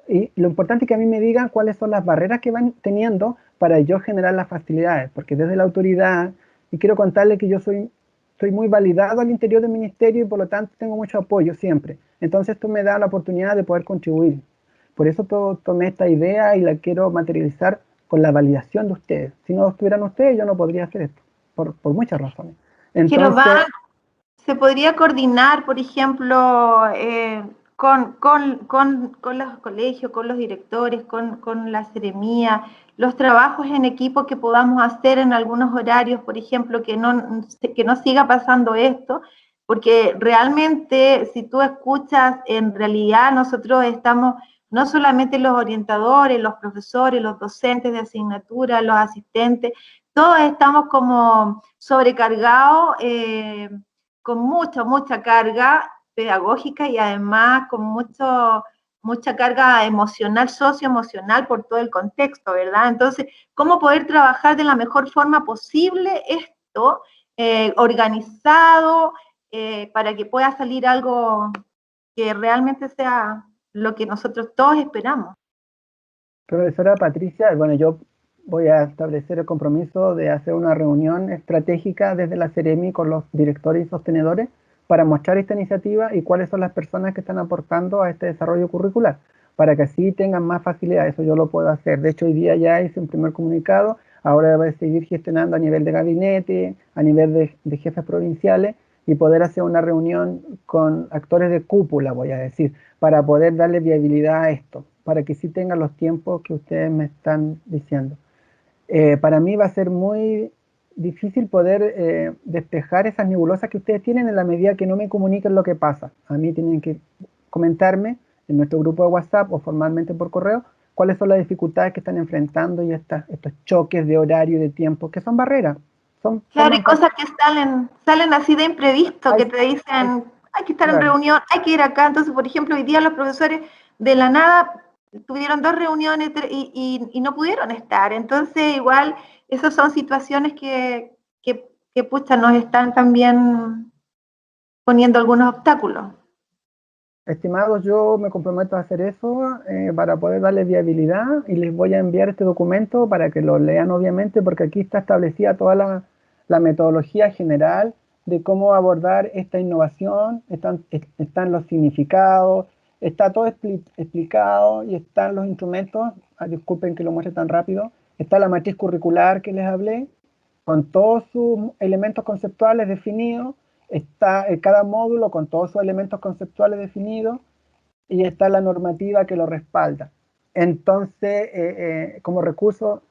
y lo importante es que a mí me digan cuáles son las barreras que van teniendo para yo generar las facilidades, porque desde la autoridad, y quiero contarles que yo soy muy validado al interior del ministerio y por lo tanto tengo mucho apoyo siempre. Entonces esto me da la oportunidad de poder contribuir. Por eso tomé esta idea y la quiero materializar con la validación de ustedes. Si no estuvieran ustedes, yo no podría hacer esto, por muchas razones. Entonces, ¿se podría coordinar, por ejemplo, con los colegios, con los directores, con la seremía, los trabajos en equipo que podamos hacer en algunos horarios, por ejemplo, que no siga pasando esto? Porque realmente, si tú escuchas, en realidad nosotros estamos, no solamente los orientadores, los profesores, los docentes de asignatura, los asistentes, todos estamos como sobrecargados, con mucha carga pedagógica y además con mucha carga emocional, socioemocional por todo el contexto, ¿verdad? Entonces, ¿cómo poder trabajar de la mejor forma posible esto, organizado, para que pueda salir algo que realmente sea lo que nosotros todos esperamos. Profesora Patricia, bueno, yo voy a establecer el compromiso de hacer una reunión estratégica desde la Ceremi con los directores y sostenedores para mostrar esta iniciativa y cuáles son las personas que están aportando a este desarrollo curricular, para que así tengan más facilidad. Eso yo lo puedo hacer. De hecho, hoy día ya hice un primer comunicado, ahora voy a seguir gestionando a nivel de gabinete, a nivel de jefes provinciales, y poder hacer una reunión con actores de cúpula, voy a decir, para poder darle viabilidad a esto, para que sí tengan los tiempos que ustedes me están diciendo. Para mí va a ser muy difícil poder despejar esas nebulosas que ustedes tienen en la medida que no me comuniquen lo que pasa. A mí tienen que comentarme en nuestro grupo de WhatsApp o formalmente por correo cuáles son las dificultades que están enfrentando y estos choques de horario y de tiempo, que son barreras. Claro, hay cosas que salen así de imprevisto, que te dicen, hay que estar en reunión, hay que ir acá. Entonces, por ejemplo, hoy día los profesores de la nada tuvieron 2 reuniones y no pudieron estar. Entonces, igual, esas son situaciones que pucha, nos están también poniendo algunos obstáculos. Estimados, yo me comprometo a hacer eso para poder darles viabilidad y les voy a enviar este documento para que lo lean, obviamente, porque aquí está establecida toda la metodología general de cómo abordar esta innovación, están los significados, está todo explicado y están los instrumentos, disculpen que lo muestre tan rápido, está la matriz curricular que les hablé, con todos sus elementos conceptuales definidos, está cada módulo con todos sus elementos conceptuales definidos y está la normativa que lo respalda. Entonces, como recurso,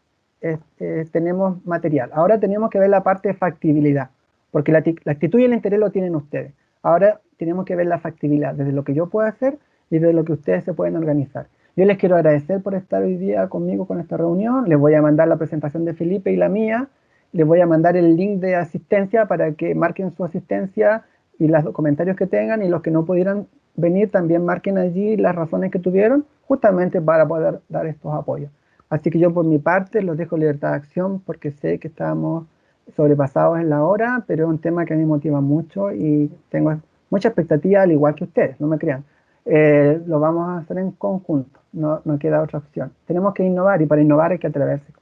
tenemos material. Ahora tenemos que ver la parte de factibilidad, porque la actitud y el interés lo tienen ustedes. Ahora tenemos que ver la factibilidad, desde lo que yo puedo hacer y desde lo que ustedes se pueden organizar. Yo les quiero agradecer por estar hoy día conmigo con esta reunión. Les voy a mandar la presentación de Felipe y la mía. Les voy a mandar el link de asistencia para que marquen su asistencia y los comentarios que tengan, y los que no pudieran venir también marquen allí las razones que tuvieron, justamente para poder dar estos apoyos. Así que yo por mi parte los dejo libertad de acción porque sé que estamos sobrepasados en la hora, pero es un tema que a mí me motiva mucho y tengo mucha expectativa, al igual que ustedes, no me crean. Lo vamos a hacer en conjunto, no queda otra opción. Tenemos que innovar y para innovar hay que atreverse.